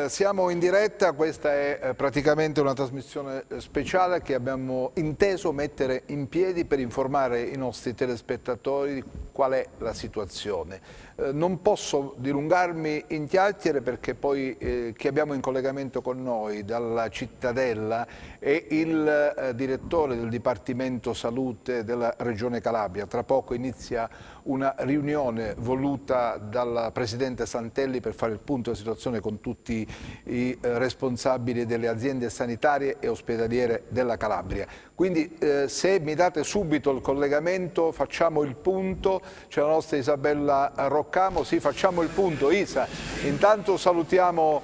Siamo in diretta, questa è praticamente una trasmissione speciale che abbiamo inteso mettere in piedi per informare i nostri telespettatori di qual è la situazione. Non posso dilungarmi in chiacchiere perché poi chi abbiamo in collegamento con noi dalla Cittadella è il direttore del Dipartimento Salute della Regione Calabria. Tra poco inizia una riunione voluta dal Presidente Santelli per fare il punto della situazione con tutti i responsabili delle aziende sanitarie e ospedaliere della Calabria. Quindi se mi date subito il collegamento facciamo il punto, c'è la nostra Isabella Roccamo, sì, facciamo il punto. Isa, intanto salutiamo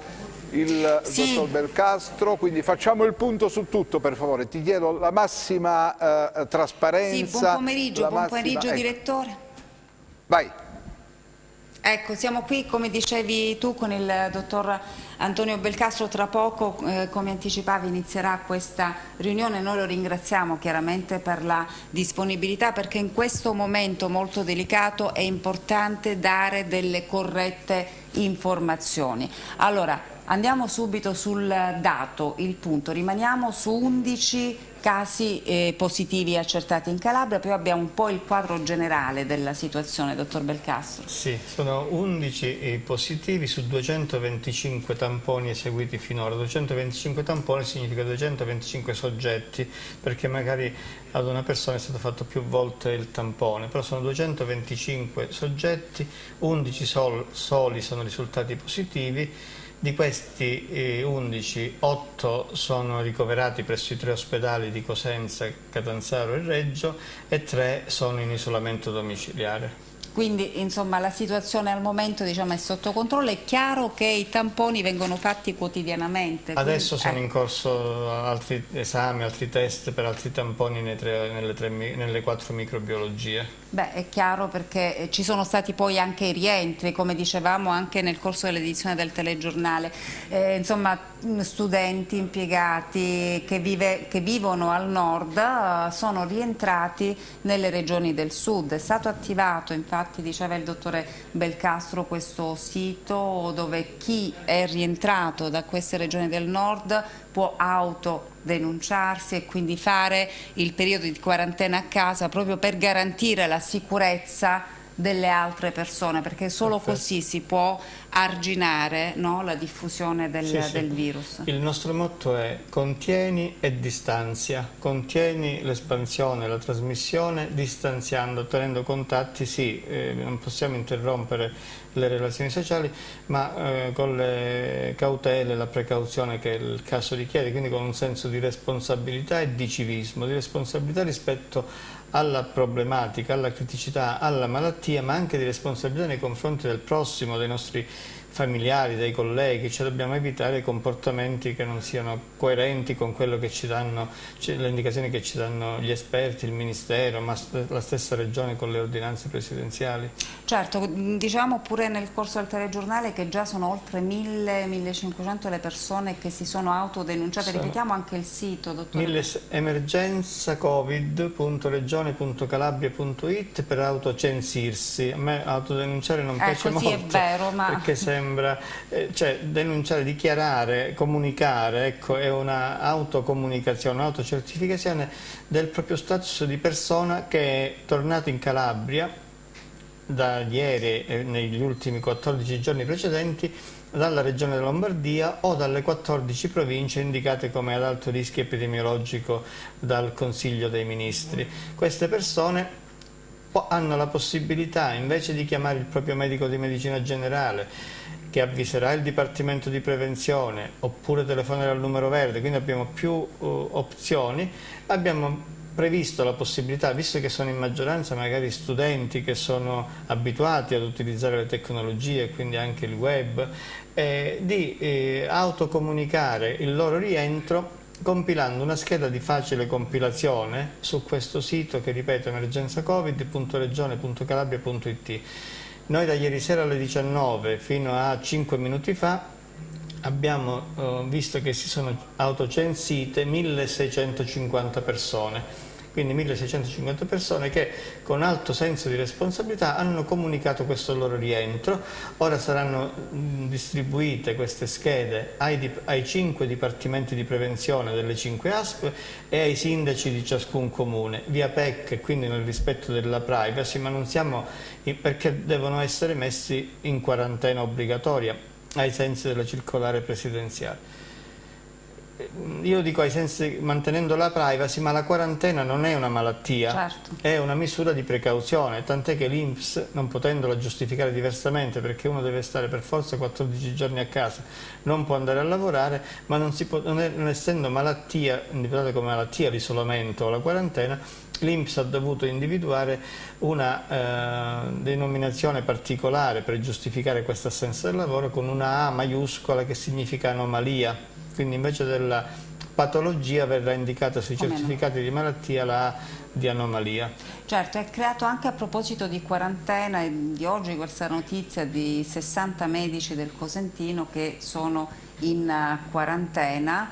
il dottor Belcastro, quindi facciamo il punto su tutto, per favore, ti chiedo la massima trasparenza. Sì, buon pomeriggio ecco. Direttore. Vai. Ecco, siamo qui, come dicevi tu, con il dottor Antonio Belcastro. Tra poco, come anticipavi, inizierà questa riunione. Noi lo ringraziamo chiaramente per la disponibilità, perché in questo momento molto delicato è importante dare delle corrette informazioni. Allora, andiamo subito sul dato, il punto. Rimaniamo su 11 casi positivi accertati in Calabria, poi abbiamo un po' il quadro generale della situazione, dottor Belcastro. Sì, sono 11 positivi su 225 tamponi eseguiti finora. 225 tamponi significa 225 soggetti, perché magari ad una persona è stato fatto più volte il tampone, però sono 225 soggetti, 11 soli sono risultati positivi. Di questi 11, 8 sono ricoverati presso i 3 ospedali di Cosenza, Catanzaro e Reggio e 3 sono in isolamento domiciliare. Quindi insomma la situazione al momento, diciamo, è sotto controllo. È chiaro che i tamponi vengono fatti quotidianamente. Adesso sono in corso altri esami, altri test per altri tamponi nelle 4 microbiologie. Beh, è chiaro, perché ci sono stati poi anche i rientri, come dicevamo anche nel corso dell'edizione del telegiornale. Insomma, studenti, impiegati che vivono al nord sono rientrati nelle regioni del sud. È stato attivato, infatti diceva il dottore Belcastro, questo sito dove chi è rientrato da queste regioni del nord può autodenunciarsi e quindi fare il periodo di quarantena a casa, proprio per garantire la sicurezza delle altre persone, perché solo così si può arginare, no, la diffusione del virus. Il nostro motto è: contieni e distanzia, contieni l'espansione, la trasmissione, distanziando, tenendo contatti. Sì, non possiamo interrompere le relazioni sociali, ma con le cautele, la precauzione che il caso richiede, quindi con un senso di responsabilità e di civismo, di responsabilità rispetto alla problematica, alla criticità, alla malattia, ma anche di responsabilità nei confronti del prossimo, dei nostri familiari, dei colleghi. Cioè dobbiamo evitare comportamenti che non siano coerenti con quello che ci danno, le indicazioni che ci danno gli esperti, il Ministero, ma la stessa Regione con le ordinanze presidenziali. Certo, diciamo pure nel corso del telegiornale che già sono oltre 1000-1500 le persone che si sono autodenunciate. Ripetiamo anche il sito, dottore. emergenzacovid.regione.calabria.it per autocensirsi. A me autodenunciare non piace molto, è vero, ma perché sembra, cioè denunciare, dichiarare, comunicare, ecco, è una autocomunicazione, un'autocertificazione del proprio status di persona che è tornato in Calabria da ieri e negli ultimi 14 giorni precedenti dalla regione Lombardia o dalle 14 province indicate come ad alto rischio epidemiologico dal Consiglio dei Ministri. Queste persone hanno la possibilità, invece di chiamare il proprio medico di medicina generale, che avviserà il Dipartimento di Prevenzione, oppure telefonare al numero verde, quindi abbiamo più opzioni, abbiamo previsto la possibilità, visto che sono in maggioranza magari studenti che sono abituati ad utilizzare le tecnologie, quindi anche il web, di autocomunicare il loro rientro compilando una scheda di facile compilazione su questo sito che, ripeto, emergenzacovid.regione.calabria.it. Noi da ieri sera alle 19 fino a 5 minuti fa abbiamo visto che si sono autocensite 1650 persone. quindi 1650 persone che con alto senso di responsabilità hanno comunicato questo loro rientro. Ora saranno distribuite queste schede ai 5 dipartimenti di prevenzione delle 5 ASP e ai sindaci di ciascun comune, via PEC, e quindi nel rispetto della privacy, ma non siamo, perché devono essere messi in quarantena obbligatoria ai sensi della circolare presidenziale. Io dico ai sensi, mantenendo la privacy, ma la quarantena non è una malattia, certo, è una misura di precauzione, tant'è che l'INPS, non potendola giustificare diversamente, perché uno deve stare per forza 14 giorni a casa, non può andare a lavorare, ma non essendo malattia, individuata come malattia l'isolamento o la quarantena, l'INPS ha dovuto individuare una denominazione particolare per giustificare questa assenza del lavoro con una A maiuscola che significa anomalia. Quindi invece della patologia verrà indicata sui certificati di malattia la A di anomalia. Certo, è creato anche a proposito di quarantena di oggi questa notizia di 60 medici del Cosentino che sono in quarantena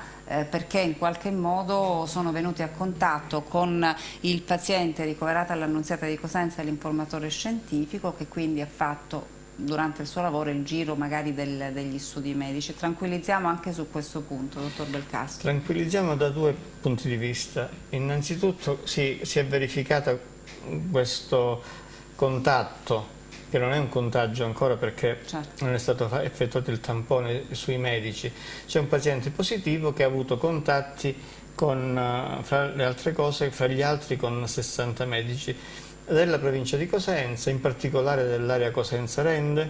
perché in qualche modo sono venuti a contatto con il paziente ricoverato all'Annunziata di Cosenza e l'informatore scientifico che quindi ha fatto durante il suo lavoro il giro magari degli studi medici. Tranquillizziamo anche su questo punto, dottor Belcastro. Tranquillizziamo da 2 punti di vista. Innanzitutto si è verificato questo contatto, che non è un contagio ancora perché certo, non è stato effettuato il tampone sui medici. C'è un paziente positivo che ha avuto contatti con, fra le altre cose, fra gli altri con 60 medici della provincia di Cosenza, in particolare dell'area Cosenza-Rende,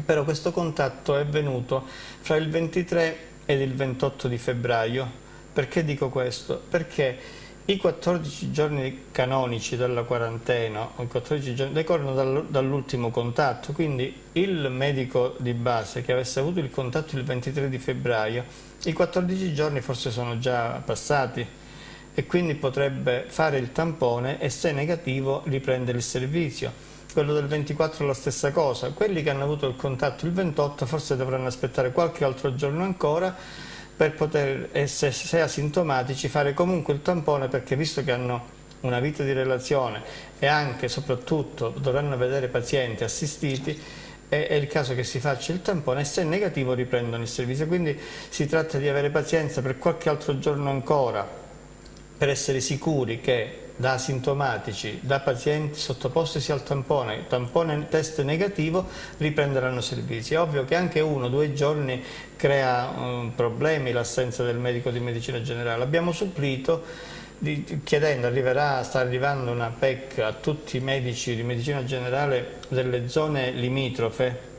però questo contatto è venuto fra il 23 ed il 28 di febbraio. Perché dico questo? Perché i 14 giorni canonici della quarantena, o i 14 giorni, decorrono dall'ultimo contatto, quindi il medico di base che avesse avuto il contatto il 23 di febbraio, i 14 giorni forse sono già passati, e quindi potrebbe fare il tampone e se negativo riprendere il servizio. Quello del 24 è la stessa cosa. Quelli che hanno avuto il contatto il 28 forse dovranno aspettare qualche altro giorno ancora per poter, se asintomatici, fare comunque il tampone, perché visto che hanno una vita di relazione e anche e soprattutto dovranno vedere pazienti assistiti, è il caso che si faccia il tampone e se è negativo riprendono il servizio. Quindi si tratta di avere pazienza per qualche altro giorno ancora, per essere sicuri che da asintomatici, da pazienti sottoposti al tampone test negativo, riprenderanno servizi. È ovvio che anche 1 o 2 giorni crea problemi l'assenza del medico di medicina generale. Abbiamo supplito chiedendo, sta arrivando una PEC a tutti i medici di medicina generale delle zone limitrofe,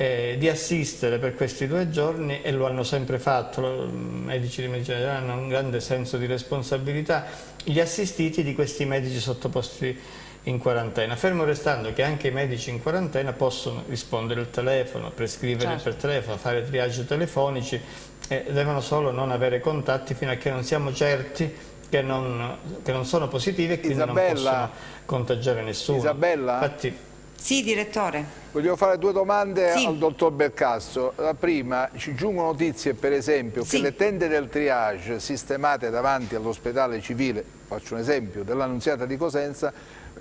di assistere per questi 2 giorni, e lo hanno sempre fatto. I medici di medicina generale hanno un grande senso di responsabilità, gli assistiti di questi medici sottoposti in quarantena, fermo restando che anche i medici in quarantena possono rispondere al telefono, prescrivere certo, per telefono, fare triage telefonici, devono solo non avere contatti fino a che non siamo certi che non sono positivi e quindi non possono contagiare nessuno. Isabella? Infatti, sì, direttore. Voglio fare 2 domande al dottor Belcastro. La prima, ci giungono notizie per esempio che le tende del triage sistemate davanti all'ospedale civile, faccio un esempio, dell'Annunziata di Cosenza,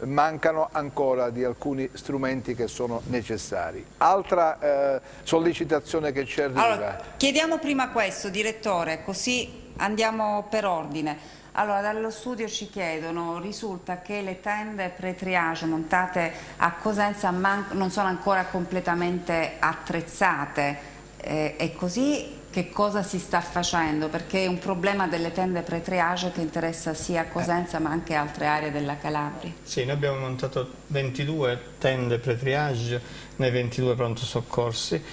mancano ancora di alcuni strumenti che sono necessari. Altra sollecitazione che ci arriva. Allora, chiediamo prima questo, direttore, così andiamo per ordine. Allora, dallo studio ci chiedono, risulta che le tende pre-triage montate a Cosenza non sono ancora completamente attrezzate, e così che cosa si sta facendo? Perché è un problema delle tende pre-triage che interessa sia Cosenza ma anche altre aree della Calabria. Sì, noi abbiamo montato 22 tende pre-triage nei 22 pronto soccorsi,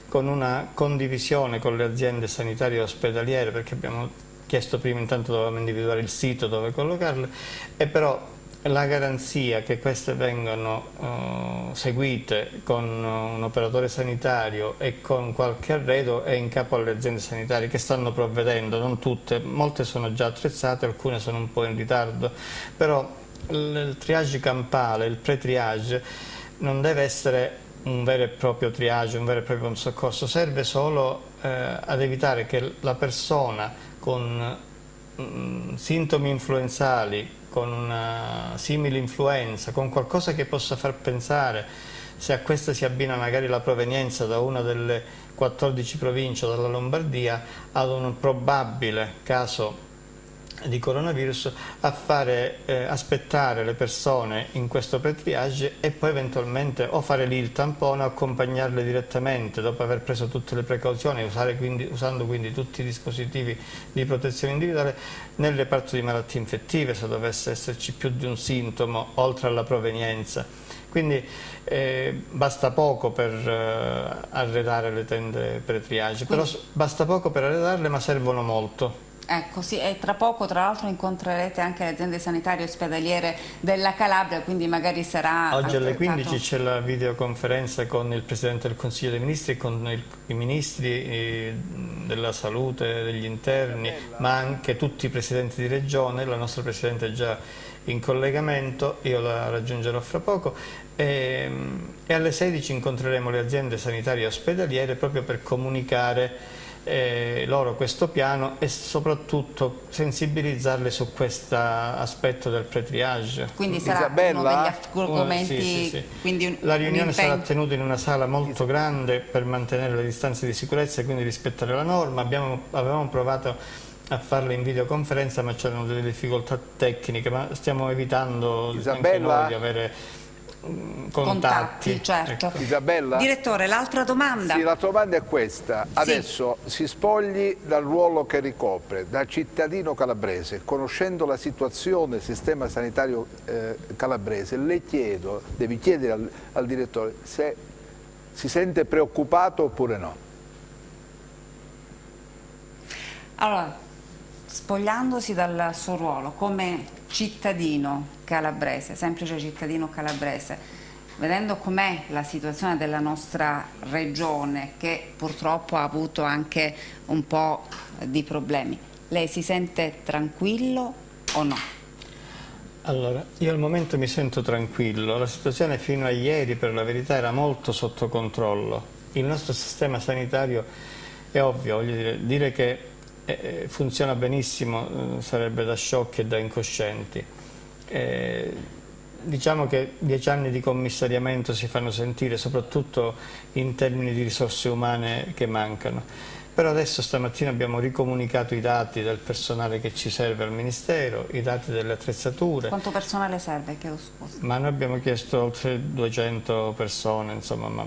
con una condivisione con le aziende sanitarie ospedaliere, perché abbiamo chiesto prima, intanto dovevamo individuare il sito dove collocarle, e però la garanzia che queste vengano seguite con un operatore sanitario e con qualche arredo è in capo alle aziende sanitarie che stanno provvedendo, non tutte, molte sono già attrezzate, alcune sono un po' in ritardo, però il triage campale, il pre-triage, non deve essere un vero e proprio triage, un vero e proprio soccorso, serve solo ad evitare che la persona con sintomi influenzali, con una simile influenza, con qualcosa che possa far pensare, se a questa si abbina magari la provenienza da una delle 14 province o dalla Lombardia, ad un probabile caso di coronavirus, a fare aspettare le persone in questo pre-triage e poi eventualmente o fare lì il tampone o accompagnarle direttamente dopo aver preso tutte le precauzioni, usando quindi tutti i dispositivi di protezione individuale nel reparto di malattie infettive se dovesse esserci più di un sintomo oltre alla provenienza. Quindi basta poco per arredare le tende pre-triage, però basta poco per arredarle, ma servono molto. Ecco, sì, e tra poco tra l'altro incontrerete anche le aziende sanitarie ospedaliere della Calabria, quindi magari sarà... Oggi alle 15 c'è la videoconferenza con il Presidente del Consiglio dei Ministri e con i Ministri della Salute, degli Interni, ma anche tutti i Presidenti di Regione. La nostra Presidente è già in collegamento, io la raggiungerò fra poco, e alle 16 incontreremo le aziende sanitarie ospedaliere proprio per comunicare loro questo piano e soprattutto sensibilizzarle su questo aspetto del pre-triage. Quindi sarà uno degli argomenti... Sì. Quindi la riunione sarà tenuta in una sala molto grande per mantenere le distanze di sicurezza e quindi rispettare la norma. Avevamo provato a farla in videoconferenza, ma c'erano delle difficoltà tecniche, ma stiamo evitando anche noi di avere contatti. Certo. Ecco. Isabella? Direttore, l'altra domanda. Sì, la domanda è questa. Adesso si spogli dal ruolo che ricopre, da cittadino calabrese, conoscendo la situazione del sistema sanitario calabrese, le chiedo, devi chiedere al direttore se si sente preoccupato oppure no. Allora, spogliandosi dal suo ruolo come cittadino calabrese, semplice cittadino calabrese, vedendo com'è la situazione della nostra regione, che purtroppo ha avuto anche un po' di problemi, lei si sente tranquillo o no? Allora, io al momento mi sento tranquillo, la situazione fino a ieri per la verità era molto sotto controllo. Il nostro sistema sanitario è ovvio, voglio dire che funziona benissimo, sarebbe da sciocchi e da incoscienti. Diciamo che 10 anni di commissariamento si fanno sentire soprattutto in termini di risorse umane che mancano. Però adesso stamattina abbiamo ricomunicato i dati del personale che ci serve al Ministero, i dati delle attrezzature. Quanto personale serve? Chiedo scusa. Ma noi abbiamo chiesto oltre 200 persone, insomma, ma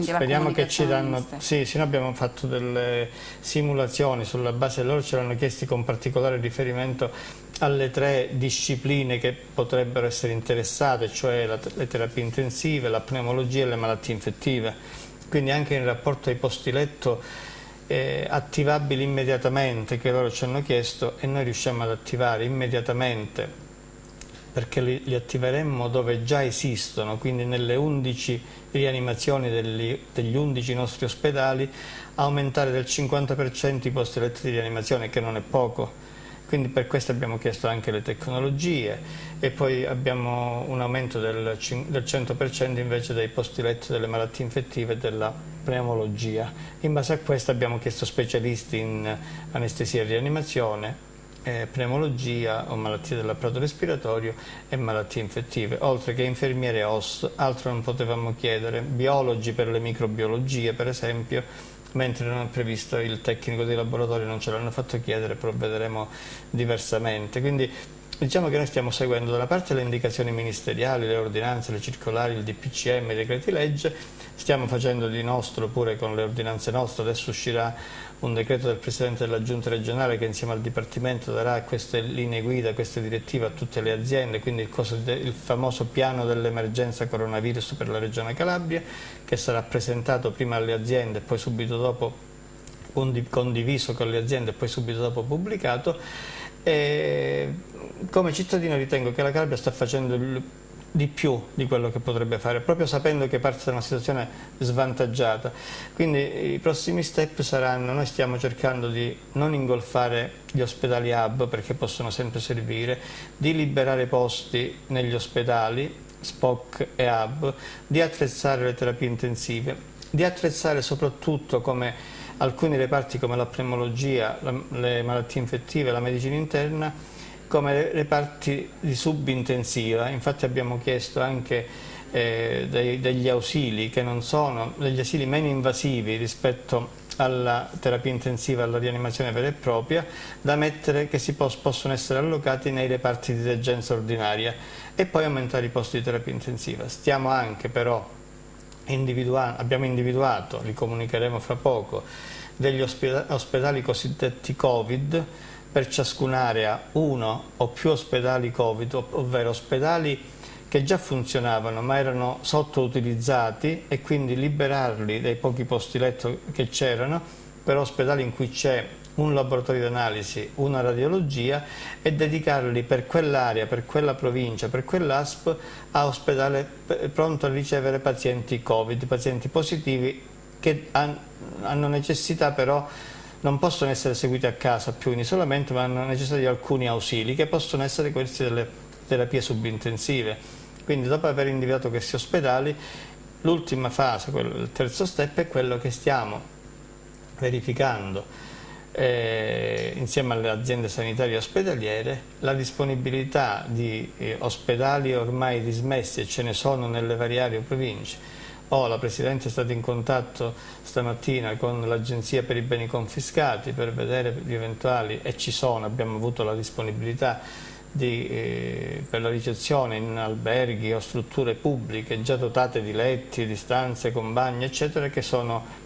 speriamo che ci danno... Sì, noi abbiamo fatto delle simulazioni sulla base di loro, ce l'hanno chiesti con particolare riferimento alle 3 discipline che potrebbero essere interessate, cioè le terapie intensive, la pneumologia e le malattie infettive. Quindi anche in rapporto ai posti letto attivabili immediatamente, che loro ci hanno chiesto, e noi riusciamo ad attivare immediatamente, perché li attiveremmo dove già esistono, quindi nelle 11 rianimazioni degli 11 nostri ospedali, aumentare del 50% i posti letto di rianimazione, che non è poco. Quindi per questo abbiamo chiesto anche le tecnologie e poi abbiamo un aumento del 100% invece dei posti letto delle malattie infettive e della pneumologia. In base a questo abbiamo chiesto specialisti in anestesia e rianimazione, pneumologia o malattie dell'apparato respiratorio e malattie infettive, oltre che infermiere OSS. Altro non potevamo chiedere, biologi per le microbiologie per esempio, mentre non è previsto il tecnico di laboratorio, non ce l'hanno fatto chiedere, provvederemo diversamente. Quindi diciamo che noi stiamo seguendo da una parte le indicazioni ministeriali, le ordinanze, le circolari, il DPCM, i decreti legge, stiamo facendo di nostro pure con le ordinanze nostre. Adesso uscirà un decreto del Presidente della Giunta regionale che insieme al Dipartimento darà queste linee guida, queste direttive a tutte le aziende, quindi il famoso piano dell'emergenza coronavirus per la Regione Calabria, che sarà presentato prima alle aziende e poi subito dopo condiviso con le aziende e poi subito dopo pubblicato. E come cittadino ritengo che la Calabria sta facendo di più di quello che potrebbe fare, proprio sapendo che parte da una situazione svantaggiata. Quindi i prossimi step saranno: noi stiamo cercando di non ingolfare gli ospedali hub, perché possono sempre servire, di liberare posti negli ospedali, SPOC e hub, di attrezzare le terapie intensive, di attrezzare soprattutto, come alcuni reparti come la pneumologia, le malattie infettive, la medicina interna, come reparti di subintensiva. Infatti abbiamo chiesto anche degli ausili che non sono, degli ausili meno invasivi rispetto alla terapia intensiva, alla rianimazione vera e propria, da mettere, che possono essere allocati nei reparti di degenza ordinaria, e poi aumentare i posti di terapia intensiva. Stiamo anche però abbiamo individuato, li comunicheremo fra poco, degli ospedali cosiddetti Covid, per ciascun'area uno o più ospedali Covid, ovvero ospedali che già funzionavano ma erano sottoutilizzati, e quindi liberarli dai pochi posti letto che c'erano per ospedali in cui c'è un laboratorio di analisi, una radiologia, e dedicarli per quell'area, per quella provincia, per quell'ASP a ospedale pronto a ricevere pazienti Covid, pazienti positivi che hanno necessità, però non possono essere seguiti a casa più in isolamento, ma hanno necessità di alcuni ausili che possono essere questi delle terapie subintensive. Quindi dopo aver individuato questi ospedali, l'ultima fase, il terzo step, è quello che stiamo verificando insieme alle aziende sanitarie ospedaliere, la disponibilità di ospedali ormai dismessi, e ce ne sono nelle varie aree o province. La Presidente è stata in contatto stamattina con l'Agenzia per i beni confiscati per vedere gli eventuali, e abbiamo avuto la disponibilità per la ricezione in alberghi o strutture pubbliche già dotate di letti, di stanze con bagni, eccetera, che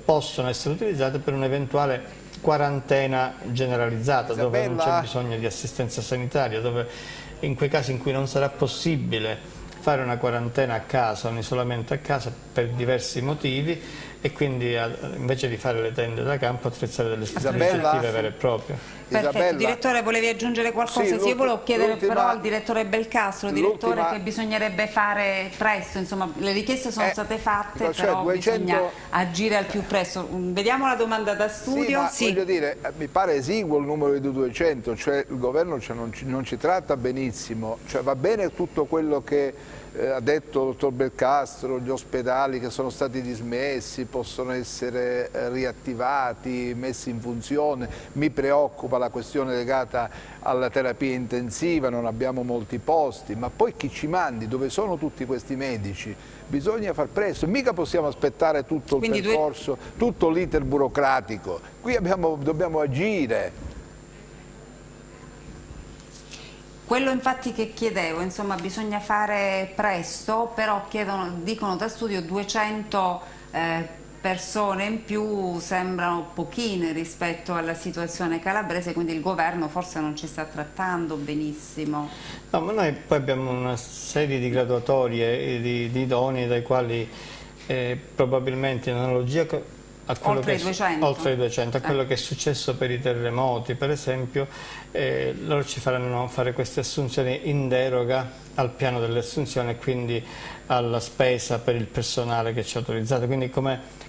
possono essere utilizzate per un'eventuale quarantena generalizzata, dove non c'è bisogno di assistenza sanitaria, dove in quei casi in cui non sarà possibile fare una quarantena a casa, un isolamento a casa per diversi motivi, e quindi invece di fare le tende da campo attrezzare delle strutture ricettive vere e proprie. Perfetto. Isabella. Direttore, volevi aggiungere qualcosa? Sì, io volevo chiedere però al direttore Belcastro, direttore, che bisognerebbe fare presto, insomma le richieste sono state fatte, però 200... bisogna agire al più presto. Vediamo la domanda da studio. Sì, ma voglio dire, mi pare esiguo il numero di 200, cioè il governo non ci tratta benissimo, cioè va bene tutto quello che ha detto il dottor Belcastro, gli ospedali che sono stati dismessi possono essere riattivati, messi in funzione. Mi preoccupa la questione legata alla terapia intensiva, non abbiamo molti posti, ma poi chi ci mandi? Dove sono tutti questi medici? Bisogna far presto, mica possiamo aspettare tutto il percorso, tutto l'iter burocratico. Qui dobbiamo agire. Quello infatti che chiedevo, insomma bisogna fare presto, però dicono da studio 200 persone in più sembrano pochine rispetto alla situazione calabrese, quindi il governo forse non ci sta trattando benissimo. No, ma noi poi abbiamo una serie di graduatorie di idonei dai quali probabilmente in analogia a quello oltre i 200, a quello che è successo per i terremoti, per esempio, loro ci faranno fare queste assunzioni in deroga al piano delle assunzioni e quindi alla spesa per il personale che ci è autorizzato. Quindi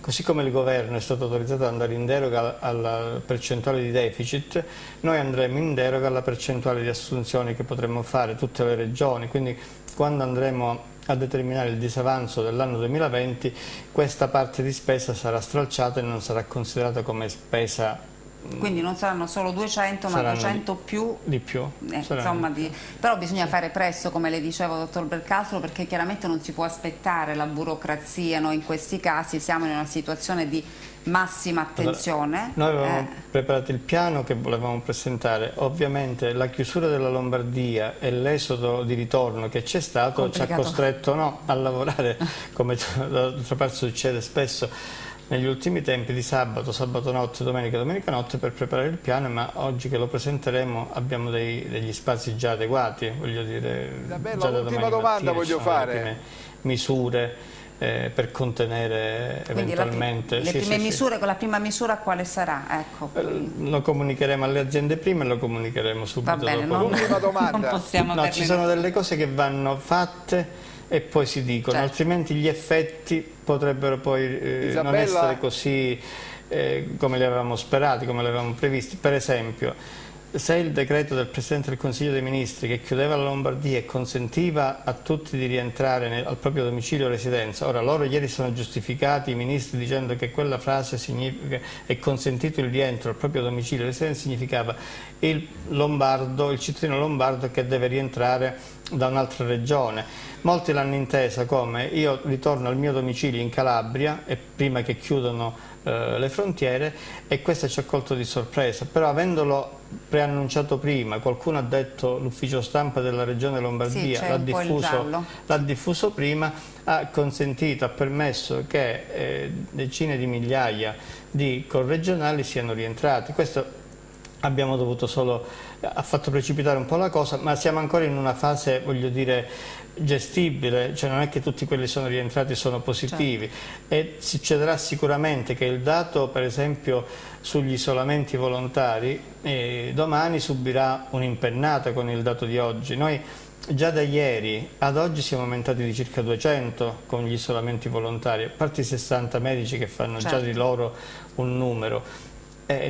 così come il governo è stato autorizzato ad andare in deroga alla percentuale di deficit, noi andremo in deroga alla percentuale di assunzioni che potremmo fare tutte le regioni. Quindi quando andremo a determinare il disavanzo dell'anno 2020, questa parte di spesa sarà stralciata e non sarà considerata come spesa. Quindi non saranno solo 200, ma 200 più. Di più. Insomma, però bisogna fare presto, come le dicevo, dottor Belcastro, perché chiaramente non si può aspettare la burocrazia. Noi in questi casi siamo in una situazione di massima attenzione. Noi avevamo preparato il piano che volevamo presentare, ovviamente la chiusura della Lombardia e l'esodo di ritorno che c'è stato ci ha costretto a lavorare, come d'altra parte succede spesso negli ultimi tempi, di sabato notte, domenica notte, per preparare il piano, ma oggi che lo presenteremo abbiamo degli spazi già adeguati, voglio dire. Già da l'ultima domanda voglio fare. Le prime misure per contenere eventualmente. Le prime misure, la prima misura quale sarà? Ecco. Lo comunicheremo alle aziende prima e lo comunicheremo subito dopo. L'ultima domanda. Non possiamo ci sono delle cose che vanno fatte e poi si dicono, certo, altrimenti gli effetti potrebbero poi non essere così come li avevamo sperati, come li avevamo previsti. Per esempio, se il decreto del Presidente del Consiglio dei Ministri che chiudeva la Lombardia e consentiva a tutti di rientrare al proprio domicilio o residenza, ora loro ieri sono giustificati, i ministri, dicendo che quella frase significa è consentito il rientro al proprio domicilio o residenza, significava il cittadino lombardo che deve rientrare da un'altra regione. Molti l'hanno intesa come: io ritorno al mio domicilio in Calabria e prima che chiudano le frontiere, e questo ci ha colto di sorpresa, però avendolo preannunciato prima, qualcuno ha detto, l'ufficio stampa della regione Lombardia l'ha diffuso prima, ha consentito, ha permesso che decine di migliaia di corregionali siano rientrati. Questo abbiamo dovuto ha fatto precipitare un po' la cosa, ma siamo ancora in una fase, voglio dire, gestibile, cioè non è che tutti quelli che sono rientrati sono positivi, certo. E succederà sicuramente che il dato, per esempio, sugli isolamenti volontari domani subirà un'impennata con il dato di oggi. Noi già da ieri ad oggi siamo aumentati di circa 200 con gli isolamenti volontari, a parte i 60 medici che fanno certo. Già di loro un numero.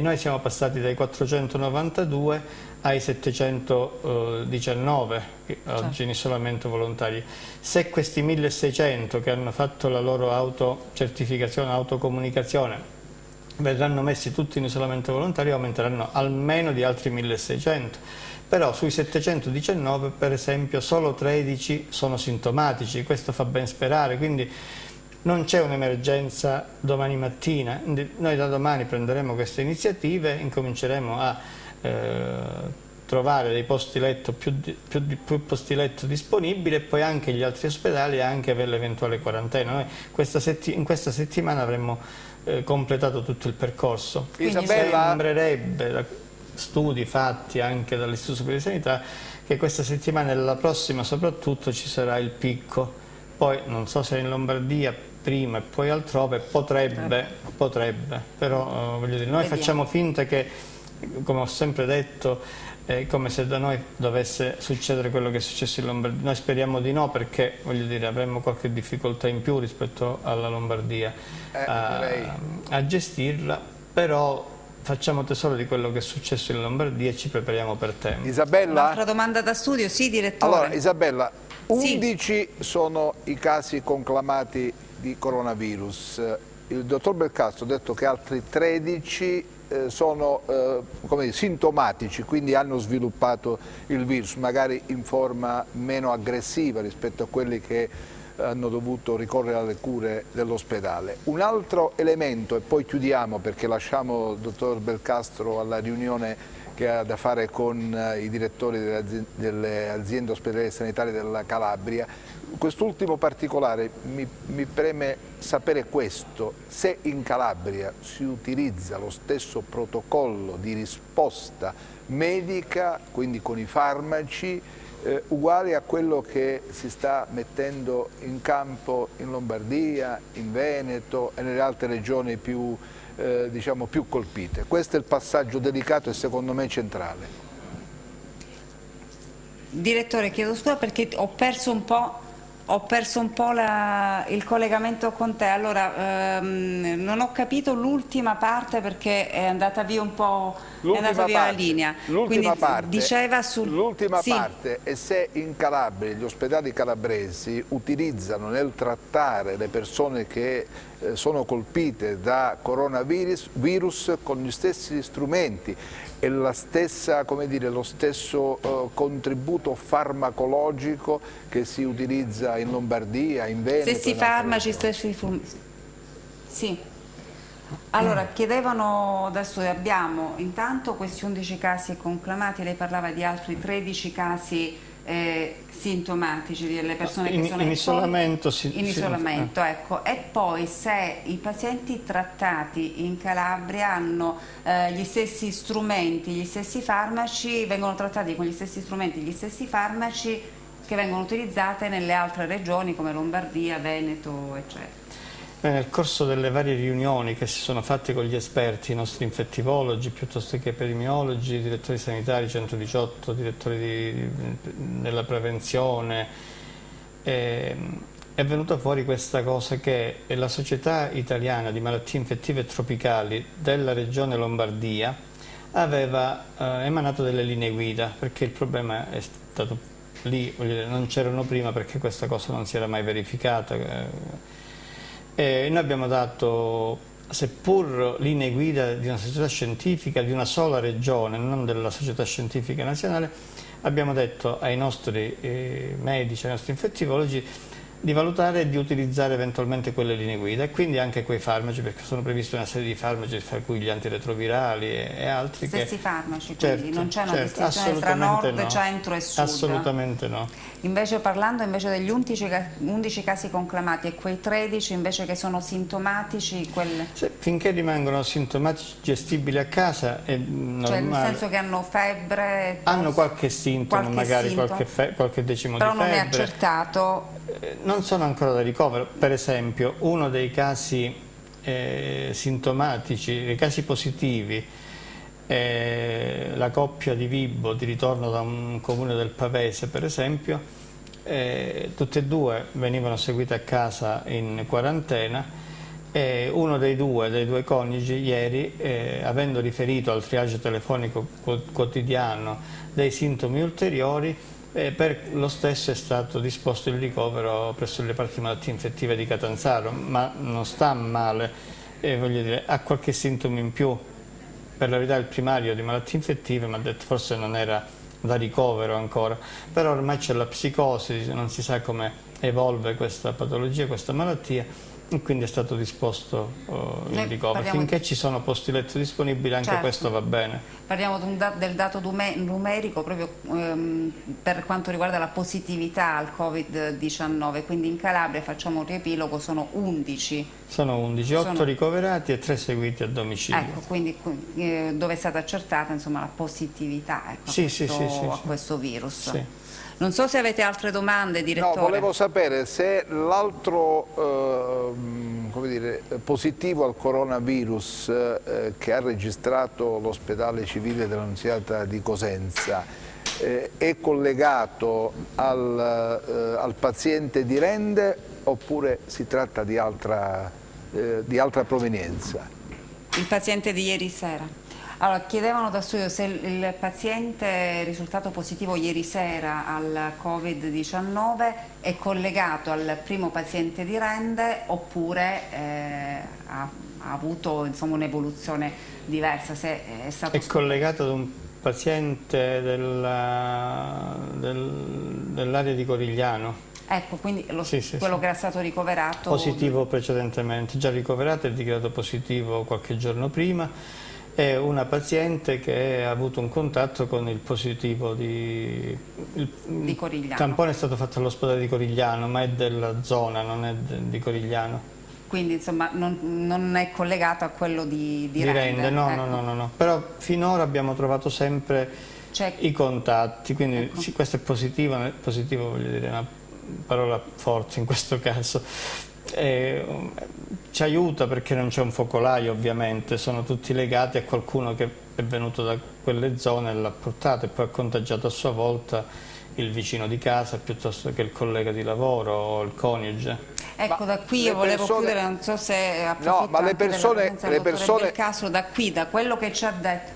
Noi siamo passati dai 492 ai 719 oggi in isolamento volontario. Se questi 1600 che hanno fatto la loro autocertificazione, autocomunicazione, verranno messi tutti in isolamento volontario, aumenteranno almeno di altri 1600. Però sui 719, per esempio, solo 13 sono sintomatici, questo fa ben sperare, quindi non c'è un'emergenza domani mattina. Noi da domani prenderemo queste iniziative, incominceremo a trovare dei posti letto, più posti letto disponibili, e poi anche gli altri ospedali, anche per l'eventuale quarantena. Noi in questa settimana avremmo completato tutto il percorso. Isabella, sembrerebbe, da studi fatti anche dall'Istituto Superiore di Sanità, che questa settimana e la prossima soprattutto ci sarà il picco. Poi non so se in Lombardia prima e poi altrove, potrebbe, però voglio dire, noi facciamo finta che, come ho sempre detto, come se da noi dovesse succedere quello che è successo in Lombardia. Noi speriamo di no, perché voglio dire, avremmo qualche difficoltà in più rispetto alla Lombardia a gestirla, però facciamo tesoro di quello che è successo in Lombardia e ci prepariamo per tempo. Isabella? Un'altra domanda da studio, sì, direttore. Allora, Isabella, 11 sì. sono i casi conclamati di coronavirus. Il dottor Belcastro ha detto che altri 13 sono come dire, sintomatici, quindi hanno sviluppato il virus, magari in forma meno aggressiva rispetto a quelli che hanno dovuto ricorrere alle cure dell'ospedale. Un altro elemento, e poi chiudiamo perché lasciamo il dottor Belcastro alla riunione che ha da fare con i direttori delle aziende ospedaliere sanitarie della Calabria. Quest'ultimo particolare mi preme sapere questo: se in Calabria si utilizza lo stesso protocollo di risposta medica, quindi con i farmaci, uguali a quello che si sta mettendo in campo in Lombardia, in Veneto e nelle altre regioni più colpite. Questo è il passaggio delicato e secondo me centrale. Direttore, chiedo scusa perché ho perso un po' il collegamento con te. Allora, non ho capito l'ultima parte perché è andata via un po', la linea. L'ultima parte, diceva parte è se in Calabria gli ospedali calabresi utilizzano nel trattare le persone che sono colpite da coronavirus con gli stessi strumenti e la stessa, come dire, lo stesso contributo farmacologico che si utilizza in Lombardia, in Veneto. Stessi farmaci, stessi sì. Allora, chiedevano, adesso abbiamo intanto questi 11 casi conclamati, lei parlava di altri 13 casi sintomatici, delle persone che sono in isolamento. In isolamento, ecco. E poi se i pazienti trattati in Calabria hanno gli stessi strumenti, gli stessi farmaci, vengono trattati con gli stessi strumenti, gli stessi farmaci che vengono utilizzati nelle altre regioni come Lombardia, Veneto, eccetera. Nel corso delle varie riunioni che si sono fatte con gli esperti, i nostri infettivologi piuttosto che epidemiologi, direttori sanitari 118, direttori della prevenzione, è venuta fuori questa cosa che la Società Italiana di Malattie Infettive e Tropicali della regione Lombardia aveva emanato delle linee guida, perché il problema è stato lì, voglio dire, non c'erano prima perché questa cosa non si era mai verificata. E noi abbiamo dato, seppur linee guida di una società scientifica di una sola regione, non della società scientifica nazionale, abbiamo detto ai nostri medici, ai nostri infettivologi di valutare e di utilizzare eventualmente quelle linee guida e quindi anche quei farmaci, perché sono previsti una serie di farmaci, fra cui gli antiretrovirali e altri. Stessi farmaci, certo, quindi non c'è una certo, distinzione tra nord, no, centro e sud? Assolutamente no. Invece parlando invece degli 11 casi conclamati e quei 13 invece che sono sintomatici, finché rimangono sintomatici gestibili a casa è normale. Cioè nel senso che hanno febbre? Hanno qualche sintomo, magari qualche decimo però di febbre. Però non è accertato? Non sono ancora da ricovero. Per esempio, uno dei casi sintomatici, dei casi positivi, la coppia di Vibo di ritorno da un comune del Pavese, per esempio, tutte e due venivano seguite a casa in quarantena e uno dei due coniugi ieri, avendo riferito al triage telefonico quotidiano dei sintomi ulteriori, per lo stesso è stato disposto il ricovero presso il reparto di malattie infettive di Catanzaro, ma non sta male, voglio dire, ha qualche sintomo in più. Per la verità il primario di malattie infettive mi ha detto forse non era da ricovero ancora, però ormai c'è la psicosi, non si sa come evolve questa patologia, questa malattia, e quindi è stato disposto il ricovero. Finché ci sono posti letto disponibili anche certo. Questo va bene. Parliamo del dato numerico proprio per quanto riguarda la positività al Covid-19, quindi in Calabria, facciamo un riepilogo, sono 11. Sono 11, 8 ricoverati e 3 seguiti a domicilio. Ecco, quindi dove è stata accertata insomma, la positività a questo virus. Sì. Non so se avete altre domande, direttore. No, volevo sapere se l'altro positivo al coronavirus che ha registrato l'ospedale civile dell'Annunziata di Cosenza è collegato al paziente di Rende oppure si tratta di altra provenienza? Il paziente di ieri sera. Allora, chiedevano da studio se il paziente è risultato positivo ieri sera al Covid-19 è collegato al primo paziente di Rende oppure ha avuto un'evoluzione diversa. Se è stato collegato ad un paziente dell'area di Corigliano. Ecco, quindi quello che era stato ricoverato... Positivo precedentemente, già ricoverato e dichiarato positivo qualche giorno prima. È una paziente che ha avuto un contatto con il positivo di Corigliano. Il tampone è stato fatto all'ospedale di Corigliano, ma è della zona, non è di Corigliano. Quindi insomma non è collegato a quello di Rende? No, ecco. no. Però finora abbiamo trovato sempre i contatti, quindi ecco. sì, questo è positivo voglio dire una parola forte in questo caso. Ci aiuta perché non c'è un focolaio, ovviamente, sono tutti legati a qualcuno che è venuto da quelle zone e l'ha portato e poi ha contagiato a sua volta il vicino di casa piuttosto che il collega di lavoro o il coniuge. Ecco, da qui io volevo chiudere, non so se ma le persone del caso, da quello che ci ha detto.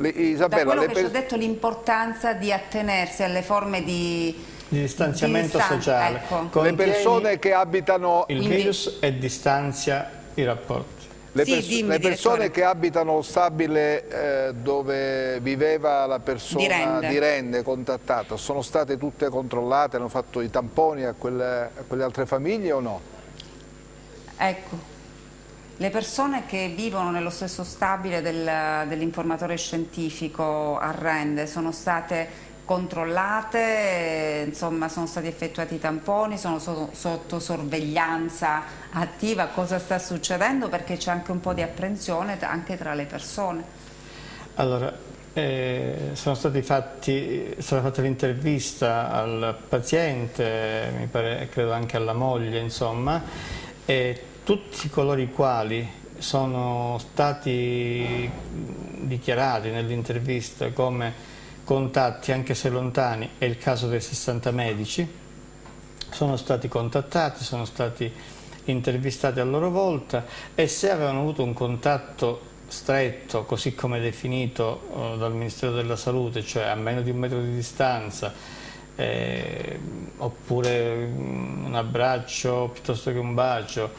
Isabella, ci ha detto l'importanza di attenersi alle forme di distanziamento sociale. Ecco. Le persone che abitano il virus e distanzia i rapporti. Le persone che abitano stabile dove viveva la persona di Rende contattata sono state tutte controllate, hanno fatto i tamponi a quelle altre famiglie o no? Ecco, le persone che vivono nello stesso stabile dell'informatore scientifico a Rende sono state controllate, insomma sono stati effettuati i tamponi, sono sotto sorveglianza attiva. Cosa sta succedendo? Perché c'è anche un po' di apprensione anche tra le persone. Allora, sono stata fatta l'intervista al paziente, mi pare, credo anche alla moglie, insomma, e tutti coloro i quali sono stati dichiarati nell'intervista come contatti, anche se lontani, è il caso dei 60 medici, sono stati contattati, sono stati intervistati a loro volta e se avevano avuto un contatto stretto, così come definito dal Ministero della Salute, cioè a meno di 1 metro di distanza, oppure un abbraccio piuttosto che un bacio,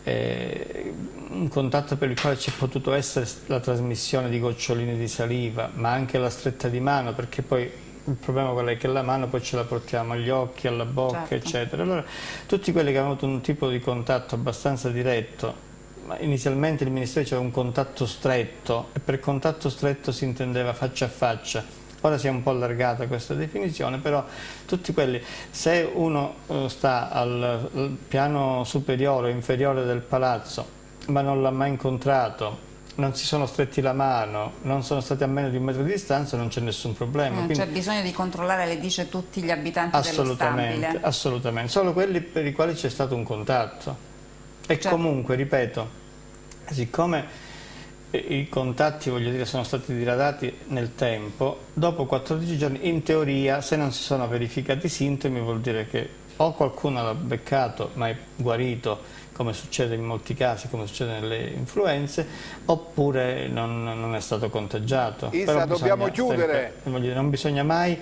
un contatto per il quale c'è potuto essere la trasmissione di goccioline di saliva, ma anche la stretta di mano, perché poi il problema qual è? Che la mano poi ce la portiamo agli occhi, alla bocca, certo, eccetera. Allora, tutti quelli che hanno avuto un tipo di contatto abbastanza diretto, ma inizialmente il Ministero diceva un contatto stretto, e per contatto stretto si intendeva faccia a faccia. Ora si è un po' allargata questa definizione, però tutti quelli, se uno sta al piano superiore o inferiore del palazzo, ma non l'ha mai incontrato, non si sono stretti la mano, non sono stati a meno di 1 metro di distanza, non c'è nessun problema. Non c'è bisogno di controllare, le dice, tutti gli abitanti dello stabile. Assolutamente, solo quelli per i quali c'è stato un contatto. E certo, comunque, ripeto, siccome i contatti, voglio dire, sono stati diradati nel tempo, dopo 14 giorni, in teoria, se non si sono verificati sintomi, vuol dire che o qualcuno l'ha beccato ma è guarito, come succede in molti casi, come succede nelle influenze, oppure non è stato contagiato. Isa, dobbiamo chiudere. Sempre, non bisogna mai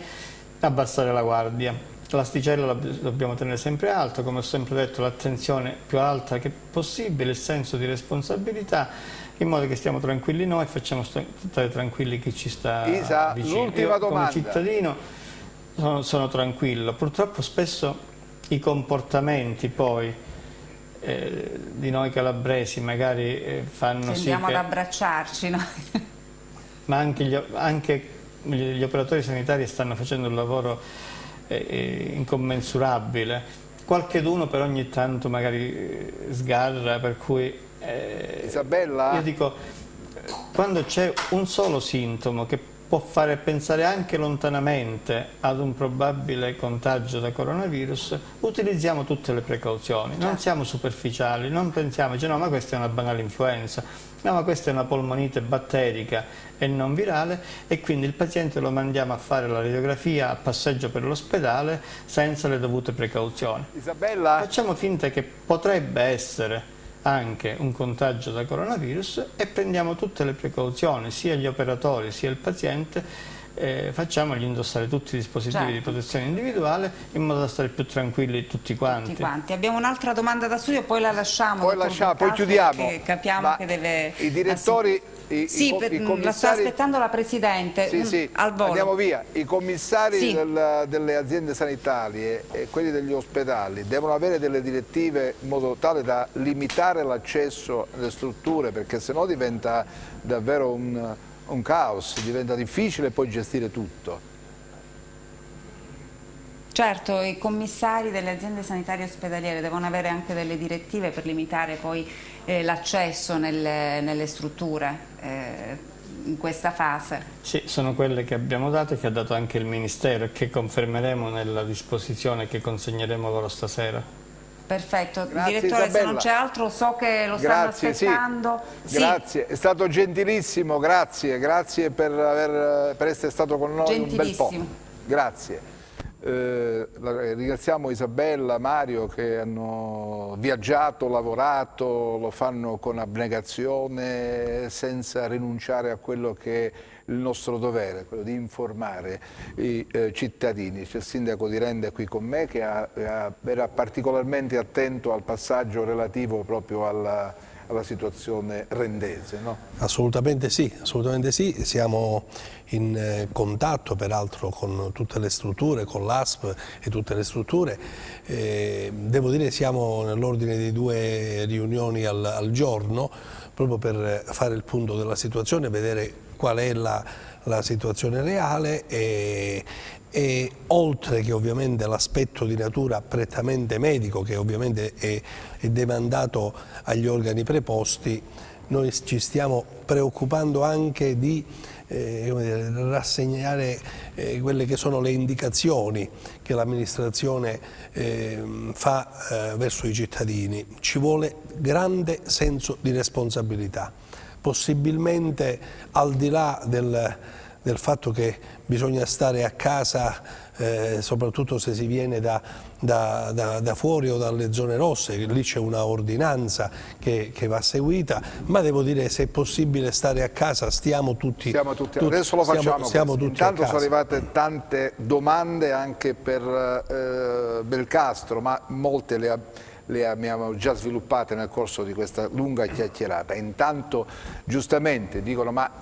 abbassare la guardia. L'asticella la dobbiamo tenere sempre alta, come ho sempre detto, l'attenzione più alta che possibile, il senso di responsabilità, in modo che stiamo tranquilli noi e facciamo stare tranquilli chi ci sta Isa, vicino. l'ultima domanda. Come cittadino sono tranquillo. Purtroppo spesso i comportamenti poi di noi calabresi magari fanno sì che... Andiamo ad abbracciarci, no? Ma anche gli operatori sanitari stanno facendo un lavoro incommensurabile. Qualcheduno però ogni tanto magari sgarra, per cui Isabella? io dico, quando c'è un solo sintomo che può fare pensare anche lontanamente ad un probabile contagio da coronavirus, utilizziamo tutte le precauzioni, non siamo superficiali, non pensiamo, no, ma questa è una banale influenza, no, ma questa è una polmonite batterica e non virale, e quindi il paziente lo mandiamo a fare la radiografia a passeggio per l'ospedale senza le dovute precauzioni. Isabella? Facciamo finta che potrebbe essere anche un contagio da coronavirus e prendiamo tutte le precauzioni, sia gli operatori sia il paziente, facciamogli indossare tutti i dispositivi di protezione individuale in modo da stare più tranquilli tutti quanti. Abbiamo un'altra domanda da studio, poi la lasciamo. Poi chiudiamo. Capiamo che deve... I direttori... I commissari... la sta aspettando la Presidente, sì, al volo. Andiamo via. I commissari delle aziende sanitarie e quelli degli ospedali devono avere delle direttive in modo tale da limitare l'accesso alle strutture, perché sennò diventa davvero un caos, diventa difficile poi gestire tutto. Certo, i commissari delle aziende sanitarie ospedaliere devono avere anche delle direttive per limitare poi l'accesso nelle strutture in questa fase. Sì, sono quelle che abbiamo dato e che ha dato anche il Ministero e che confermeremo nella disposizione che consegneremo loro stasera. Perfetto, Grazie, direttore, Isabella. se non c'è altro so che lo stanno aspettando. Sì. Grazie, è stato gentilissimo, grazie per essere stato con noi un bel po'. Grazie. Ringraziamo Isabella, Mario, che hanno viaggiato, lavorato, lo fanno con abnegazione, senza rinunciare a quello che è il nostro dovere, quello di informare i cittadini. C'è il sindaco di Rende qui con me che era particolarmente attento al passaggio relativo proprio alla situazione rendese, no? Assolutamente sì, siamo in contatto peraltro con tutte le strutture, con l'ASP e tutte le strutture. Devo dire siamo nell'ordine di 2 riunioni al giorno proprio per fare il punto della situazione, vedere qual è la situazione reale e oltre che ovviamente l'aspetto di natura prettamente medico, che ovviamente è demandato agli organi preposti, noi ci stiamo preoccupando anche di rassegnare quelle che sono le indicazioni che l'amministrazione fa verso i cittadini. Ci vuole grande senso di responsabilità, possibilmente al di là del fatto che bisogna stare a casa, soprattutto se si viene da fuori o dalle zone rosse, che lì c'è una ordinanza che va seguita, ma devo dire, se è possibile stare a casa, stiamo tutti adesso lo facciamo. Siamo tutti Intanto a casa. sono arrivate tante domande anche per Belcastro, ma molte le abbiamo già sviluppate nel corso di questa lunga chiacchierata. Intanto giustamente dicono: ma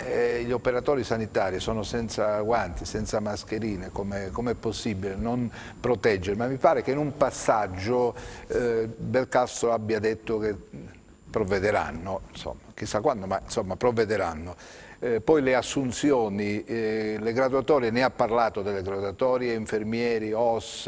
gli operatori sanitari sono senza guanti, senza mascherine, com'è possibile non proteggere? Ma mi pare che in un passaggio Belcastro abbia detto che provvederanno, insomma, chissà quando, ma insomma provvederanno. Poi le assunzioni, le graduatorie, ne ha parlato delle graduatorie, infermieri, OS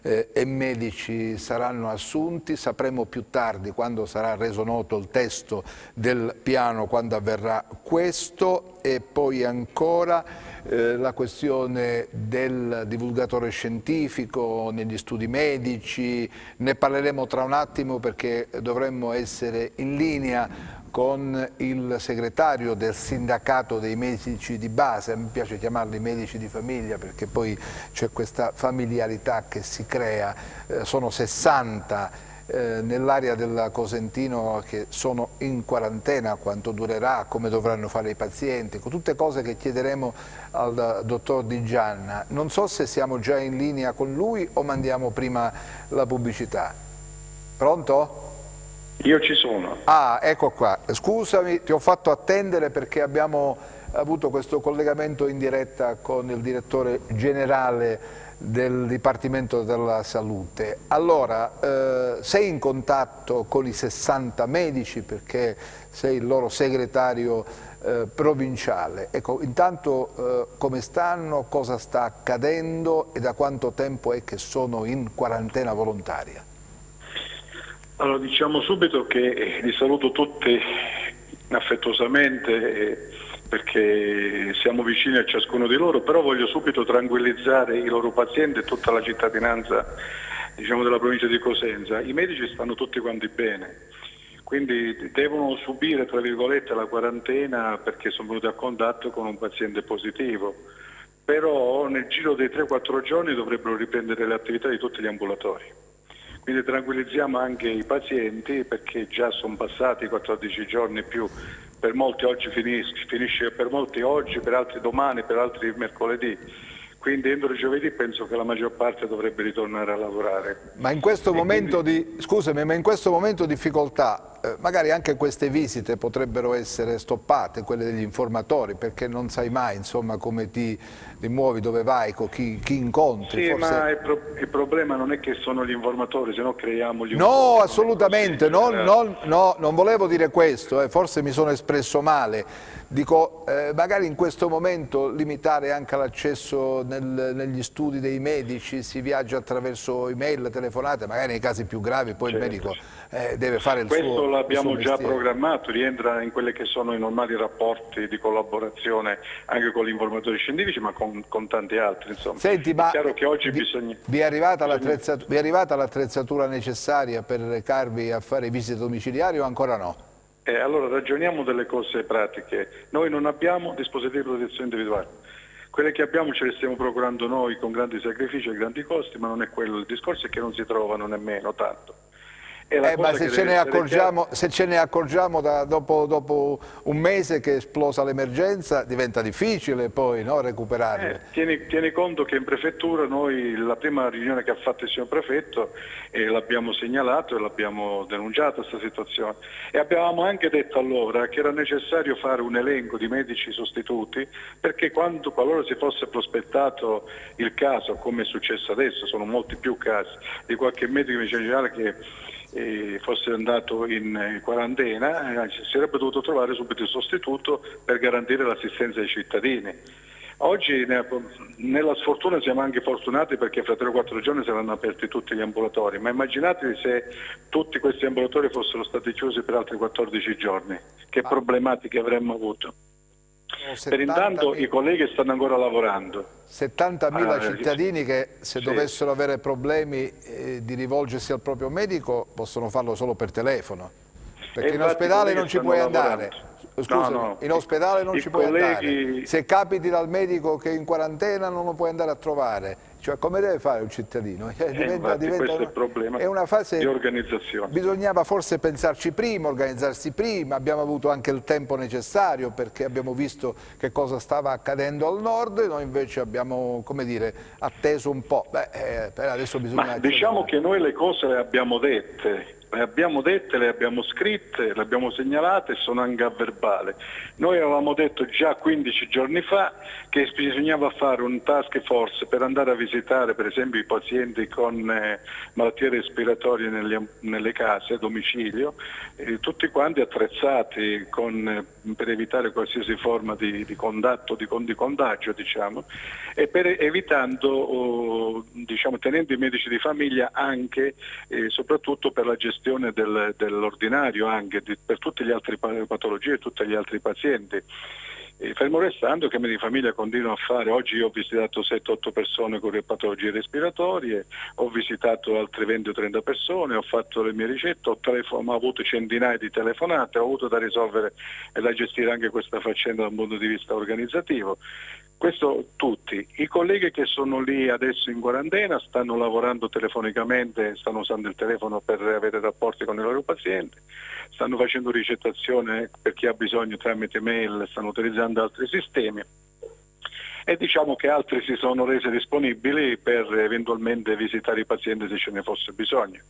e medici saranno assunti, sapremo più tardi, quando sarà reso noto il testo del piano, quando avverrà questo. E poi ancora la questione del divulgatore scientifico negli studi medici, ne parleremo tra un attimo perché dovremmo essere in linea con il segretario del sindacato dei medici di base. Mi piace chiamarli medici di famiglia perché poi c'è questa familiarità che si crea, sono 60 nell'area del Cosentino che sono in quarantena, quanto durerà, come dovranno fare i pazienti, con tutte cose che chiederemo al dottor Di Gianna. Non so se siamo già in linea con lui o mandiamo prima la pubblicità. Pronto? Io ci sono. Ah, ecco qua. Scusami, ti ho fatto attendere perché abbiamo avuto questo collegamento in diretta con il direttore generale del Dipartimento della Salute. Allora, sei in contatto con i 60 medici perché sei il loro segretario provinciale. Ecco, intanto come stanno, cosa sta accadendo e da quanto tempo è che sono in quarantena volontaria? Allora, diciamo subito che li saluto tutti affettuosamente perché siamo vicini a ciascuno di loro, però voglio subito tranquillizzare i loro pazienti e tutta la cittadinanza, diciamo, della provincia di Cosenza. I medici stanno tutti quanti bene, quindi devono subire, tra virgolette, la quarantena perché sono venuti a contatto con un paziente positivo, però nel giro dei 3-4 giorni dovrebbero riprendere le attività di tutti gli ambulatori. Quindi tranquillizziamo anche i pazienti perché già sono passati 14 giorni più, per molti oggi finisce, per molti oggi, per altri domani, per altri mercoledì. Quindi entro giovedì penso che la maggior parte dovrebbe ritornare a lavorare. Ma in questo momento scusami, ma in questo momento di difficoltà, magari anche queste visite potrebbero essere stoppate, quelle degli informatori, perché non sai mai, insomma, come ti muovi, dove vai, con chi incontri. Sì, forse... ma il problema non è che sono gli informatori, se no creiamo gli No, assolutamente, non volevo dire questo, forse mi sono espresso male. Dico, magari in questo momento limitare anche l'accesso negli studi dei medici, si viaggia attraverso email, telefonate, magari nei casi più gravi poi certo. Il medico deve fare il Questo suo l'abbiamo già mestiere. programmato, rientra in quelli che sono i normali rapporti di collaborazione anche con gli informatori scientifici, ma con tanti altri. Insomma. Senti, ma è chiaro che oggi vi è arrivata l'attrezzatura necessaria per recarvi a fare visite domiciliari o ancora no? Allora ragioniamo delle cose pratiche. Noi non abbiamo dispositivi di protezione individuale. Quelle che abbiamo ce le stiamo procurando noi con grandi sacrifici e grandi costi, ma non è quello. Il discorso è che non si trovano nemmeno tanto. Ma se ce ne accorgiamo dopo un mese che è esplosa l'emergenza, diventa difficile poi, no, recuperarle. Tieni conto che in prefettura noi la prima riunione che ha fatto il signor prefetto l'abbiamo segnalato e l'abbiamo denunciata questa situazione e avevamo anche detto allora che era necessario fare un elenco di medici sostituti perché qualora si fosse prospettato il caso, come è successo adesso, sono molti più casi di qualche medico in generale che fosse andato in quarantena, si sarebbe dovuto trovare subito il sostituto per garantire l'assistenza ai cittadini. Oggi nella sfortuna siamo anche fortunati perché fra 3 o 4 giorni saranno aperti tutti gli ambulatori, ma immaginatevi se tutti questi ambulatori fossero stati chiusi per altri 14 giorni, che problematiche avremmo avuto. Per intanto i colleghi stanno ancora lavorando. 70.000 cittadini che se sì. dovessero avere problemi di rivolgersi al proprio medico possono farlo solo per telefono, perché in ospedale non ci puoi andare. Scusami, No. in ospedale non I ci puoi colleghi- andare. Se capiti dal medico che è in quarantena non lo puoi andare a trovare. Cioè, come deve fare un cittadino? Infatti, questo è il problema è una fase di organizzazione. Bisognava forse pensarci prima, organizzarsi prima, abbiamo avuto anche il tempo necessario perché abbiamo visto che cosa stava accadendo al nord e noi invece abbiamo, come dire, atteso un po'. Per adesso bisogna... Ma diciamo che noi le cose le abbiamo dette, le abbiamo scritte, le abbiamo segnalate e sono anche a verbale. Noi avevamo detto già 15 giorni fa che bisognava fare un task force per andare a visitare per esempio i pazienti con malattie respiratorie nelle case, a domicilio, tutti quanti attrezzati per evitare qualsiasi forma di contatto, di contagio, diciamo, e evitando, tenendo i medici di famiglia anche e soprattutto per la gestione dell'ordinario, anche per tutte le altre patologie e tutti gli altri pazienti. Fermo restando che i medici di famiglia continuano a fare, oggi io ho visitato 7-8 persone con le patologie respiratorie, ho visitato altre 20 o 30 persone, ho fatto le mie ricette, ho avuto centinaia di telefonate, ho avuto da risolvere e da gestire anche questa faccenda dal punto di vista organizzativo. Questo tutti. I colleghi che sono lì adesso in quarantena stanno lavorando telefonicamente, stanno usando il telefono per avere rapporti con i loro pazienti, stanno facendo ricettazione per chi ha bisogno tramite mail, stanno utilizzando altri sistemi e diciamo che altri si sono resi disponibili per eventualmente visitare i pazienti se ce ne fosse bisogno.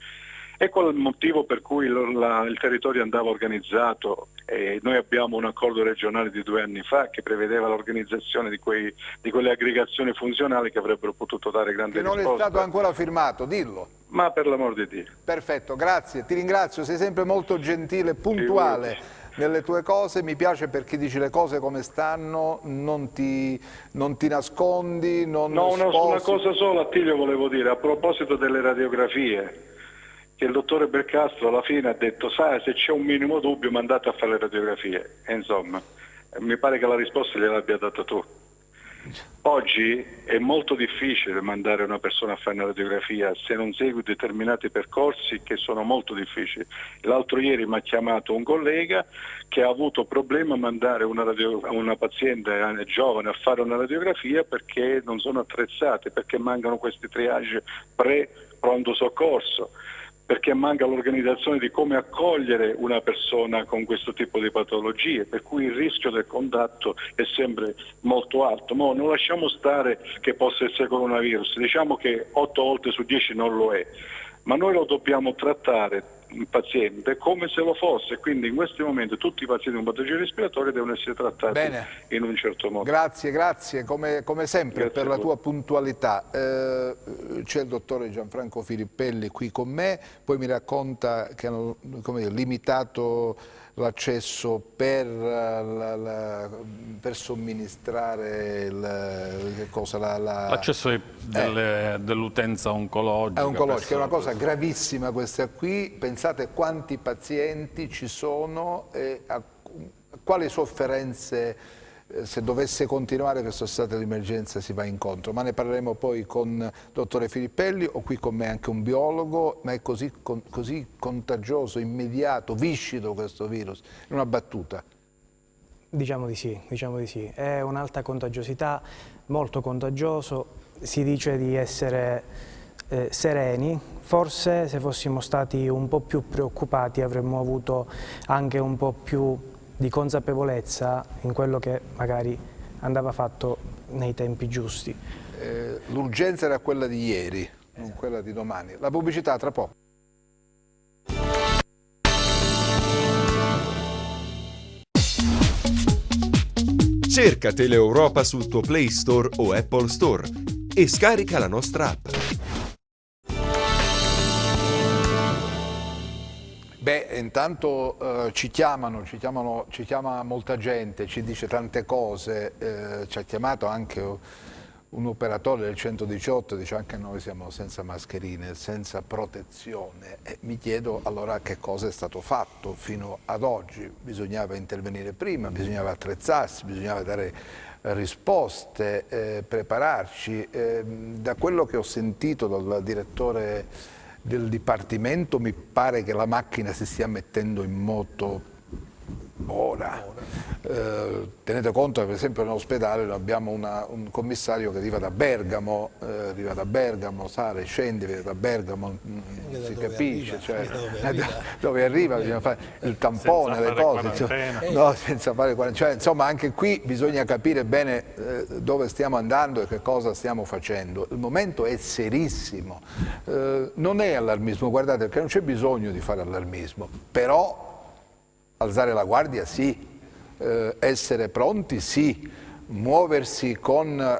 Ecco il motivo per cui il territorio andava organizzato e noi abbiamo un accordo regionale di 2 anni fa che prevedeva l'organizzazione di quelle aggregazioni funzionali che avrebbero potuto dare grande risposta. Non è stato ancora firmato, dillo. Ma per l'amor di Dio. Perfetto, grazie, ti ringrazio, sei sempre molto gentile, puntuale nelle tue cose, mi piace perché dici le cose come stanno, non ti nascondi, non sposi. Una cosa sola Attilio volevo dire, a proposito delle radiografie, che il dottore Bercastro alla fine ha detto, sai, se c'è un minimo dubbio mandate a fare le radiografie, e insomma, mi pare che la risposta gliel'abbia data tu. Oggi è molto difficile mandare una persona a fare una radiografia se non segui determinati percorsi che sono molto difficili. L'altro ieri mi ha chiamato un collega che ha avuto problema a mandare una paziente giovane a fare una radiografia perché non sono attrezzate, perché mancano questi triage pre-pronto soccorso, perché manca l'organizzazione di come accogliere una persona con questo tipo di patologie, per cui il rischio del contatto è sempre molto alto. Ma non lasciamo stare che possa essere coronavirus, diciamo che 8 volte su 10 non lo è, ma noi lo dobbiamo trattare il paziente come se lo fosse, quindi in questi momenti tutti i pazienti con patologie respiratorie devono essere trattati in un certo modo. Grazie, come sempre Grazie per la tua puntualità. C'è il dottore Gianfranco Filippelli qui con me, poi mi racconta che hanno limitato l'accesso per somministrare l'accesso dell'utenza oncologica. È oncologica, è una cosa gravissima questa qui. Pensate quanti pazienti ci sono e a quali sofferenze, se dovesse continuare questo stato di emergenza, si va incontro. Ma ne parleremo poi con il dottore Filippelli. Ho qui con me anche un biologo, ma è così contagioso, immediato, viscido questo virus, in una battuta. Diciamo di sì, è un'alta contagiosità, molto contagioso, si dice di essere sereni, forse se fossimo stati un po' più preoccupati avremmo avuto anche un po' più di consapevolezza in quello che magari andava fatto nei tempi giusti. L'urgenza era quella di ieri, non quella di domani. La pubblicità tra poco. Cerca Teleeuropa sul tuo Play Store o Apple Store e scarica la nostra app. Intanto ci chiama molta gente, ci dice tante cose, ci ha chiamato anche un operatore del 118, dice anche noi siamo senza mascherine, senza protezione, e mi chiedo allora che cosa è stato fatto fino ad oggi. Bisognava intervenire prima, bisognava attrezzarsi, bisognava dare risposte, prepararci. Da quello che ho sentito dal direttore del Dipartimento mi pare che la macchina si stia mettendo in moto ora. Tenete conto che per esempio nell'ospedale noi abbiamo un commissario che arriva da Bergamo, sale, scende, viene da Bergamo, si capisce, dove arriva bisogna fare il tampone, le cose, senza fare quarantena, insomma anche qui bisogna capire bene dove stiamo andando e che cosa stiamo facendo. Il momento è serissimo, non è allarmismo, guardate, perché non c'è bisogno di fare allarmismo, però alzare la guardia sì. Essere pronti sì, muoversi con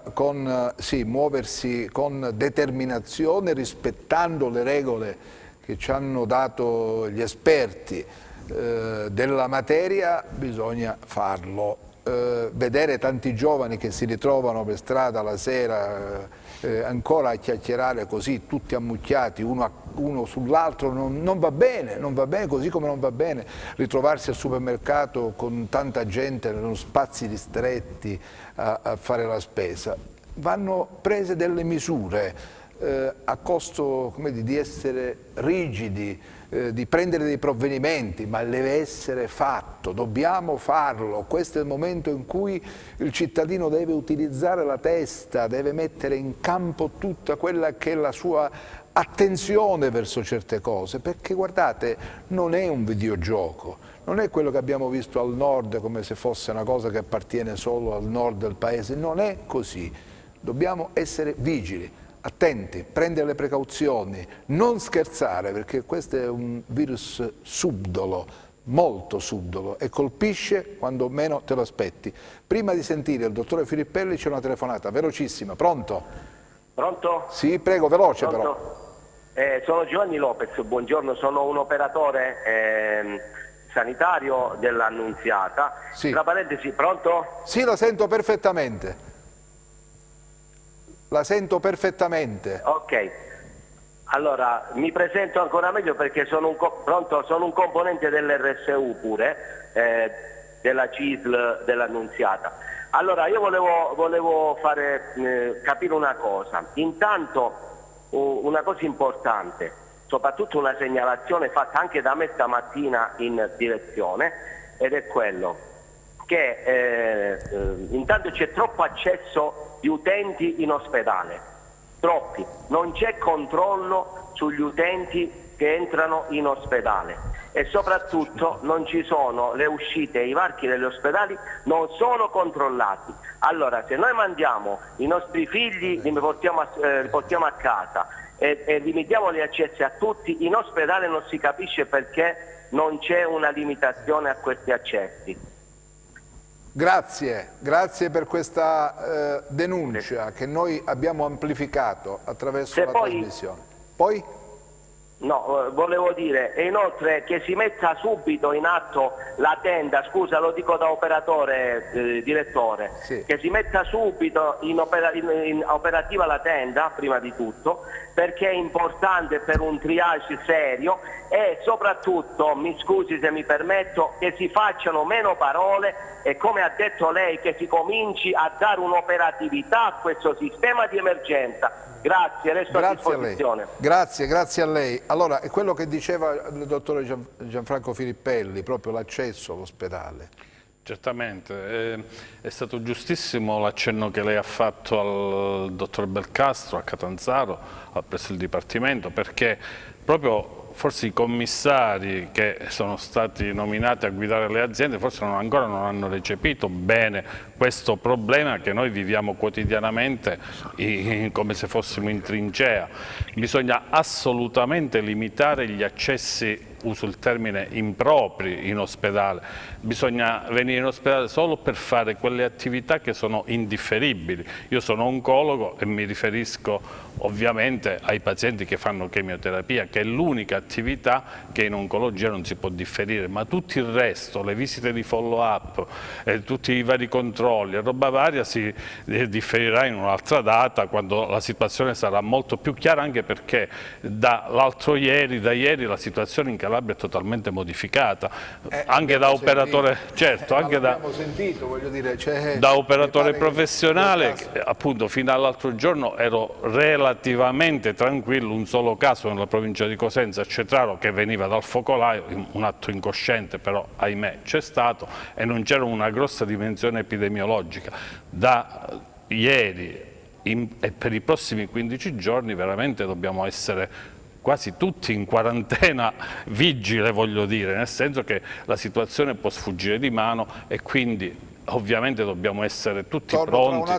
determinazione rispettando le regole che ci hanno dato gli esperti della materia, bisogna farlo. Vedere tanti giovani che si ritrovano per strada la sera ancora a chiacchierare così, tutti ammucchiati uno sull'altro, non va bene, così come non va bene ritrovarsi al supermercato con tanta gente in spazi ristretti a fare la spesa. Vanno prese delle misure a costo, come dire, di essere rigidi, di prendere dei provvedimenti, ma deve essere fatto, dobbiamo farlo. Questo è il momento in cui il cittadino deve utilizzare la testa, deve mettere in campo tutta quella che è la sua attenzione verso certe cose, perché guardate, non è un videogioco, non è quello che abbiamo visto al nord come se fosse una cosa che appartiene solo al nord del paese, non è così, dobbiamo essere vigili, attenti, prendere le precauzioni, non scherzare, perché questo è un virus subdolo, molto subdolo, e colpisce quando meno te lo aspetti. Prima di sentire il dottore Filippelli c'è una telefonata, velocissima, pronto? Pronto? Sì, prego, veloce. Pronto? Però. Sono Giovanni Lopez, buongiorno, sono un operatore sanitario dell'Annunziata. Sì. Tra parentesi, pronto? Sì, la sento perfettamente. La sento perfettamente. Ok, allora mi presento ancora meglio perché sono un componente dell'RSU pure, della CISL dell'Annunziata. Allora io volevo fare capire una cosa. Intanto una cosa importante, soprattutto una segnalazione fatta anche da me stamattina in direzione, ed è quello che intanto c'è troppo accesso di utenti in ospedale, troppi, non c'è controllo sugli utenti che entrano in ospedale e soprattutto non ci sono le uscite, i varchi degli ospedali non sono controllati. Allora se noi mandiamo i nostri figli, li portiamo a casa e limitiamo gli accessi a tutti, in ospedale non si capisce perché non c'è una limitazione a questi accessi. Grazie per questa denuncia che noi abbiamo amplificato attraverso la trasmissione. Poi? No, volevo dire, e inoltre che si metta subito in atto la tenda, scusa lo dico da operatore, direttore, sì. Che si metta subito in operativa la tenda, prima di tutto, perché è importante per un triage serio e soprattutto, mi scusi se mi permetto, che si facciano meno parole e come ha detto lei che si cominci a dare un'operatività a questo sistema di emergenza. Grazie, resto a disposizione. Grazie a lei. Allora, è quello che diceva il dottore Gianfranco Filippelli, proprio l'accesso all'ospedale. Certamente, è stato giustissimo l'accenno che lei ha fatto al dottor Belcastro, a Catanzaro, presso il Dipartimento, perché proprio forse i commissari che sono stati nominati a guidare le aziende forse ancora non hanno recepito bene questo problema che noi viviamo quotidianamente come se fossimo in trincea. Bisogna assolutamente limitare gli accessi, uso il termine, impropri in ospedale. Bisogna venire in ospedale solo per fare quelle attività che sono indifferibili. Io sono oncologo e mi riferisco ovviamente ai pazienti che fanno chemioterapia, che è l'unica attività che in oncologia non si può differire, ma tutto il resto, le visite di follow up, tutti i vari controlli, controlli e roba varia si differirà in un'altra data, quando la situazione sarà molto più chiara, anche perché da ieri la situazione in Calabria è totalmente modificata, anche da operatore, certo, anche da operatore professionale. Appunto, fino all'altro giorno ero relativamente tranquillo, un solo caso nella provincia di Cosenza a Cetraro che veniva dal focolaio, un atto incosciente, però ahimè c'è stato, e non c'era una grossa dimensione epidemiologica. Da ieri e per i prossimi 15 giorni veramente dobbiamo essere quasi tutti in quarantena vigile, voglio dire, nel senso che la situazione può sfuggire di mano e quindi ovviamente dobbiamo essere tutti pronti. Torno tra un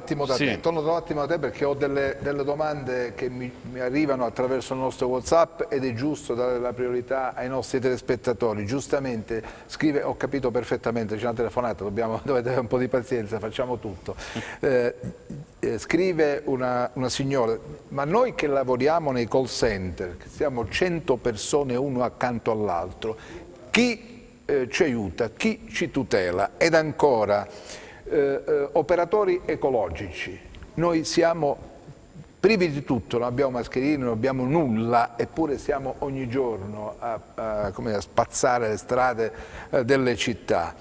attimo da te perché ho delle domande che mi arrivano attraverso il nostro WhatsApp ed è giusto dare la priorità ai nostri telespettatori. Giustamente scrive, ho capito perfettamente, c'è una telefonata, dovete avere un po' di pazienza, facciamo tutto. Scrive una signora, ma noi che lavoriamo nei call center, che siamo 100 persone uno accanto all'altro, chi ci aiuta, chi ci tutela? Ed ancora, operatori ecologici, noi siamo privi di tutto, non abbiamo mascherine, non abbiamo nulla, eppure siamo ogni giorno a spazzare le strade delle città.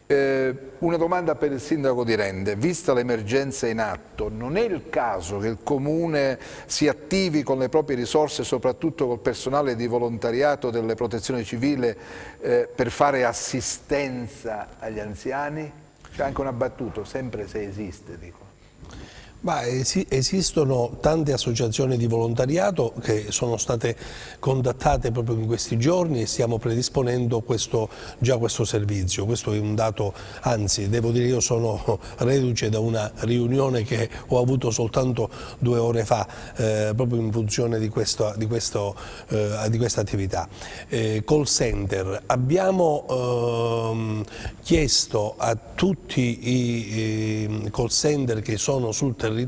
Una domanda per il sindaco di Rende: vista l'emergenza in atto, non è il caso che il comune si attivi con le proprie risorse, soprattutto col personale di volontariato delle protezioni civili, per fare assistenza agli anziani? C'è anche una battuta, sempre se esiste, dico. Esistono tante associazioni di volontariato che sono state contattate proprio in questi giorni e stiamo predisponendo già questo servizio. Questo è un dato, anzi devo dire, io sono reduce da una riunione che ho avuto soltanto 2 ore fa proprio in funzione di questa attività. Call center, abbiamo chiesto a tutti i call center che sono sul territorio le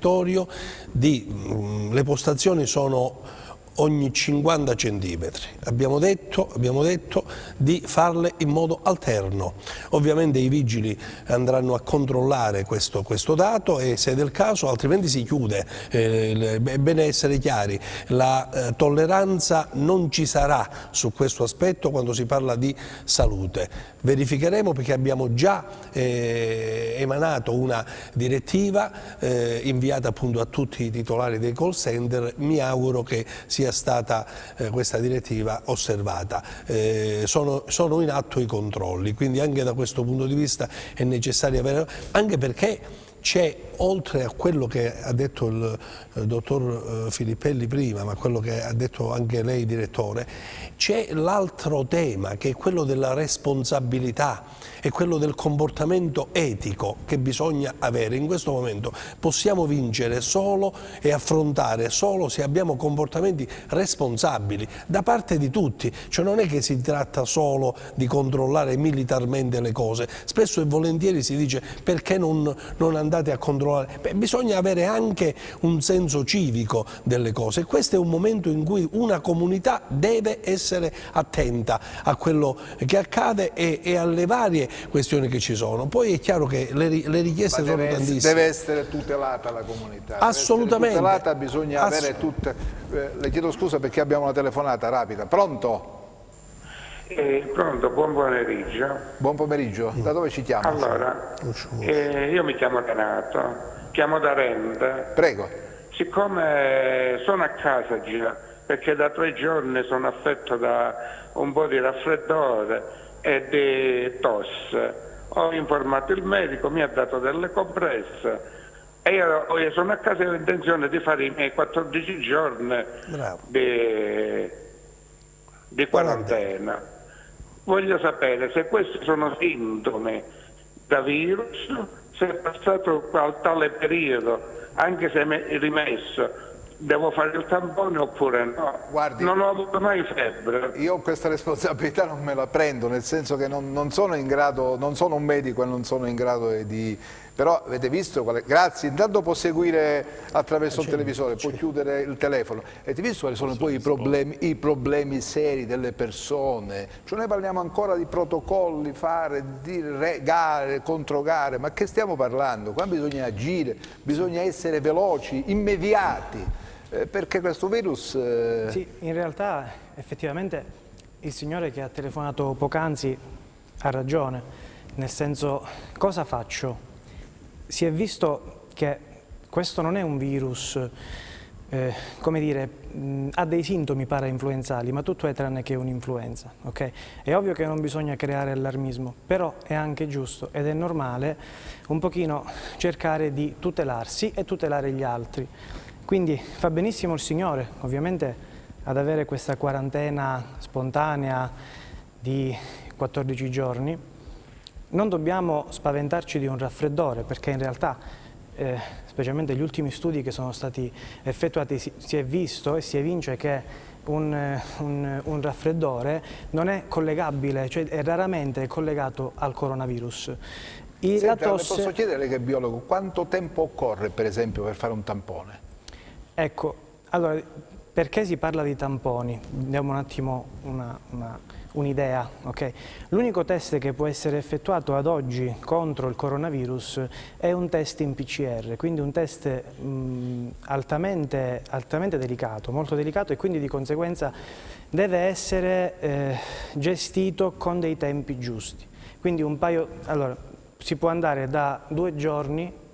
postazioni sono ogni 50 centimetri. Abbiamo detto di farle in modo alterno. Ovviamente i vigili andranno a controllare questo dato e se del caso, altrimenti si chiude. È bene essere chiari, la tolleranza non ci sarà su questo aspetto quando si parla di salute. Verificheremo perché abbiamo già emanato una direttiva inviata appunto a tutti i titolari dei call center. Mi auguro che sia stata questa direttiva osservata. Sono in atto i controlli, quindi anche da questo punto di vista è necessario avere, anche perché c'è, oltre a quello che ha detto il dottor Filippelli prima, ma quello che ha detto anche lei, direttore, c'è l'altro tema che è quello della responsabilità e quello del comportamento etico che bisogna avere. In questo momento possiamo vincere solo e affrontare solo se abbiamo comportamenti responsabili da parte di tutti, cioè non è che si tratta solo di controllare militarmente le cose. Spesso e volentieri si dice perché non andate a controllare. Beh, bisogna avere anche un senso civico delle cose. Questo è un momento in cui una comunità deve essere attenta a quello che accade e alle varie questioni che ci sono. Poi è chiaro che le richieste sono tantissime. Deve essere tutelata la comunità. Assolutamente. Deve essere tutelata, bisogna avere tutte. Le chiedo scusa perché abbiamo una telefonata rapida. Pronto? Pronto, buon pomeriggio. Buon pomeriggio, da dove ci chiama? Allora, io mi chiamo Renato, chiamo da Rende. Prego. Siccome sono a casa già, perché da 3 giorni sono affetto da un po' di raffreddore e di tosse, ho informato il medico, mi ha dato delle compresse e io sono a casa e ho intenzione di fare i miei 14 giorni di quarantena. Voglio sapere se questi sono sintomi da virus, se è passato tale periodo, anche se è rimesso, devo fare il tampone oppure no? Guardi, non ho avuto mai febbre. Io questa responsabilità non me la prendo, nel senso che non sono in grado, non sono un medico e non sono in grado di Però avete visto grazie, intanto può seguire attraverso il televisore, può chiudere il telefono. Avete visto quali sono poi i problemi seri delle persone? Cioè noi parliamo ancora di protocolli, di gare, controgare, ma che stiamo parlando? Qua bisogna agire, bisogna essere veloci, immediati, perché questo virus... Sì, in realtà effettivamente il signore che ha telefonato poc'anzi ha ragione, nel senso, cosa faccio? Si è visto che questo non è un virus, come dire, ha dei sintomi parainfluenzali, ma tutto è tranne che un'influenza, ok? È ovvio che non bisogna creare allarmismo, però è anche giusto ed è normale un pochino cercare di tutelarsi e tutelare gli altri. Quindi fa benissimo il signore, ovviamente, ad avere questa quarantena spontanea di 14 giorni. Non dobbiamo spaventarci di un raffreddore, perché in realtà, specialmente gli ultimi studi che sono stati effettuati, si è visto e si evince che un raffreddore non è collegabile, cioè è raramente collegato al coronavirus. Senta, le posso chiedere, lei che è biologo, quanto tempo occorre per esempio per fare un tampone? Ecco, allora, perché si parla di tamponi? Diamo un attimo un'idea, ok? L'unico test che può essere effettuato ad oggi contro il coronavirus è un test in PCR, quindi un test altamente delicato, molto delicato, e quindi di conseguenza deve essere gestito con dei tempi giusti. Quindi allora, si può andare da 2 giorni,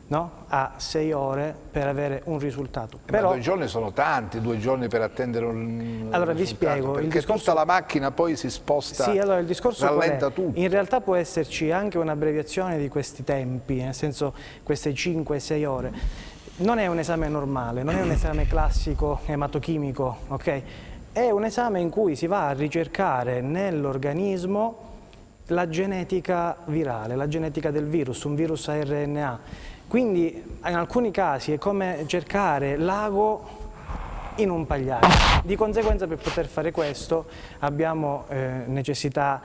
no, a 6 ore per avere un risultato. Però 2 giorni sono tanti, 2 giorni per attendere un allora risultato, vi spiego, perché tutta la macchina poi si sposta, sì, allora il discorso rallenta tutto. In realtà può esserci anche un'abbreviazione di questi tempi, nel senso queste 5-6 ore. Non è un esame normale, non è un esame classico ematochimico, ok? È un esame in cui si va a ricercare nell'organismo la genetica virale, la genetica del virus, un virus a RNA. Quindi in alcuni casi è come cercare l'ago in un pagliaio. Di conseguenza, per poter fare questo abbiamo necessità,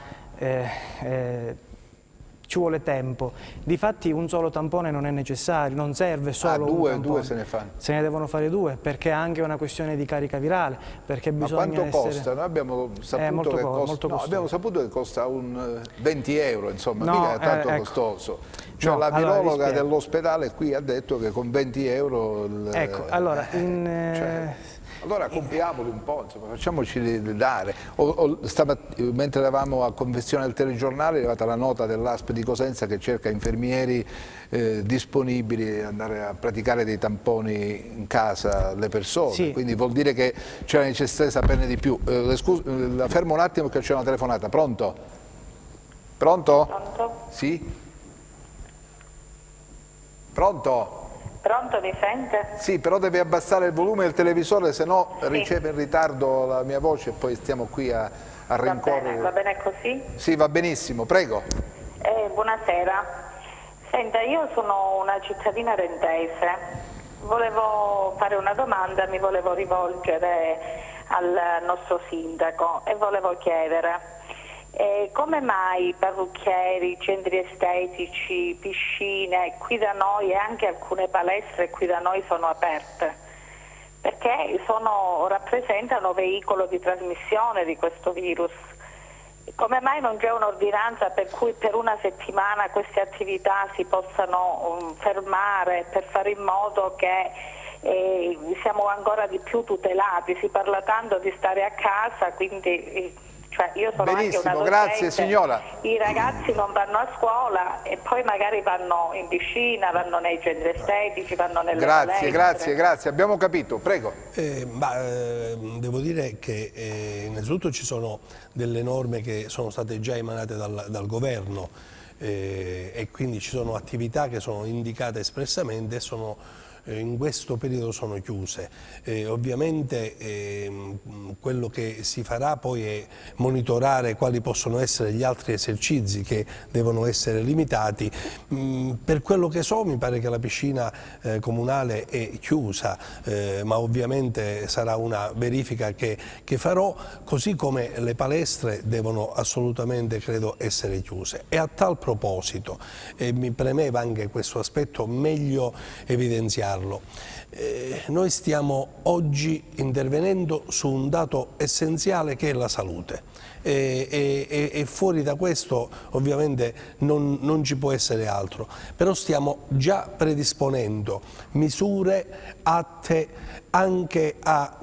ci vuole tempo. Difatti un solo tampone non è necessario, non serve solo un tampone. Due se ne fanno. Se ne devono fare 2, perché è anche una questione di carica virale. Perché bisogna Ma quanto costa? Noi abbiamo saputo abbiamo saputo che costa 20 euro, insomma, mica è tanto costoso. Cioè la virologa dell'ospedale qui ha detto che con 20 euro... Ecco, allora... Allora compriamoli un po', insomma, facciamoci dare. Mentre eravamo a confezione del telegiornale è arrivata la nota dell'ASP di Cosenza che cerca infermieri disponibili ad andare a praticare dei tamponi in casa alle persone, sì. Quindi vuol dire che c'è la necessità di saperne di più. La fermo un attimo che c'è una telefonata. Pronto? Pronto? Pronto? Sì? Pronto? Pronto, mi sente? Sì, però devi abbassare il volume del televisore, se no riceve in ritardo la mia voce e poi stiamo qui a rincorrere. Va bene così? Sì, va benissimo, prego. Buonasera. Senta, io sono una cittadina rentese, volevo fare una domanda, mi volevo rivolgere al nostro sindaco e volevo chiedere come mai parrucchieri, centri estetici, piscine qui da noi e anche alcune palestre qui da noi sono aperte? Perché rappresentano veicolo di trasmissione di questo virus. Come mai non c'è un'ordinanza per cui per una settimana queste attività si possano fermare per fare in modo che siamo ancora di più tutelati? Si parla tanto di stare a casa, quindi... io sono benissimo, anche una docente, grazie signora. I ragazzi non vanno a scuola e poi magari vanno in piscina, vanno nei centri estetici, vanno nelle palestre. Grazie, abbiamo capito, prego. Devo dire che innanzitutto ci sono delle norme che sono state già emanate dal governo e quindi ci sono attività che sono indicate espressamente e sono in questo periodo sono chiuse. Ovviamente quello che si farà poi è monitorare quali possono essere gli altri esercizi che devono essere limitati. Per quello che so mi pare che la piscina comunale è chiusa, ma ovviamente sarà una verifica che farò, così come le palestre devono assolutamente, credo, essere chiuse. E a tal proposito, mi premeva anche questo aspetto meglio evidenziarlo, noi stiamo oggi intervenendo su un dato essenziale che è la salute. E fuori da questo ovviamente non ci può essere altro, però stiamo già predisponendo misure atte anche a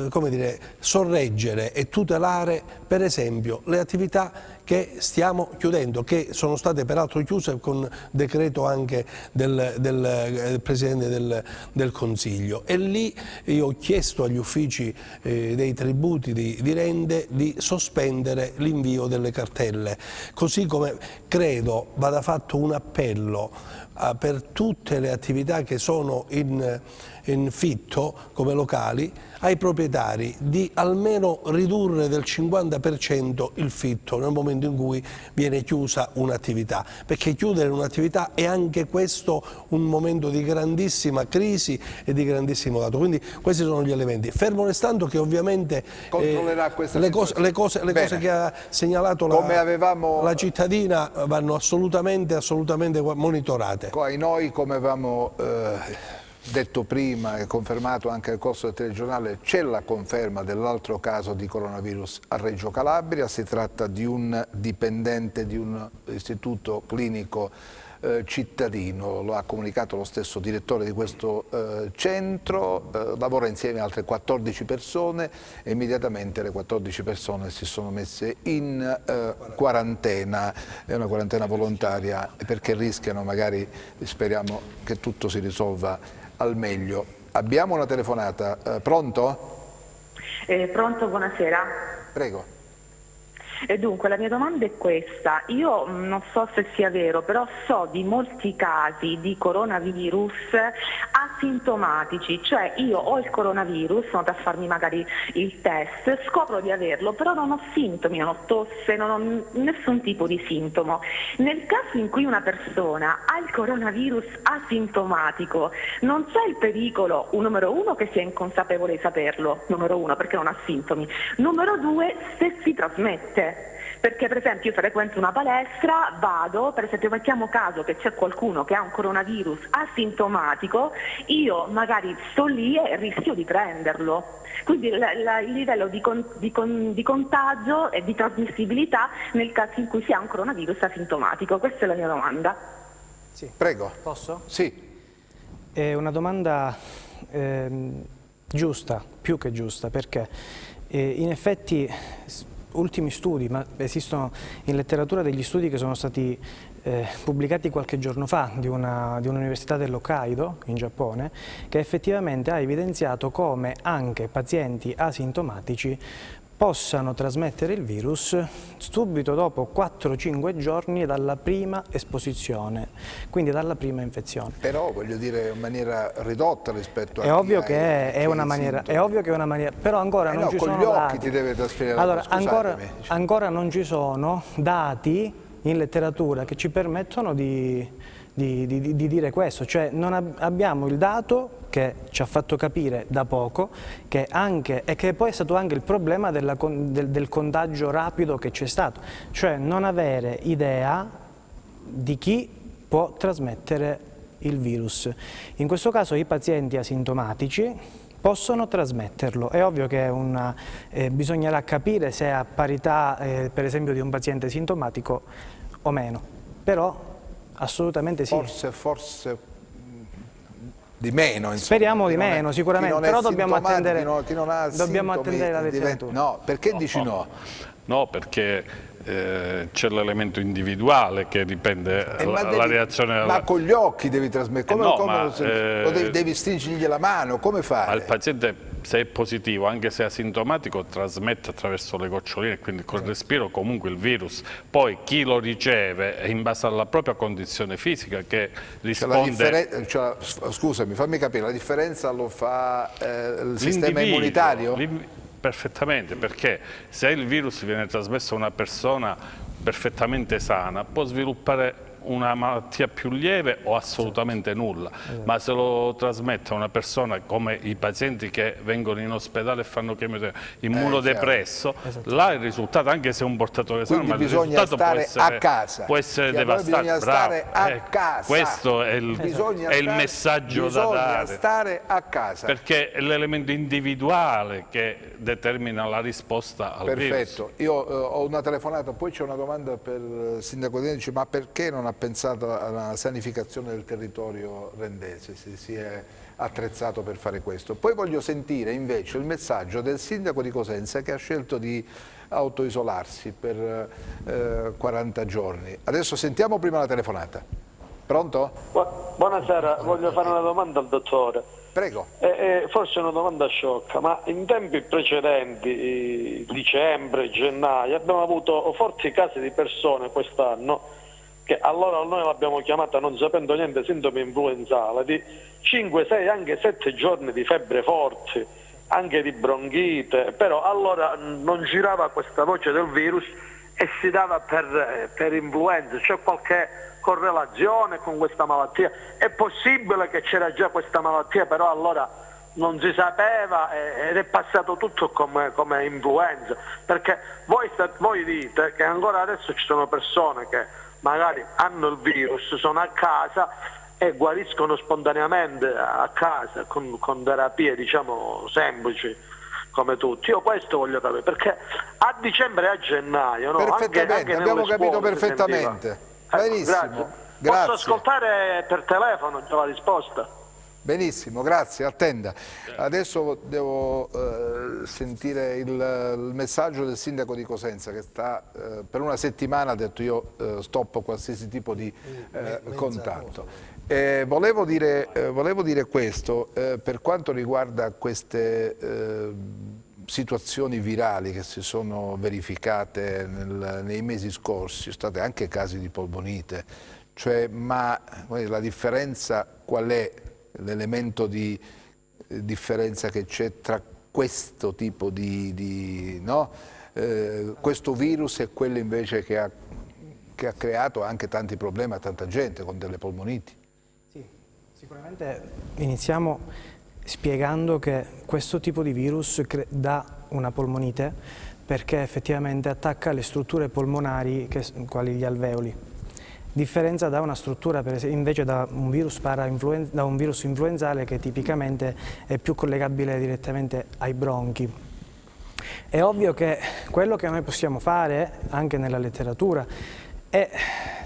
come dire, sorreggere e tutelare per esempio le attività che stiamo chiudendo, che sono state peraltro chiuse con decreto anche del Presidente del Consiglio. E lì io ho chiesto agli uffici dei tributi di Rende di sospendere l'invio delle cartelle, così come credo vada fatto un appello per tutte le attività che sono in fitto come locali ai proprietari di almeno ridurre del 50% il fitto nel momento in cui viene chiusa un'attività, perché chiudere un'attività è anche questo un momento di grandissima crisi e di grandissimo dato. Quindi questi sono gli elementi, fermo restando che ovviamente le cose che ha segnalato la cittadina vanno assolutamente monitorate. Noi, come avevamo detto prima e confermato anche nel corso del telegiornale, c'è la conferma dell'altro caso di coronavirus a Reggio Calabria. Si tratta di un dipendente di un istituto clinico cittadino, lo ha comunicato lo stesso direttore di questo centro, lavora insieme a altre 14 persone e immediatamente le 14 persone si sono messe in quarantena, è una quarantena volontaria perché rischiano, magari speriamo che tutto si risolva al meglio. Abbiamo una telefonata, pronto? Pronto, buonasera. Prego. Dunque, la mia domanda è questa: io non so se sia vero, però so di molti casi di coronavirus asintomatici, cioè io ho il coronavirus, sono da farmi magari il test, scopro di averlo, però non ho sintomi, non ho tosse, non ho nessun tipo di sintomo. Nel caso in cui una persona ha il coronavirus asintomatico, non c'è il pericolo, numero uno, che sia inconsapevole di saperlo, numero uno, perché non ha sintomi, numero due, se si trasmette. Perché per esempio io frequento una palestra, vado, per esempio mettiamo caso che c'è qualcuno che ha un coronavirus asintomatico, io magari sto lì e rischio di prenderlo. Quindi il livello di contagio e di trasmissibilità nel caso in cui si ha un coronavirus asintomatico. Questa è la mia domanda. Sì. Prego. Posso? Sì. È una domanda giusta, più che giusta, perché in effetti ultimi studi, ma esistono in letteratura degli studi che sono stati pubblicati qualche giorno fa di un'università dell'Hokkaido in Giappone, che effettivamente ha evidenziato come anche pazienti asintomatici possano trasmettere il virus subito dopo 4-5 giorni dalla prima esposizione, quindi dalla prima infezione. Però voglio dire in maniera ridotta rispetto a è ovvio che è una maniera, però ancora non ci sono dati. Con gli occhi ti deve trasferire. Allora, ancora non ci sono dati in letteratura che ci permettono di dire questo, cioè non abbiamo il dato che ci ha fatto capire da poco che e che poi è stato anche il problema del contagio rapido che c'è stato, cioè non avere idea di chi può trasmettere il virus. In questo caso i pazienti asintomatici possono trasmetterlo. È ovvio che bisognerà capire se è a parità per esempio di un paziente sintomatico o meno, però assolutamente sì. Forse di meno, insomma. Speriamo di meno, sicuramente, però dobbiamo attendere, chi non ha dobbiamo sintomi, attendere la letteratura. No, perché dici no? No, perché c'è l'elemento individuale che dipende la reazione. Ma con gli occhi devi trasmettere, devi stringergli la mano, come fare? Al paziente, se è positivo, anche se è asintomatico, trasmette attraverso le goccioline, quindi col respiro comunque il virus. Poi chi lo riceve è in base alla propria condizione fisica che risponde. Scusami, fammi capire, la differenza lo fa il sistema immunitario? Perfettamente, perché se il virus viene trasmesso a una persona perfettamente sana, può sviluppare una malattia più lieve o assolutamente nulla, ma se lo trasmette a una persona come i pazienti che vengono in ospedale e fanno chemioterapia, immunodepresso, là il risultato, anche se è un portatore sano, ma il risultato può essere devastante. Bisogna stare a casa. Questo è il messaggio da dare. Bisogna stare a casa. Perché è l'elemento individuale che determina la risposta al virus. Perfetto. Io ho una telefonata, poi c'è una domanda per il sindaco Di Dice, ma perché non ha pensato alla sanificazione del territorio rendese, se si è attrezzato per fare questo? Poi voglio sentire invece il messaggio del sindaco di Cosenza che ha scelto di autoisolarsi per 40 giorni. Adesso sentiamo prima la telefonata. Pronto? Buonasera, voglio fare una domanda al dottore. Prego. Forse è una domanda sciocca, ma in tempi precedenti, dicembre, gennaio, abbiamo avuto forti casi di persone quest'anno che allora noi l'abbiamo chiamata, non sapendo niente, sintomi influenzali, di 5, 6, anche 7 giorni di febbre forti, anche di bronchite, però allora non girava questa voce del virus e si dava per influenza. C'è qualche correlazione con questa malattia? È possibile che c'era già questa malattia, però allora non si sapeva ed è passato tutto come influenza? Perché voi dite che ancora adesso ci sono persone che magari hanno il virus, sono a casa e guariscono spontaneamente a casa con terapie, diciamo, semplici come tutti. Io questo voglio capire, perché a dicembre e a gennaio, no? Perfettamente, abbiamo capito perfettamente. Benissimo. Grazie. Posso ascoltare per telefono la risposta? Benissimo, grazie, attenda. Adesso devo sentire il messaggio del sindaco di Cosenza che sta per una settimana ha detto io stoppo qualsiasi tipo di contatto. Volevo dire questo, per quanto riguarda queste situazioni virali che si sono verificate nei mesi scorsi, sono state anche casi di polmonite, ma la differenza qual è? L'elemento di differenza che c'è tra questo tipo questo virus e quello invece che ha creato anche tanti problemi a tanta gente con delle polmoniti. Sì, sicuramente iniziamo spiegando che questo tipo di virus dà una polmonite perché effettivamente attacca le strutture polmonari quali gli alveoli. Differenza da una struttura, invece da un virus influenzale che tipicamente è più collegabile direttamente ai bronchi. È ovvio che quello che noi possiamo fare, anche nella letteratura, è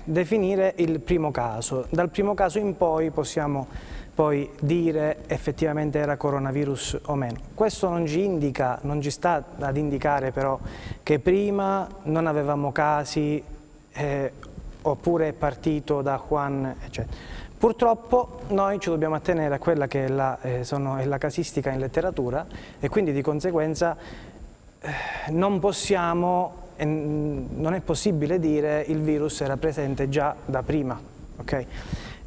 definire il primo caso. Dal primo caso in poi possiamo poi dire effettivamente era coronavirus o meno. Questo non ci sta ad indicare però che prima non avevamo casi oppure è partito da Wuhan, eccetera. Purtroppo noi ci dobbiamo attenere a quella che è la casistica in letteratura e quindi di conseguenza non è possibile dire il virus era presente già da prima. Okay?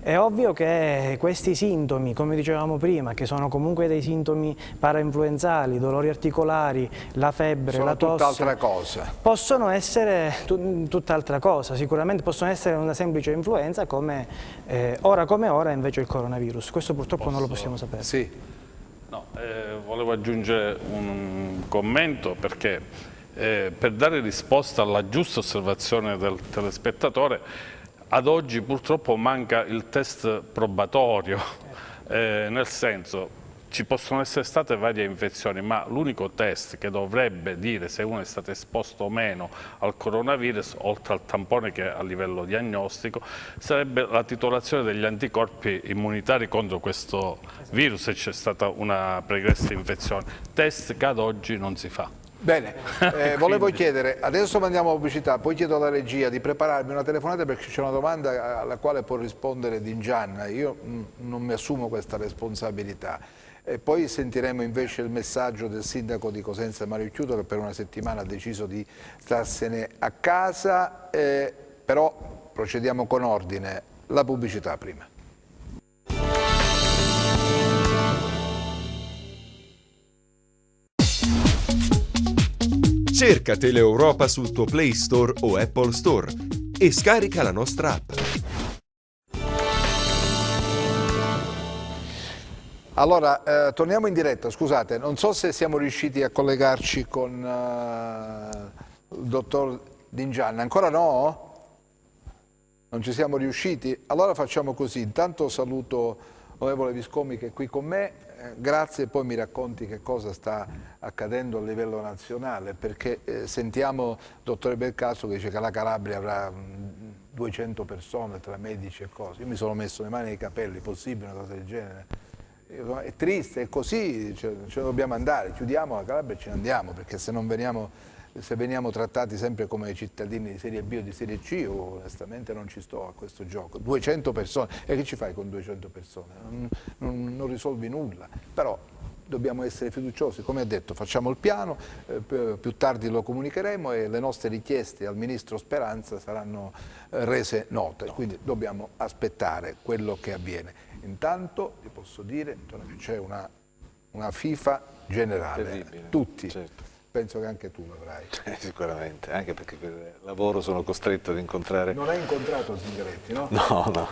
È ovvio che questi sintomi, come dicevamo prima, che sono comunque dei sintomi parainfluenzali, dolori articolari, la febbre, la tosse, tutt'altra cosa. Possono essere tutt'altra cosa, sicuramente possono essere una semplice influenza come ora invece il coronavirus. Questo purtroppo non lo possiamo sapere. Sì. No, volevo aggiungere un commento perché per dare risposta alla giusta osservazione del telespettatore ad oggi purtroppo manca il test probatorio, nel senso ci possono essere state varie infezioni, ma l'unico test che dovrebbe dire se uno è stato esposto o meno al coronavirus, oltre al tampone che è a livello diagnostico, sarebbe la titolazione degli anticorpi immunitari contro questo virus se c'è stata una pregressa infezione, test che ad oggi non si fa. Bene, volevo chiedere, adesso mandiamo pubblicità, poi chiedo alla regia di prepararmi una telefonata perché c'è una domanda alla quale può rispondere Dingianna, io non mi assumo questa responsabilità. E poi sentiremo invece il messaggio del sindaco di Cosenza Mario Chiuto, che per una settimana ha deciso di starsene a casa, però procediamo con ordine. La pubblicità prima. Cerca Teleeuropa sul tuo Play Store o Apple Store e scarica la nostra app. Allora, torniamo in diretta, scusate, non so se siamo riusciti a collegarci con il dottor Dingianna, ancora no? Non ci siamo riusciti? Allora facciamo così, intanto saluto l'onorevole Viscomi che è qui con me, grazie, poi mi racconti che cosa sta accadendo a livello nazionale, perché sentiamo il dottore Belcastro che dice che la Calabria avrà 200 persone tra medici e cose. Io mi sono messo le mani nei capelli, possibile una cosa del genere? È triste, è così, ce ne dobbiamo andare, chiudiamo la Calabria e ce ne andiamo, perché se non veniamo trattati sempre come cittadini di serie B o di serie C, io onestamente non ci sto a questo gioco. 200 persone, e che ci fai con 200 persone? Non risolvi nulla, però dobbiamo essere fiduciosi, come ha detto, facciamo il piano, più tardi lo comunicheremo e le nostre richieste al Ministro Speranza saranno rese note, quindi dobbiamo aspettare quello che avviene. Intanto vi posso dire che c'è una FIFA generale, terribile, tutti. certo. Penso che anche tu l'avrai. Sicuramente, anche perché per lavoro sono costretto ad incontrare... Non hai incontrato Zingaretti, no? No,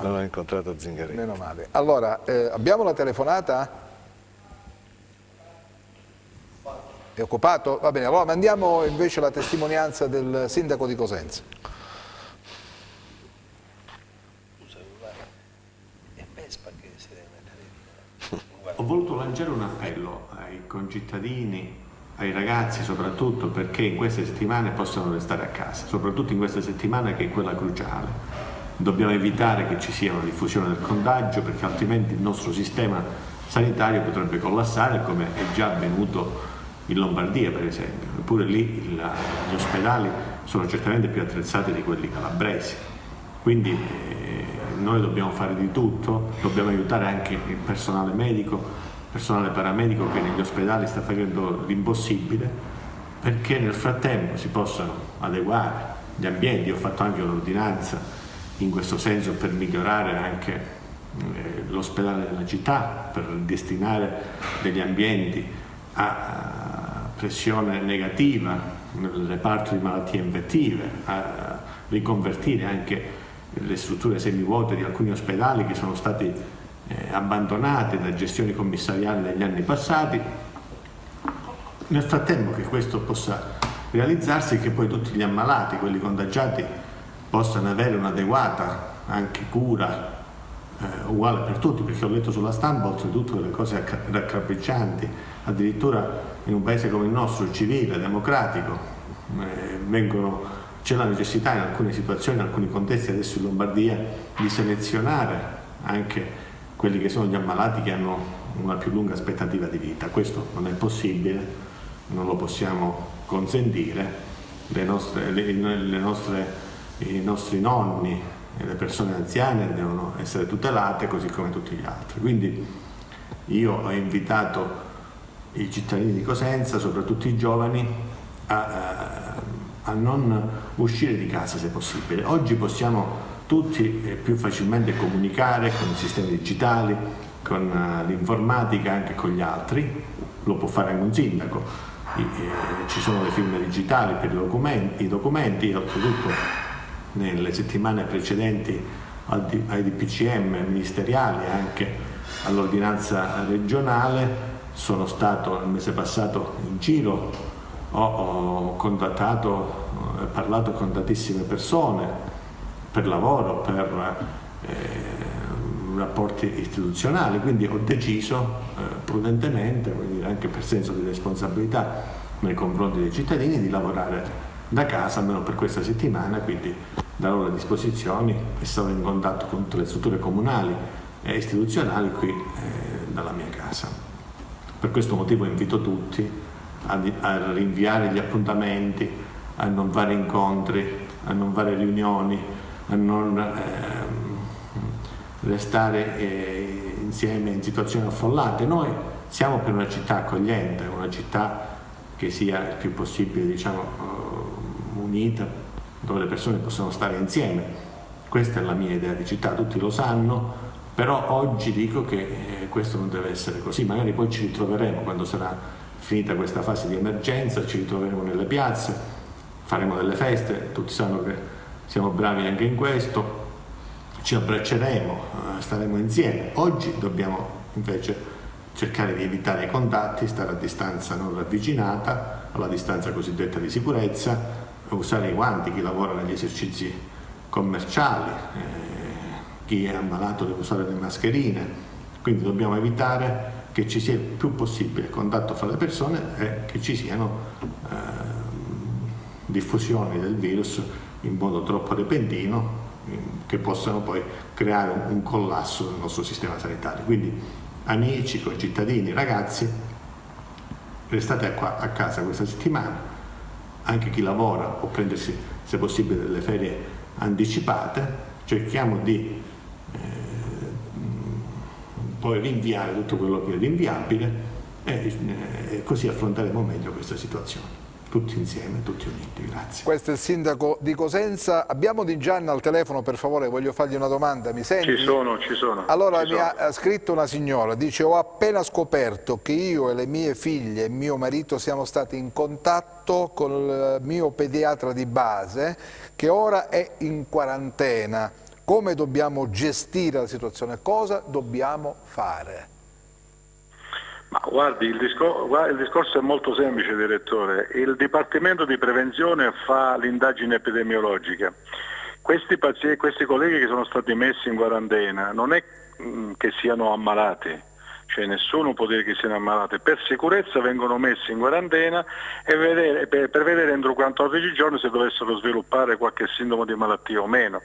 non ho incontrato Zingaretti. Meno male. Allora, abbiamo la telefonata? È occupato? Va bene, allora mandiamo invece la testimonianza del sindaco di Cosenza. Ho voluto lanciare un appello ai concittadini, ai ragazzi soprattutto, perché in queste settimane possano restare a casa, soprattutto in questa settimana che è quella cruciale. Dobbiamo evitare che ci sia una diffusione del contagio, perché altrimenti il nostro sistema sanitario potrebbe collassare, come è già avvenuto in Lombardia per esempio. Eppure lì gli ospedali sono certamente più attrezzati di quelli calabresi. Quindi noi dobbiamo fare di tutto, dobbiamo aiutare anche il personale medico, il personale paramedico che negli ospedali sta facendo l'impossibile, perché nel frattempo si possano adeguare gli ambienti. Io ho fatto anche un'ordinanza in questo senso per migliorare anche l'ospedale della città, per destinare degli ambienti a pressione negativa nel reparto di malattie infettive, a riconvertire anche le strutture semivuote di alcuni ospedali che sono stati abbandonati da gestioni commissariali negli anni passati. Nel frattempo che questo possa realizzarsi, che poi tutti gli ammalati, quelli contagiati, possano avere un'adeguata anche cura uguale per tutti, perché ho letto sulla stampa oltretutto delle cose raccapriccianti, addirittura in un paese come il nostro, civile, democratico, c'è la necessità in alcune situazioni, in alcuni contesti, adesso in Lombardia, di selezionare anche quelli che sono gli ammalati che hanno una più lunga aspettativa di vita. Questo non è possibile, non lo possiamo consentire. I nostri nonni e le persone anziane devono essere tutelate così come tutti gli altri. Quindi io ho invitato i cittadini di Cosenza, soprattutto i giovani, a non uscire di casa se possibile. Oggi possiamo tutti più facilmente comunicare con i sistemi digitali, con l'informatica, anche con gli altri, lo può fare anche un sindaco. Ci sono le firme digitali per i documenti, oltretutto nelle settimane precedenti ai DPCM ministeriali, anche all'ordinanza regionale, sono stato il mese passato in giro, ho contattato e parlato con tantissime persone per lavoro, per rapporti istituzionali, quindi ho deciso prudentemente, anche per senso di responsabilità nei confronti dei cittadini, di lavorare da casa almeno per questa settimana, quindi darò le disposizioni e sarò in contatto con tutte le strutture comunali e istituzionali qui dalla mia casa. Per questo motivo invito tutti a rinviare gli appuntamenti, a non fare incontri, a non fare riunioni, a non restare insieme in situazioni affollate. Noi siamo per una città accogliente, una città che sia il più possibile, diciamo, unita, dove le persone possono stare insieme. Questa è la mia idea di città, tutti lo sanno, però oggi dico che questo non deve essere così. Magari poi ci ritroveremo, quando sarà finita questa fase di emergenza, ci ritroveremo nelle piazze, faremo delle feste, tutti sanno che siamo bravi anche in questo, ci abbracceremo, staremo insieme. Oggi dobbiamo invece cercare di evitare i contatti, stare a distanza non ravvicinata, alla distanza cosiddetta di sicurezza, usare i guanti, chi lavora negli esercizi commerciali, chi è ammalato deve usare le mascherine, quindi dobbiamo evitare che ci sia il più possibile contatto fra le persone e che ci siano diffusioni del virus in modo troppo repentino che possano poi creare un collasso del nostro sistema sanitario. Quindi amici, concittadini, ragazzi, restate qua a casa questa settimana, anche chi lavora può prendersi se possibile delle ferie anticipate, cerchiamo di poi rinviare tutto quello che è rinviabile e così affronteremo meglio questa situazione. Tutti insieme, tutti uniti, grazie. Questo è il sindaco di Cosenza. Abbiamo Di Gianna al telefono, per favore, voglio fargli una domanda, mi senti? Ci sono. Allora mi ha scritto una signora, dice: ho appena scoperto che io e le mie figlie e mio marito siamo stati in contatto con il mio pediatra di base che ora è in quarantena. Come dobbiamo gestire la situazione? Cosa dobbiamo fare? Ma guardi, il discorso è molto semplice, direttore. Il Dipartimento di Prevenzione fa l'indagine epidemiologica. Questi colleghi che sono stati messi in quarantena non è che siano ammalati, cioè nessuno può dire che siano ammalati. Per sicurezza vengono messi in quarantena e per vedere entro 14 giorni se dovessero sviluppare qualche sintomo di malattia o meno.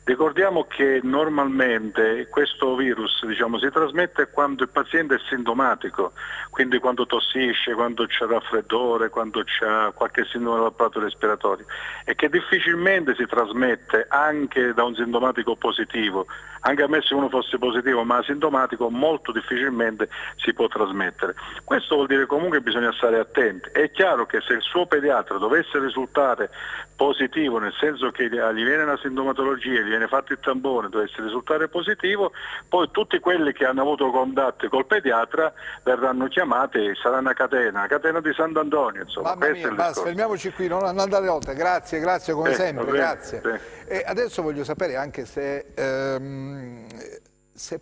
Ricordiamo che normalmente questo virus, diciamo, si trasmette quando il paziente è sintomatico, quindi quando tossisce, quando c'è raffreddore, quando c'è qualche sintomo dell'apparato respiratorio, e che difficilmente si trasmette anche da un sintomatico positivo. Anche ammesso che uno fosse positivo ma asintomatico, molto difficilmente si può trasmettere. Questo vuol dire comunque che bisogna stare attenti. È chiaro che se il suo pediatra dovesse risultare positivo, nel senso che gli viene una sintomatologia, gli viene fatto il tampone, dovesse risultare positivo, poi tutti quelli che hanno avuto contatti col pediatra verranno chiamati, sarà una catena di Sant'Antonio, insomma. Mamma mia, basta, fermiamoci qui, non andare oltre. Grazie come sempre, grazie. E adesso voglio sapere anche se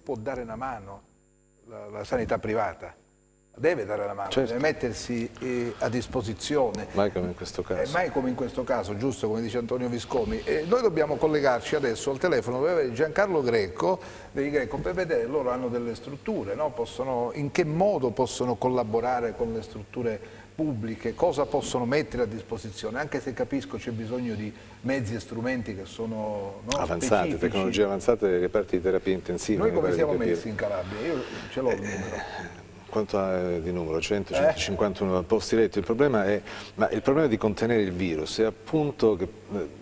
può dare una mano la sanità privata. Deve dare la mano, certo. Deve mettersi a disposizione. Mai come in questo caso. Mai come in questo caso, giusto, come dice Antonio Viscomi. Noi dobbiamo collegarci adesso al telefono per avere Giancarlo Greco, per vedere, loro hanno delle strutture, no? In che modo possono collaborare con le strutture pubbliche, cosa possono mettere a disposizione, anche se capisco c'è bisogno di mezzi e strumenti che sono avanzate, specifici. tecnologie avanzate, reparti di terapia intensiva. Noi come siamo messi in Calabria? Io ce l'ho il numero. Quanto di numero? 100, 151 posti letto. Il problema è di contenere il virus, è appunto che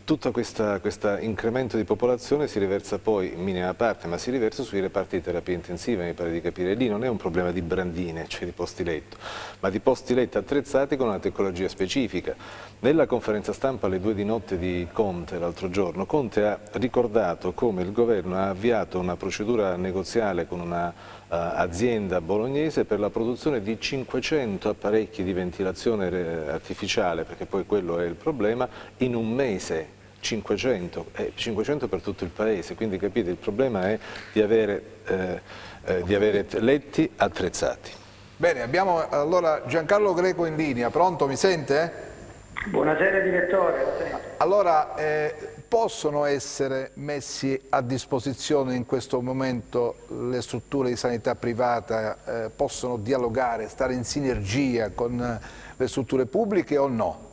tutto questo incremento di popolazione si riversa poi, in minima parte, ma si riversa sui reparti di terapia intensiva, mi pare di capire. Lì non è un problema di brandine, cioè di posti letto, ma di posti letto attrezzati con una tecnologia specifica. Nella conferenza stampa alle 2 di notte di Conte l'altro giorno, Conte ha ricordato come il governo ha avviato una procedura negoziale con una azienda bolognese per la produzione di 500 apparecchi di ventilazione artificiale, perché poi quello è il problema, in un mese. 500 per tutto il paese, quindi capite, il problema è di avere letti attrezzati. Bene, abbiamo allora Giancarlo Greco in linea, pronto, mi sente? Buonasera direttore. Allora, possono essere messi a disposizione in questo momento le strutture di sanità privata, possono dialogare, stare in sinergia con le strutture pubbliche o no?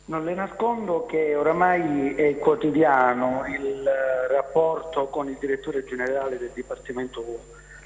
Non le nascondo che oramai è quotidiano il rapporto con il direttore generale del Dipartimento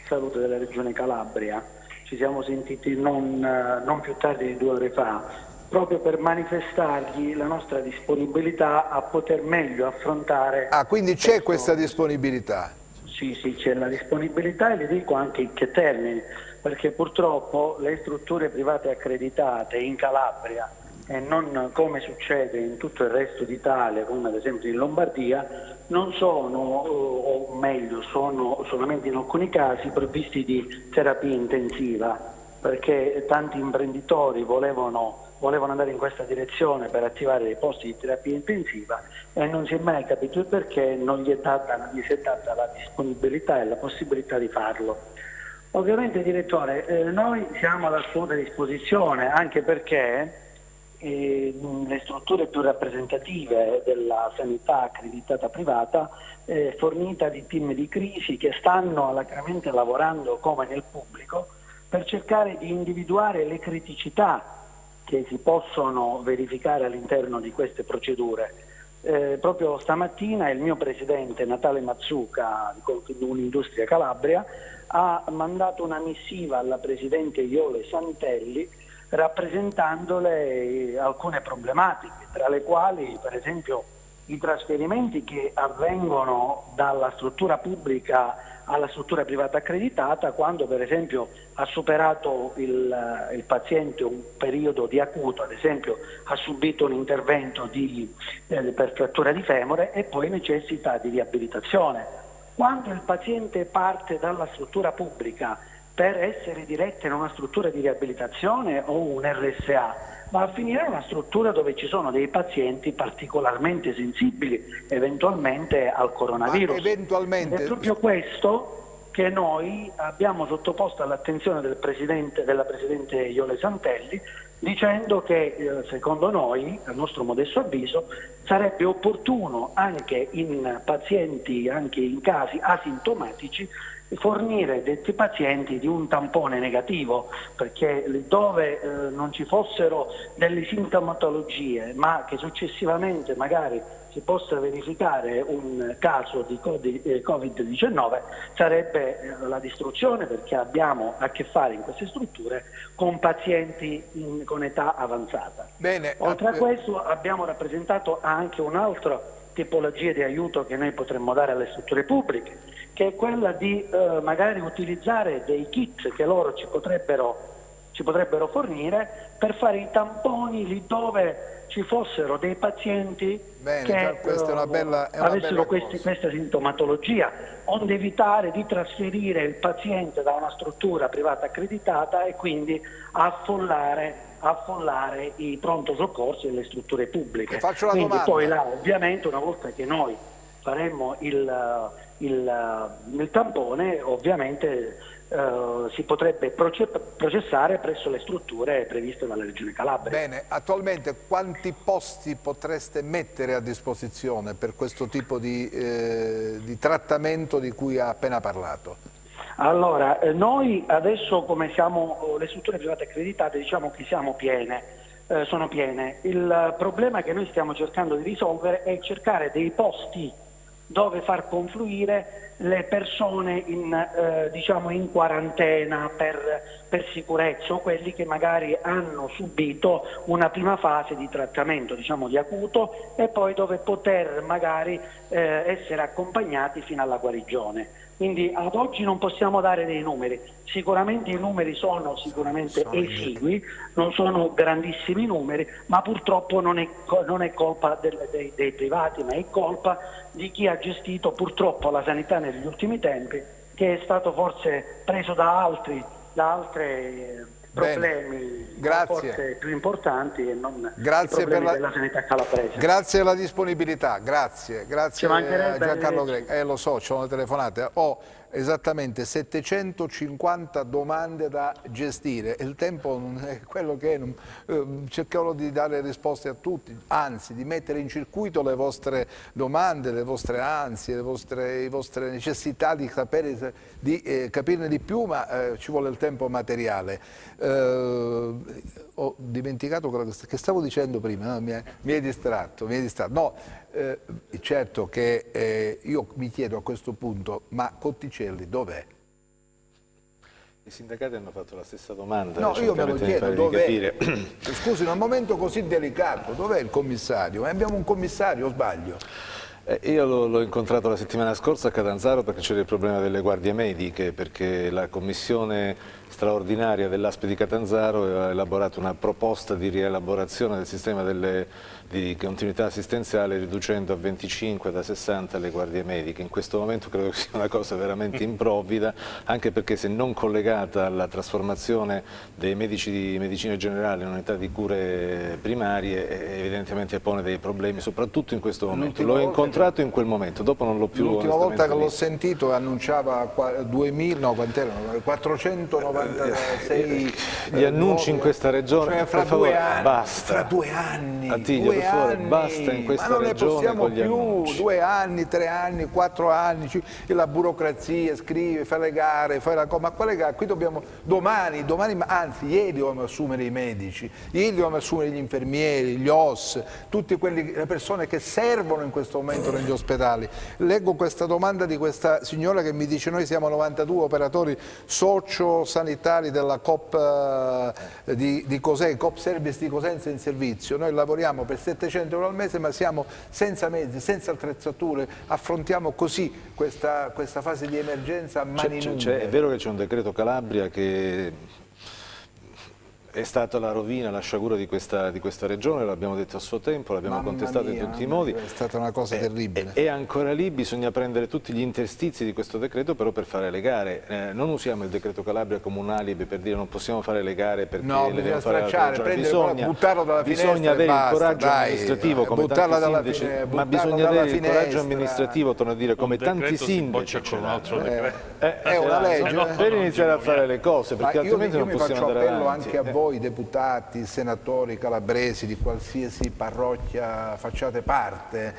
Salute della Regione Calabria ci siamo sentiti non più tardi di 2 ore fa, proprio per manifestargli la nostra disponibilità a poter meglio affrontare... Ah, quindi c'è questa disponibilità? Sì, c'è la disponibilità e le dico anche in che termini, perché purtroppo le strutture private accreditate in Calabria e non come succede in tutto il resto d'Italia, come ad esempio in Lombardia, non sono, o meglio, sono solamente in alcuni casi provvisti di terapia intensiva, perché tanti imprenditori volevano andare in questa direzione per attivare dei posti di terapia intensiva e non si è mai capito il perché non gli si è data la disponibilità e la possibilità di farlo. Ovviamente, direttore, noi siamo alla sua disposizione, anche perché le strutture più rappresentative della sanità accreditata privata fornita di team di crisi che stanno alacremente lavorando come nel pubblico per cercare di individuare le criticità che si possono verificare all'interno di queste procedure. Proprio stamattina il mio presidente Natale Mazzuca di Un'Industria Calabria ha mandato una missiva alla presidente Iole Santelli rappresentandole alcune problematiche, tra le quali per esempio i trasferimenti che avvengono dalla struttura pubblica alla struttura privata accreditata, quando per esempio ha superato il paziente un periodo di acuto, ad esempio ha subito un intervento per frattura di femore e poi necessita di riabilitazione. Quando il paziente parte dalla struttura pubblica per essere diretto in una struttura di riabilitazione o un RSA, va a finire in una struttura dove ci sono dei pazienti particolarmente sensibili eventualmente al coronavirus. Ed è proprio questo che noi abbiamo sottoposto all'attenzione della Presidente Iole Santelli, dicendo che secondo noi, a nostro modesto avviso, sarebbe opportuno anche in pazienti, anche in casi asintomatici, fornire detti pazienti di un tampone negativo, perché dove non ci fossero delle sintomatologie ma che successivamente magari si possa verificare un caso di Covid-19 sarebbe la distruzione, perché abbiamo a che fare in queste strutture con pazienti con età avanzata. Oltre a questo abbiamo rappresentato anche un'altra tipologia di aiuto che noi potremmo dare alle strutture pubbliche, che è quella di magari utilizzare dei kit che loro ci potrebbero fornire per fare i tamponi lì dove ci fossero dei pazienti che avessero questa sintomatologia, onde evitare di trasferire il paziente da una struttura privata accreditata e quindi affollare i pronto soccorsi delle strutture pubbliche. Quindi poi là, ovviamente, una volta che noi faremo il tampone, ovviamente si potrebbe processare presso le strutture previste dalla Regione Calabria. Bene, attualmente quanti posti potreste mettere a disposizione per questo tipo di trattamento di cui ha appena parlato? Allora, noi adesso, come siamo le strutture private accreditate, diciamo che sono piene. Il problema che noi stiamo cercando di risolvere è cercare dei posti dove far confluire le persone in quarantena per sicurezza, o quelli che magari hanno subito una prima fase di trattamento, di acuto, e poi dove poter magari essere accompagnati fino alla guarigione. Quindi ad oggi non possiamo dare dei numeri, sicuramente i numeri sono esigui, non sono grandissimi numeri, ma purtroppo non è colpa dei privati, ma è colpa di chi ha gestito purtroppo la sanità negli ultimi tempi, che è stato forse preso da altri problemi forse più importanti e non i problemi della sanità calabrese. Grazie per la disponibilità, grazie a Giancarlo Greco. Lo so, c'ho una telefonata, ho esattamente 750 domande da gestire, il tempo non è quello che è, cercherò di dare risposte a tutti, anzi di mettere in circuito le vostre domande, le vostre ansie, le vostre necessità di sapere, di capirne di più, ma ci vuole il tempo materiale. Ho dimenticato quello che stavo dicendo prima, no? mi hai distratto. No, certo che io mi chiedo a questo punto, ma Cotticelli dov'è? I sindacati hanno fatto la stessa domanda. No, io me lo chiedo, dov'è? Scusi, in un momento così delicato, dov'è il commissario? Abbiamo un commissario, o sbaglio? Io l'ho incontrato la settimana scorsa a Catanzaro perché c'era il problema delle guardie mediche, perché la commissione straordinaria dell'ASP di Catanzaro aveva elaborato una proposta di rielaborazione del sistema di continuità assistenziale riducendo a 25 da 60 le guardie mediche. In questo momento credo che sia una cosa veramente improvvida, anche perché se non collegata alla trasformazione dei medici di medicina generale in unità di cure primarie, evidentemente pone dei problemi, soprattutto in questo momento. L'ho incontrato in quel momento, dopo non l'ho più. L'ultima volta che l'ho sentito annunciava 2000, no, quant'erano? 496 gli annunci in questa regione, cioè, per favore, basta. Fra 2 anni, Attilio, per favore, basta in questa regione con gli annunci. 2 anni, 3 anni, 4 anni, la burocrazia, scrive, fa le gare, fai la cosa, ma quale gare? Qui dobbiamo, domani, anzi ieri dobbiamo assumere i medici, ieri dobbiamo assumere gli infermieri, gli OS, tutte le persone che servono in questo momento negli ospedali. Leggo questa domanda di questa signora che mi dice: noi siamo 92 operatori socio-sanitari della COP di Cosenza, COP Service di Cosenza in servizio. Noi lavoriamo per 700 euro al mese, ma siamo senza mezzi, senza attrezzature, affrontiamo così questa fase di emergenza a mani nude. È vero che c'è un decreto Calabria che è stata la rovina, la sciagura di questa regione, l'abbiamo detto a suo tempo, l'abbiamo contestato in tutti i modi. È stata una cosa terribile. E ancora lì bisogna prendere tutti gli interstizi di questo decreto però per fare le gare. Non usiamo il decreto Calabria come un alibi per dire non possiamo fare le gare perché le devono fare l'altra regione. Buttarlo dalla finestra, bisogna avere il coraggio amministrativo come tanti sindaci, ma bisogna avere il coraggio amministrativo, torno a dire, come tanti sindaci. È una legge per iniziare a fare le cose, perché altrimenti non possiamo andare avanti. Anche a voi deputati, senatori calabresi di qualsiasi parrocchia facciate parte,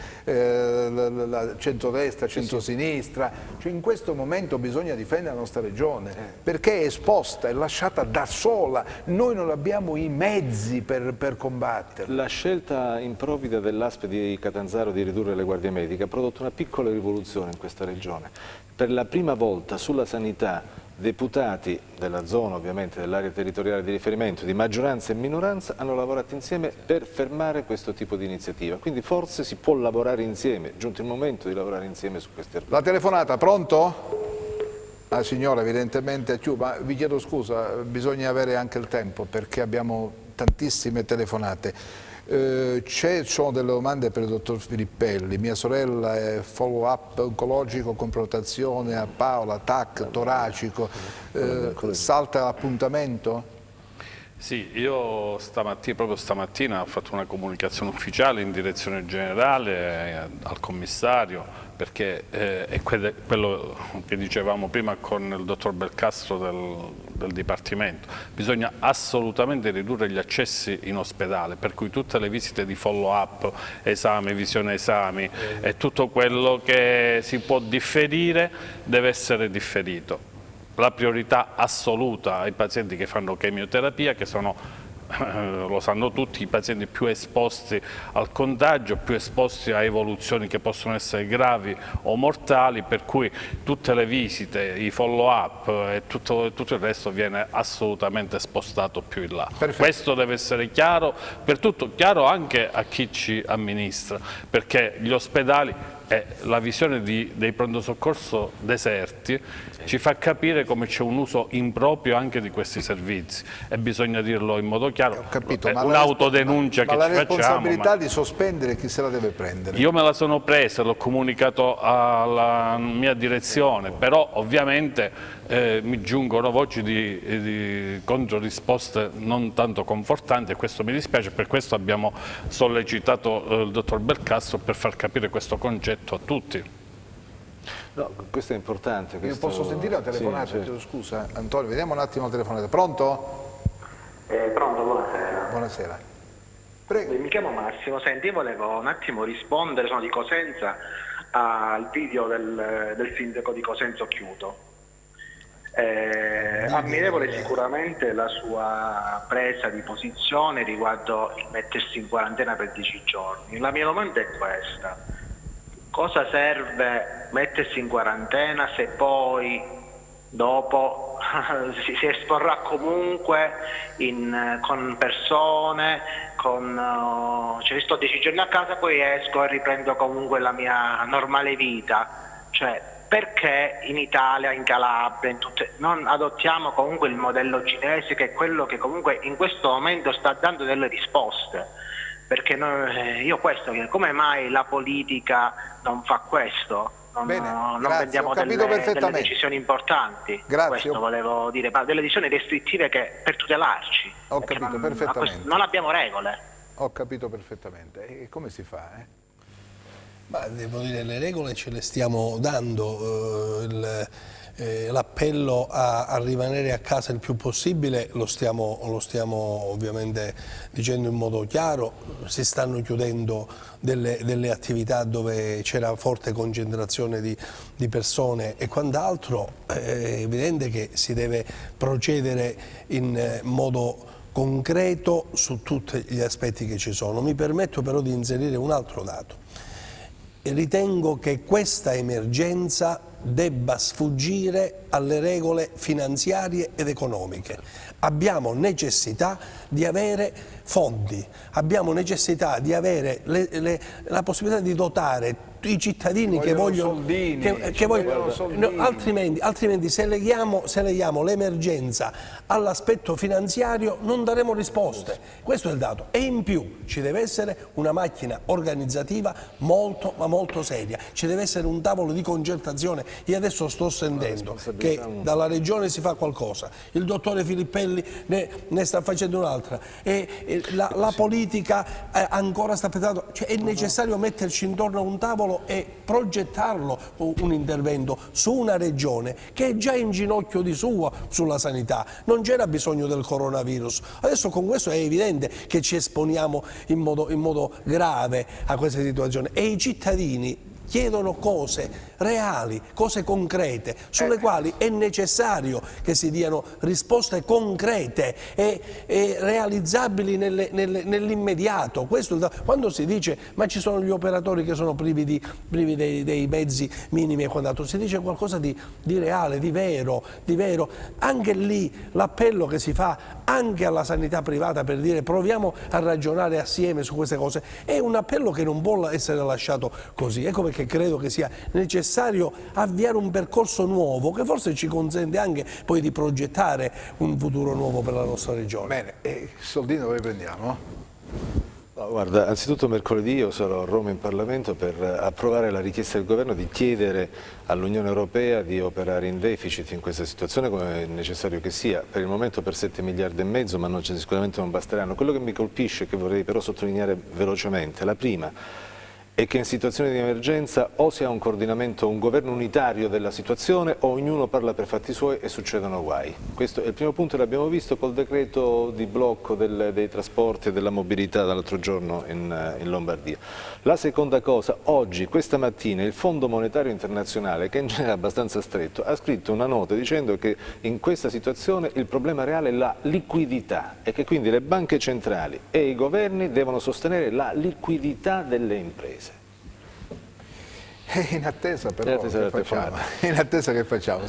centrodestra, centrosinistra, cioè in questo momento bisogna difendere la nostra regione perché è esposta, è lasciata da sola, noi non abbiamo i mezzi per combattere. La scelta improvvida dell'ASP di Catanzaro di ridurre le guardie mediche ha prodotto una piccola rivoluzione in questa regione. Per la prima volta sulla sanità deputati della zona, ovviamente dell'area territoriale di riferimento, di maggioranza e minoranza, hanno lavorato insieme per fermare questo tipo di iniziativa. Quindi forse si può lavorare insieme, è giunto il momento di lavorare insieme su questi argomenti. La telefonata, pronto? La signora evidentemente ma vi chiedo scusa, bisogna avere anche il tempo perché abbiamo tantissime telefonate. Ci sono delle domande per il dottor Filippelli. Mia sorella è follow up oncologico con prenotazione a Paola, TAC, toracico, salta l'appuntamento? Sì, io proprio stamattina ho fatto una comunicazione ufficiale in direzione generale al commissario perché è quello che dicevamo prima con il dottor Belcastro del Dipartimento. Bisogna assolutamente ridurre gli accessi in ospedale, per cui tutte le visite di follow up, esami, visione esami e tutto quello che si può differire deve essere differito. La priorità assoluta ai pazienti che fanno chemioterapia, che sono, lo sanno tutti, i pazienti più esposti al contagio, più esposti a evoluzioni che possono essere gravi o mortali, per cui tutte le visite, i follow up e tutto il resto viene assolutamente spostato più in là. Perfetto. Questo deve essere chiaro, chiaro anche a chi ci amministra, perché gli ospedali la visione dei pronto soccorso deserti ci fa capire come c'è un uso improprio anche di questi servizi e bisogna dirlo in modo chiaro. È un'autodenuncia che ci facciamo. Ma la responsabilità di sospendere chi se la deve prendere? Io me la sono presa, l'ho comunicato alla mia direzione, però ovviamente mi giungono voci di controrisposte non tanto confortanti e questo mi dispiace, per questo abbiamo sollecitato il dottor Belcastro per far capire questo concetto a tutti. No, questo è importante. Io posso sentire la telefonata? Sì, certo. Scusa Antonio, vediamo un attimo la telefonata. Pronto? Pronto, buonasera. Buonasera. Prego. Mi chiamo Massimo, senti, io volevo un attimo rispondere, sono di Cosenza, al video del sindaco di Cosenza Occhiuto. Ammirevole sicuramente la sua presa di posizione riguardo il mettersi in quarantena per 10 giorni. La mia domanda è questa: cosa serve mettersi in quarantena se poi dopo si esporrà comunque con persone, cioè sto 10 giorni a casa, poi esco e riprendo comunque la mia normale vita. Cioè, perché in Italia, in Calabria, non adottiamo comunque il modello cinese, che è quello che comunque in questo momento sta dando delle risposte? Perché io questo, come mai la politica non fa questo? Non prendiamo delle decisioni importanti. Questo volevo dire, ma delle decisioni restrittive per tutelarci. Ho capito perfettamente. Non abbiamo regole. Ho capito perfettamente. E come si fa? Ma devo dire, le regole ce le stiamo dando, l'appello a rimanere a casa il più possibile lo stiamo ovviamente dicendo in modo chiaro. Si stanno chiudendo delle attività dove c'era forte concentrazione di persone e quant'altro. È evidente che si deve procedere in modo concreto su tutti gli aspetti che ci sono. Mi permetto però di inserire un altro dato. Ritengo che questa emergenza debba sfuggire alle regole finanziarie ed economiche. Abbiamo necessità di avere fondi, abbiamo necessità di avere la possibilità di dotare i cittadini che vogliono, altrimenti se leghiamo l'emergenza all'aspetto finanziario non daremo risposte. Questo è il dato. E in più ci deve essere una macchina organizzativa molto ma molto seria, ci deve essere un tavolo di concertazizione. Io adesso sto sentendo che dalla regione si fa qualcosa, il dottore Filippelli ne sta facendo un'altra, e la politica ancora sta pensando. Cioè, è necessario metterci intorno a un tavolo e progettarlo un intervento su una regione che è già in ginocchio di suo sulla sanità. Non c'era bisogno del coronavirus. Adesso con questo è evidente che ci esponiamo in modo grave a questa situazione e i cittadini chiedono cose reali, cose concrete, sulle quali è necessario che si diano risposte concrete e realizzabili nell'immediato. Quando si dice ma ci sono gli operatori che sono privi dei mezzi minimi e quant'altro, si dice qualcosa di reale, di vero. Anche lì l'appello che si fa anche alla sanità privata per dire proviamo a ragionare assieme su queste cose è un appello che non può essere lasciato così. Ecco perché credo che sia necessario avviare un percorso nuovo che forse ci consente anche poi di progettare un futuro nuovo per la nostra regione. Bene, e soldini dove prendiamo? No, guarda, anzitutto mercoledì io sarò a Roma in Parlamento per approvare la richiesta del governo di chiedere all'Unione Europea di operare in deficit in questa situazione, come è necessario che sia, per il momento per 7 miliardi e mezzo, ma sicuramente non basteranno. Quello che mi colpisce, che vorrei però sottolineare velocemente, la prima è che in situazioni di emergenza o si ha un coordinamento, un governo unitario della situazione o ognuno parla per fatti suoi e succedono guai. Questo è il primo punto, l'abbiamo visto col decreto di blocco dei trasporti e della mobilità dall'altro giorno in Lombardia. La seconda cosa, oggi, questa mattina, il Fondo Monetario Internazionale, che in genere è abbastanza stretto, ha scritto una nota dicendo che in questa situazione il problema reale è la liquidità e che quindi le banche centrali e i governi devono sostenere la liquidità delle imprese. In attesa però in attesa che facciamo?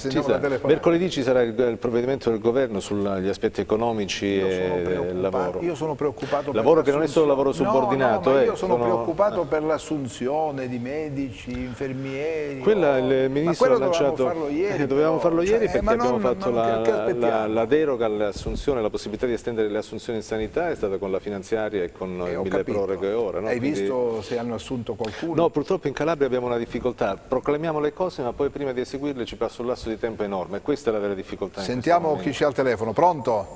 Mercoledì ci sarà il provvedimento del governo sugli aspetti economici e lavoro. Io sono preoccupato lavoro che non è solo lavoro subordinato. No, io sono preoccupato per l'assunzione di medici, infermieri. Il ministro ha lanciato. Dovevamo farlo ieri perché abbiamo fatto la deroga alle assunzioni, la possibilità di estendere le assunzioni in sanità è stata con la finanziaria e con il mille proroghe ora. Hai visto se hanno assunto qualcuno? No, purtroppo in Calabria abbiamo una difficoltà, proclamiamo le cose ma poi prima di eseguirle ci passa un lasso di tempo enorme, questa è la vera difficoltà. Sentiamo chi c'è al telefono, pronto?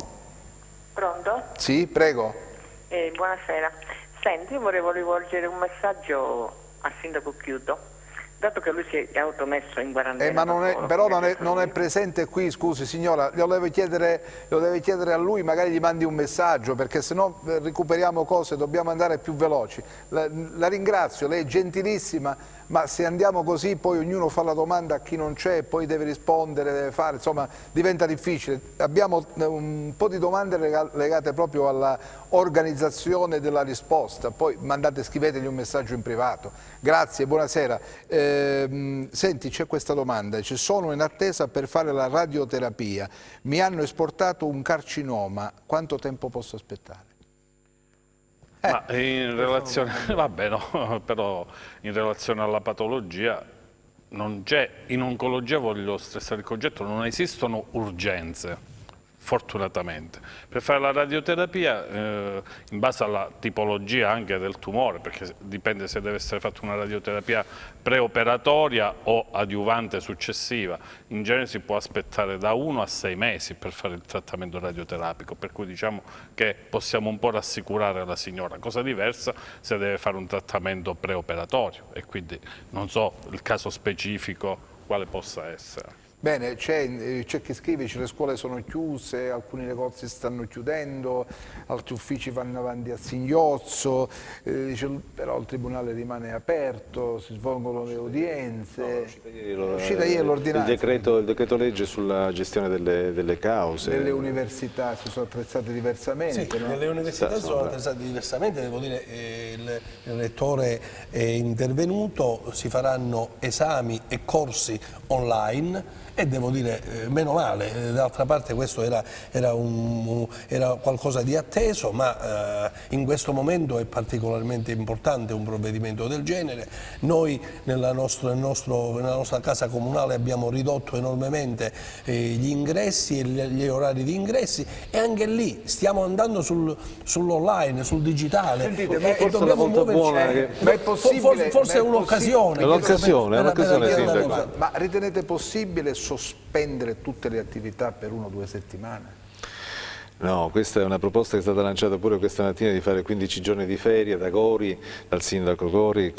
Pronto? Sì, prego. Buonasera, senti, io volevo rivolgere un messaggio al sindaco Chiuto, dato che lui si è automesso in quarantena. Ma non è presente qui, scusi signora, lo deve chiedere a lui, magari gli mandi un messaggio, perché se no recuperiamo cose, dobbiamo andare più veloci. La ringrazio, lei è gentilissima, ma se andiamo così poi ognuno fa la domanda a chi non c'è, poi deve rispondere, deve fare, insomma diventa difficile. Abbiamo un po' di domande legate proprio alla organizzazione della risposta, poi scrivetegli un messaggio in privato. Grazie, buonasera. Senti, c'è questa domanda: ci sono in attesa per fare la radioterapia, mi hanno esportato un carcinoma, quanto tempo posso aspettare? Ma in relazione, vabbè, no, però in relazione alla patologia non c'è, in oncologia voglio stressare il concetto, non esistono urgenze. Fortunatamente. Per fare la radioterapia, in base alla tipologia anche del tumore, perché dipende se deve essere fatta una radioterapia preoperatoria o adiuvante successiva, in genere si può aspettare da 1 a 6 mesi per fare il trattamento radioterapico, per cui diciamo che possiamo un po' rassicurare la signora. Cosa diversa se deve fare un trattamento preoperatorio, e quindi non so il caso specifico quale possa essere. Bene, c'è chi scrive che le scuole sono chiuse, alcuni negozi stanno chiudendo, altri uffici vanno avanti a singhiozzo, dice, però il tribunale rimane aperto, si svolgono le udienze. No, uscita ieri l'ordinanza. Il decreto legge sulla gestione delle cause. Nelle università si sono attrezzate diversamente. Sì, no? Nelle università sono attrezzate diversamente, devo dire, il rettore è intervenuto, si faranno esami e corsi online. E devo dire, meno male, d'altra parte questo era qualcosa di atteso, ma in questo momento è particolarmente importante un provvedimento del genere. Noi nella nostra casa comunale abbiamo ridotto enormemente gli ingressi e gli orari di ingressi, e anche lì stiamo andando sull'online, sul digitale. Sentite, e dobbiamo muoverci. Ma è possibile, forse è un'occasione. Ma ritenete possibile sospendere tutte le attività per 1 o 2 settimane? No, questa è una proposta che è stata lanciata pure questa mattina, di fare 15 giorni di ferie da Gori, dal sindaco Gori,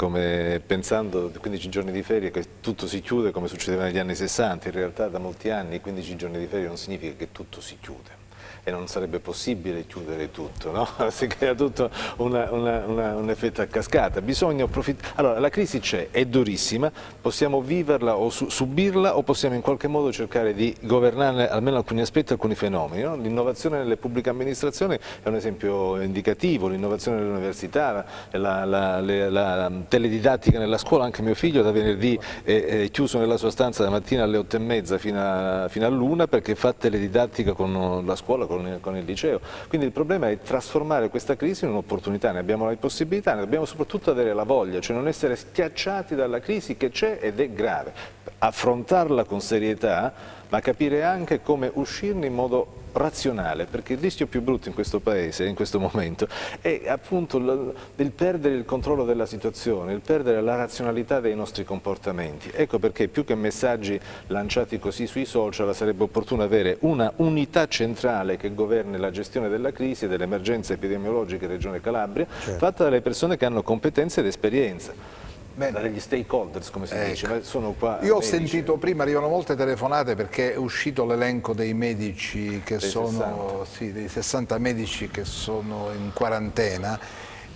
pensando 15 giorni di ferie che tutto si chiude come succedeva negli anni 60. In realtà da molti anni 15 giorni di ferie non significa che tutto si chiude. E non sarebbe possibile chiudere tutto, no? Si crea tutto un effetto a cascata. Bisogna approfittare. Allora, la crisi c'è, è durissima, possiamo viverla o subirla, o possiamo in qualche modo cercare di governarne almeno alcuni aspetti, alcuni fenomeni. No? L'innovazione nelle pubbliche amministrazioni è un esempio indicativo, l'innovazione nelle università, la teledidattica nella scuola. Anche mio figlio da venerdì è chiuso nella sua stanza da mattina alle 8:30 fino all'1 perché fa teledidattica con la scuola, con il liceo. Quindi il problema è trasformare questa crisi in un'opportunità, ne abbiamo la possibilità, ne dobbiamo soprattutto avere la voglia, cioè non essere schiacciati dalla crisi che c'è ed è grave, affrontarla con serietà, ma capire anche come uscirne in modo razionale, perché il rischio più brutto in questo paese, in questo momento, è appunto il perdere il controllo della situazione, il perdere la razionalità dei nostri comportamenti. Ecco perché più che messaggi lanciati così sui social sarebbe opportuno avere una unità centrale che governi la gestione della crisi e dell'emergenza epidemiologica in Regione Calabria, fatta dalle persone che hanno competenze ed esperienza. Dagli stakeholders, come si dice, ma sono qua. Io ho sentito prima, arrivano molte telefonate perché è uscito l'elenco dei medici che sono, dei 60 medici che sono in quarantena,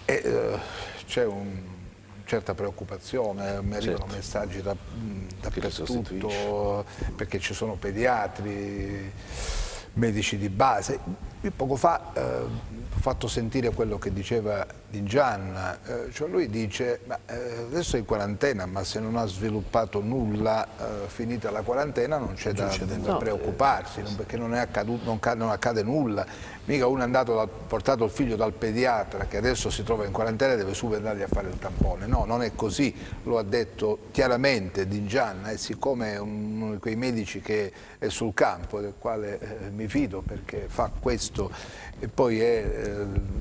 e c'è una certa preoccupazione, mi arrivano messaggi dappertutto, perché ci sono pediatri, medici di base. Io poco fa ho fatto sentire quello che diceva Di Gianna, cioè lui dice adesso è in quarantena, ma se non ha sviluppato nulla finita la quarantena non c'è da preoccuparsi, perché non è accaduto, non accade nulla. Mica uno è andato, ha portato il figlio dal pediatra che adesso si trova in quarantena e deve subito andare a fare il tampone. No, non è così, lo ha detto chiaramente Di Gianna, e siccome è uno di quei medici che è sul campo, del quale mi fido perché fa questo, e poi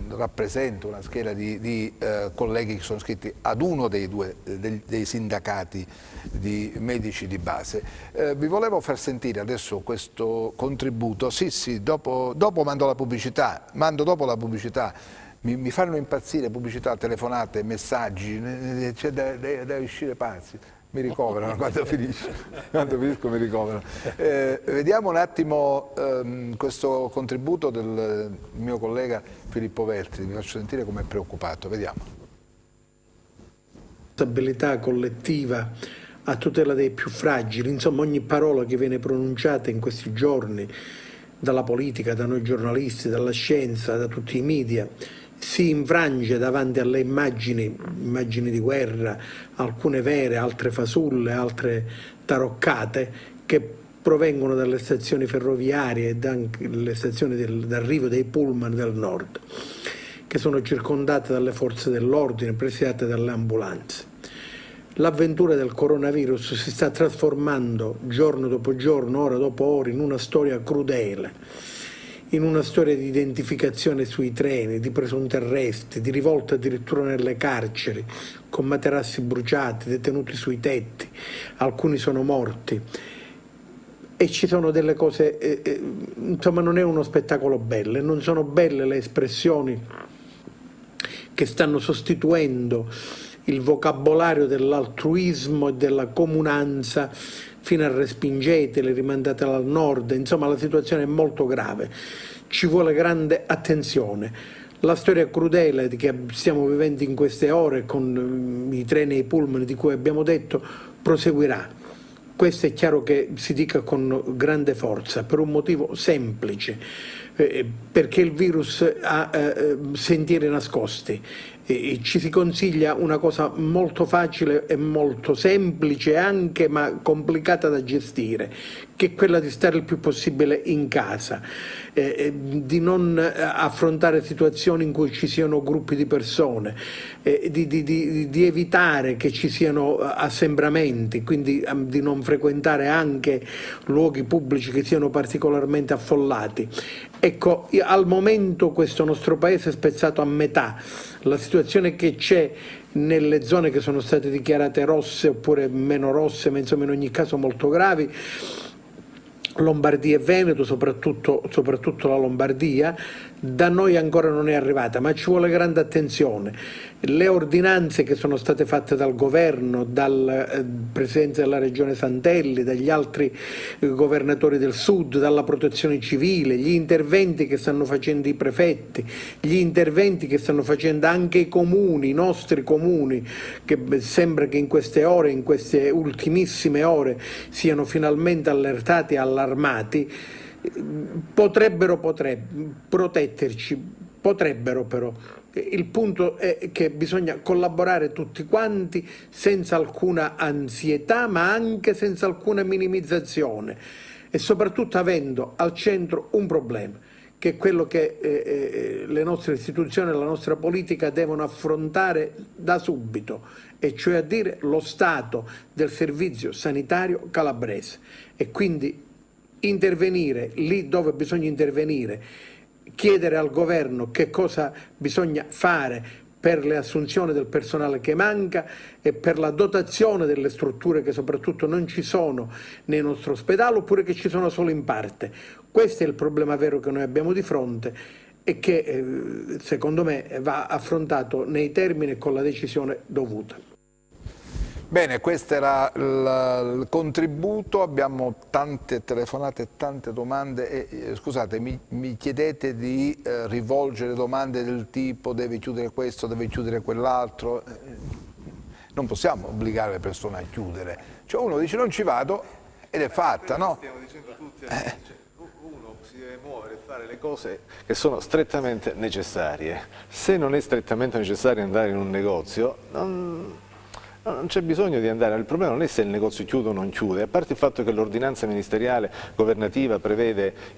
rappresenta una scheda di colleghi che sono iscritti ad uno dei sindacati di medici di base. Vi volevo far sentire adesso questo contributo. Sì, dopo mando la pubblicità, mi fanno impazzire pubblicità, telefonate, messaggi, c'è da uscire pazzi. Mi ricoverano quando finisco mi ricoverano. Vediamo un attimo questo contributo del mio collega Filippo Veltri, vi faccio sentire come è preoccupato, vediamo. responsabilità collettiva a tutela dei più fragili. Insomma, ogni parola che viene pronunciata in questi giorni dalla politica, da noi giornalisti, dalla scienza, da tutti i media, si infrange davanti alle immagini di guerra, alcune vere, altre fasulle, altre taroccate, che provengono dalle stazioni ferroviarie e dalle stazioni d'arrivo dei pullman del nord, che sono circondate dalle forze dell'ordine, presidiate dalle ambulanze. L'avventura del coronavirus si sta trasformando giorno dopo giorno, ora dopo ora, in una storia crudele, in una storia di identificazione sui treni, di presunti arresti, di rivolte addirittura nelle carceri, con materassi bruciati, detenuti sui tetti, alcuni sono morti. E ci sono delle cose, insomma non è uno spettacolo bello, e non sono belle le espressioni che stanno sostituendo il vocabolario dell'altruismo e della comunanza fino a respingetele, rimandatele al nord. Insomma, la situazione è molto grave, ci vuole grande attenzione. La storia crudele che stiamo vivendo in queste ore con i treni e i pullman di cui abbiamo detto proseguirà. Questo è chiaro che si dica con grande forza, per un motivo semplice, perché il virus ha sentieri nascosti. Ci si consiglia una cosa molto facile e molto semplice anche, ma complicata da gestire, che è quella di stare il più possibile in casa, di non affrontare situazioni in cui ci siano gruppi di persone, di evitare che ci siano assembramenti, quindi di non frequentare anche luoghi pubblici che siano particolarmente affollati. Ecco, al momento questo nostro paese è spezzato a metà. La situazione che c'è nelle zone che sono state dichiarate rosse oppure meno rosse, ma insomma in ogni caso molto gravi, Lombardia e Veneto, soprattutto la Lombardia, da noi ancora non è arrivata, ma ci vuole grande attenzione. Le ordinanze che sono state fatte dal governo, dal presidente della regione Santelli, dagli altri governatori del sud, dalla protezione civile, gli interventi che stanno facendo i prefetti, gli interventi che stanno facendo anche i comuni, i nostri comuni, che sembra che in queste ore, in queste ultimissime ore, siano finalmente allertati e allarmati, potrebbero proteggerci, potrebbero però. Il punto è che bisogna collaborare tutti quanti senza alcuna ansietà, ma anche senza alcuna minimizzazione, e soprattutto avendo al centro un problema, che è quello che le nostre istituzioni e la nostra politica devono affrontare da subito, e cioè a dire lo stato del servizio sanitario calabrese, e quindi intervenire lì dove bisogna intervenire, chiedere al governo che cosa bisogna fare per le assunzioni del personale che manca e per la dotazione delle strutture che soprattutto non ci sono nei nostri ospedali, oppure che ci sono solo in parte. Questo è il problema vero che noi abbiamo di fronte e che secondo me va affrontato nei termini e con la decisione dovuta. Bene, questo era il contributo, abbiamo tante telefonate e tante domande e scusate, mi chiedete di rivolgere domande del tipo deve chiudere questo, deve chiudere quell'altro. Non possiamo obbligare le persone a chiudere, cioè uno dice non ci vado ed è fatta, no? Stiamo dicendo tutti, uno si deve muovere e fare le cose che sono strettamente necessarie. Se non è strettamente necessario andare in un negozio, non c'è bisogno di andare. Il problema non è se il negozio chiude o non chiude, a parte il fatto che l'ordinanza ministeriale governativa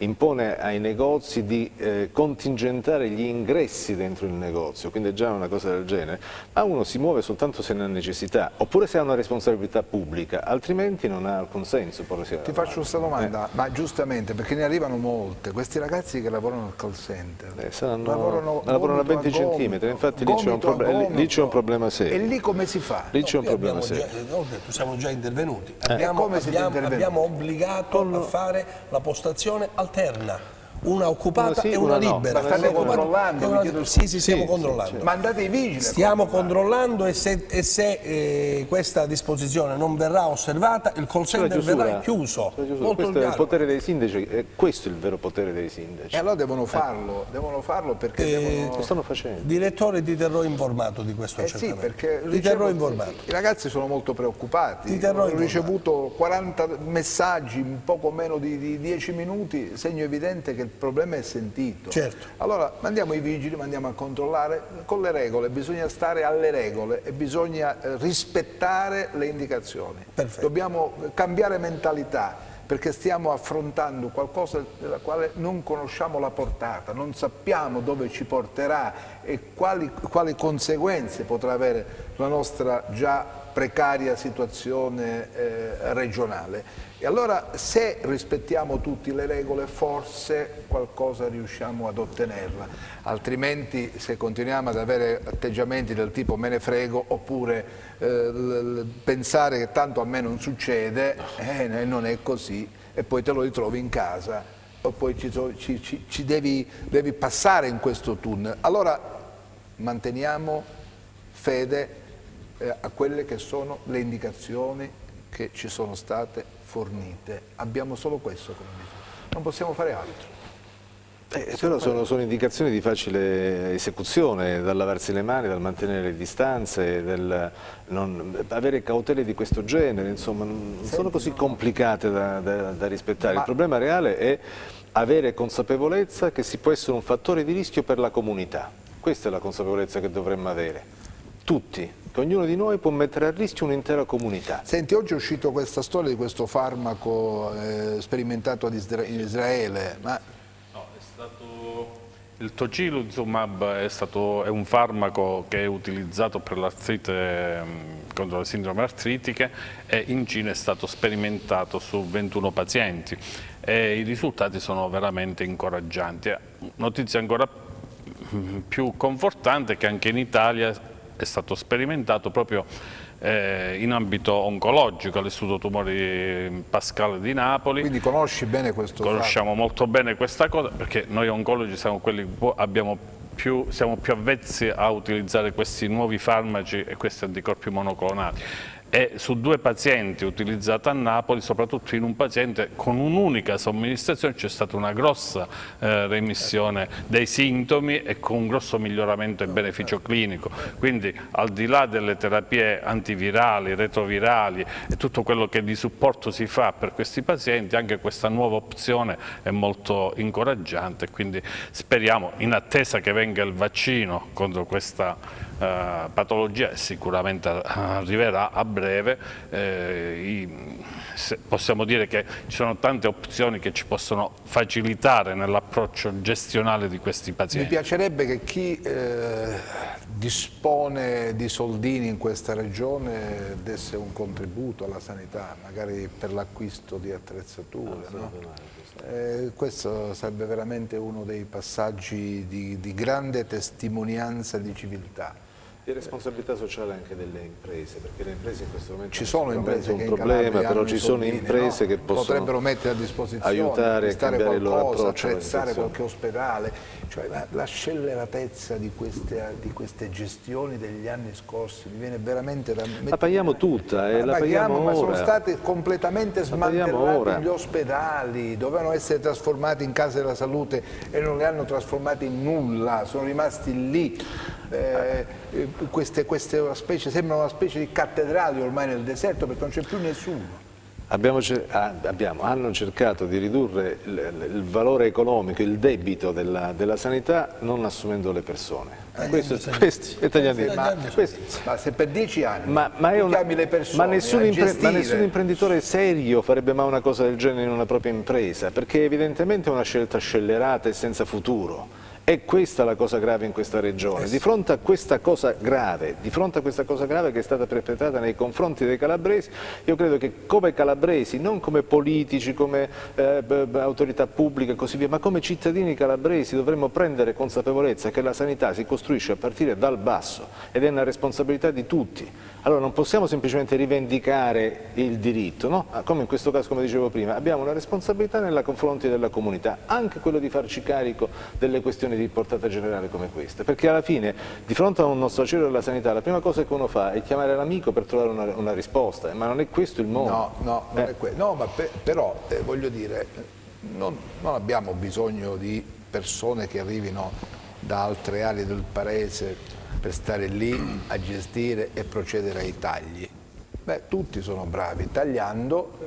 impone ai negozi di contingentare gli ingressi dentro il negozio, quindi è già una cosa del genere, ma uno si muove soltanto se ne ha necessità, oppure se ha una responsabilità pubblica, altrimenti non ha alcun senso. Ti faccio questa domanda, ma giustamente, perché ne arrivano molte, questi ragazzi che lavorano al call center, lavorano a 20 centimetri, infatti lì c'è un problema serio. E lì come si fa? Siamo già intervenuti, abbiamo obbligato a fare la postazione alterna, una occupata e una libera. Ma state controllando? Sì, stiamo controllando. Mandate i vigili. Stiamo controllando e se questa disposizione non verrà osservata, il call center verrà chiuso. Questo è il potere dei sindaci, questo è il vero potere dei sindaci. E allora devono farlo perché lo stanno facendo. Direttore, ti terrò informato di questo accertamento. Sì, perché ti terrò informato. I ragazzi sono molto preoccupati. Ti terrò Ho ricevuto 40 messaggi in poco meno di 10 minuti, segno evidente che il problema è sentito. Certo. Allora mandiamo i vigili, mandiamo a controllare con le regole, bisogna stare alle regole e bisogna rispettare le indicazioni. Perfetto. Dobbiamo cambiare mentalità, perché stiamo affrontando qualcosa della quale non conosciamo la portata, non sappiamo dove ci porterà e quali conseguenze potrà avere la nostra già precaria situazione regionale. E allora se rispettiamo tutte le regole forse qualcosa riusciamo ad ottenerla, altrimenti se continuiamo ad avere atteggiamenti del tipo me ne frego oppure pensare che tanto a me non succede, non è così e poi te lo ritrovi in casa o poi ci devi passare in questo tunnel. Allora manteniamo fede a quelle che sono le indicazioni che ci sono state fornite. Abbiamo solo questo come misura, non possiamo fare altro. Però sono indicazioni di facile esecuzione, dal lavarsi le mani, dal mantenere le distanze, avere cautele di questo genere, insomma, non sono così complicate da rispettare. Il problema reale è avere consapevolezza che si può essere un fattore di rischio per la comunità. Questa è la consapevolezza che dovremmo avere, tutti. Che ognuno di noi può mettere a rischio un'intera comunità. Senti, oggi è uscito questa storia di questo farmaco sperimentato in Israele, ma... No, è stato... Il tocilizumab è un farmaco che è utilizzato per l'artrite, contro le sindrome artritiche, e in Cina è stato sperimentato su 21 pazienti e i risultati sono veramente incoraggianti. Notizia ancora più confortante è che anche in Italia è stato sperimentato proprio in ambito oncologico all'Istituto Tumori Pascale di Napoli. Quindi conosci bene questo? Conosciamo molto bene questa cosa perché noi oncologi siamo quelli che siamo più avvezzi a utilizzare questi nuovi farmaci e questi anticorpi monoclonali. E su 2 pazienti utilizzati a Napoli, soprattutto in un paziente con un'unica somministrazione, c'è stata una grossa remissione dei sintomi e con un grosso miglioramento e beneficio clinico. Quindi al di là delle terapie antivirali, retrovirali e tutto quello che di supporto si fa per questi pazienti, anche questa nuova opzione è molto incoraggiante, quindi speriamo, in attesa che venga il vaccino contro questa patologia, sicuramente arriverà a breve, possiamo dire che ci sono tante opzioni che ci possono facilitare nell'approccio gestionale di questi pazienti. Mi piacerebbe che chi dispone di soldini in questa regione desse un contributo alla sanità, magari per l'acquisto di attrezzature. No? Questo sarebbe veramente uno dei passaggi di grande testimonianza di civiltà. Di responsabilità sociale anche delle imprese, perché le imprese in questo momento ci sono imprese che un problema, però ci sono imprese che potrebbero mettere a disposizione, aiutare a cambiare il loro approccio, attrezzare qualche ospedale, cioè la scelleratezza di queste gestioni degli anni scorsi mi viene veramente da mettere... La paghiamo tutta, la paghiamo ma ora. Sono stati completamente smantellati gli ospedali, dovevano essere trasformati in case della salute e non li hanno trasformati in nulla, sono rimasti lì. Sembra una specie di cattedrali ormai nel deserto perché non c'è più nessuno. Hanno cercato di ridurre il valore economico, il debito della sanità non assumendo le persone. Questo ma se per 10 anni chiami le persone ma nessun imprenditore serio farebbe mai una cosa del genere in una propria impresa, perché evidentemente è una scelta scellerata e senza futuro. È questa la cosa grave in questa regione. Di fronte a questa cosa grave che è stata perpetrata nei confronti dei calabresi, io credo che come calabresi, non come politici, come autorità pubbliche e così via, ma come cittadini calabresi dovremmo prendere consapevolezza che la sanità si costruisce a partire dal basso ed è una responsabilità di tutti. Allora non possiamo semplicemente rivendicare il diritto, no? Come in questo caso, come dicevo prima, abbiamo una responsabilità nei confronti della comunità, anche quello di farci carico delle questioni di portata generale come queste, perché alla fine di fronte a un ostraciero della sanità la prima cosa che uno fa è chiamare l'amico per trovare una risposta, ma non è questo il modo. No, non è no, ma però voglio dire, non abbiamo bisogno di persone che arrivino da altre aree del paese per stare lì a gestire e procedere ai tagli. Beh, tutti sono bravi, tagliando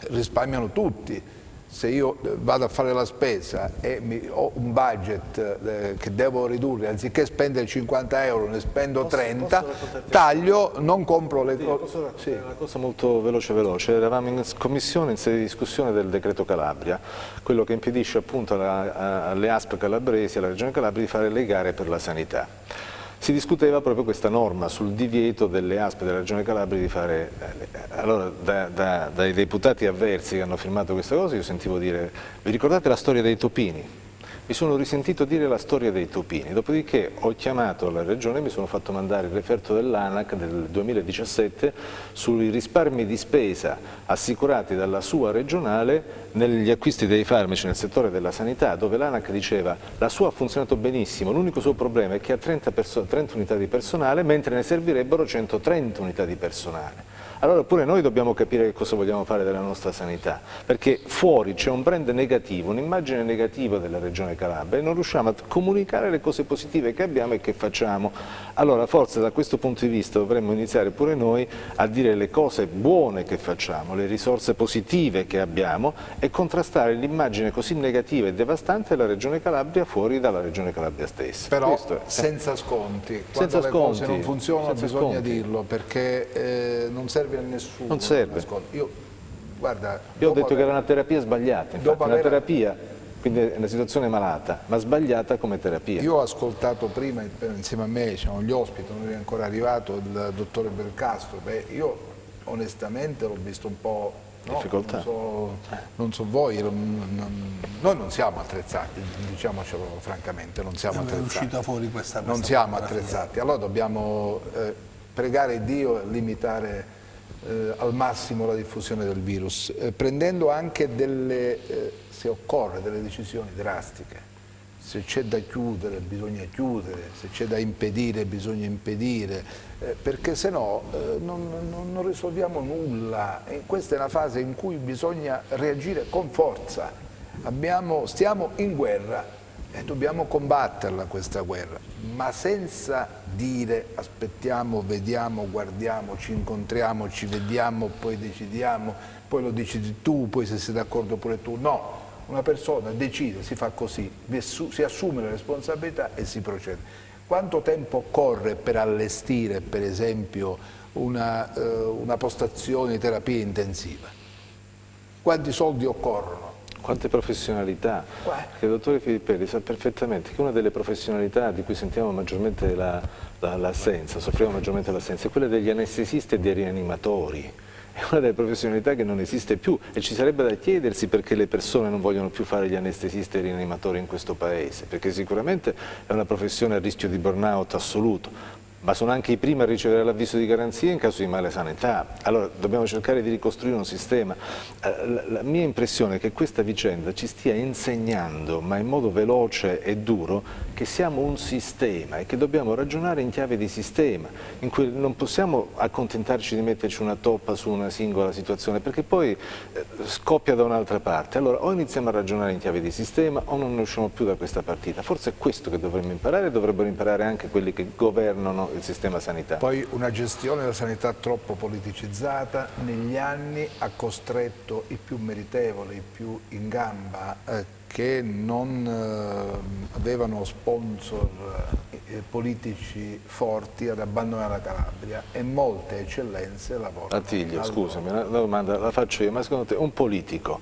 risparmiano tutti. Se io vado a fare la spesa e ho un budget che devo ridurre, anziché spendere 50 euro ne spendo 30, taglio, non compro le cose. Sì. Una cosa molto veloce, eravamo in commissione in sede di discussione del decreto Calabria, quello che impedisce appunto alle ASP calabresi, alla Regione Calabria, di fare le gare per la sanità. Si discuteva proprio questa norma sul divieto delle ASP della Regione Calabria di fare... Allora, dai deputati avversi che hanno firmato questa cosa, io sentivo dire, vi ricordate la storia dei topini? Mi sono risentito dire la storia dei topini, dopodiché ho chiamato la Regione e mi sono fatto mandare il referto dell'ANAC del 2017 sui risparmi di spesa assicurati dalla sua regionale negli acquisti dei farmaci nel settore della sanità, dove l'ANAC diceva la sua ha funzionato benissimo, l'unico suo problema è che ha 30 unità di personale, mentre ne servirebbero 130 unità di personale. Allora pure noi dobbiamo capire che cosa vogliamo fare della nostra sanità, perché fuori c'è un brand negativo, un'immagine negativa della Regione Calabria e non riusciamo a comunicare le cose positive che abbiamo e che facciamo. Allora forse da questo punto di vista dovremmo iniziare pure noi a dire le cose buone che facciamo, le risorse positive che abbiamo e contrastare l'immagine così negativa e devastante della Regione Calabria fuori dalla Regione Calabria stessa. Però senza sconti, quando le cose non funzionano bisogna dirlo, perché non serve a nessuno. Non serve. Io ho detto che era una terapia sbagliata, infatti, una terapia, quindi è una situazione malata, ma sbagliata come terapia. Io ho ascoltato prima, insieme a me c'erano gli ospiti, non è ancora arrivato il dottore Belcastro, io onestamente l'ho visto un po'... difficoltà. Non so voi, noi non siamo attrezzati, diciamocelo francamente, non siamo attrezzati. È uscita fuori questa non siamo attrezzati, allora dobbiamo pregare Dio e limitare al massimo la diffusione del virus, prendendo anche se occorre, delle decisioni drastiche. Se c'è da chiudere bisogna chiudere, se c'è da impedire bisogna impedire, perché se no non risolviamo nulla. E questa è una fase in cui bisogna reagire con forza. Stiamo in guerra e dobbiamo combatterla questa guerra, ma senza dire aspettiamo, vediamo, guardiamo, ci incontriamo, ci vediamo, poi decidiamo, poi lo decidi tu, poi se sei d'accordo pure tu. No. Una persona decide, si fa così, si assume la responsabilità e si procede. Quanto tempo occorre per allestire, per esempio, una postazione di terapia intensiva? Quanti soldi occorrono? Quante professionalità? Perché il dottore Filippelli sa perfettamente che una delle professionalità di cui sentiamo maggiormente l'assenza, soffriamo maggiormente l'assenza, è quella degli anestesisti e dei rianimatori. È una delle professionalità che non esiste più e ci sarebbe da chiedersi perché le persone non vogliono più fare gli anestesisti e i rianimatori in questo paese, perché sicuramente è una professione a rischio di burnout assoluto, ma sono anche i primi a ricevere l'avviso di garanzia in caso di male sanità. Allora dobbiamo cercare di ricostruire un sistema. La mia impressione è che questa vicenda ci stia insegnando, ma in modo veloce e duro, che siamo un sistema e che dobbiamo ragionare in chiave di sistema, in cui non possiamo accontentarci di metterci una toppa su una singola situazione, perché poi scoppia da un'altra parte. Allora o iniziamo a ragionare in chiave di sistema o non ne usciamo più da questa partita. Forse è questo che dovremmo imparare e dovrebbero imparare anche quelli che governano il sistema sanitario. Poi una gestione della sanità troppo politicizzata negli anni ha costretto i più meritevoli, i più in gamba, che non avevano sponsor politici forti ad abbandonare la Calabria e molte eccellenze lavorano. Attilio, scusami, una domanda la faccio io, ma secondo te un politico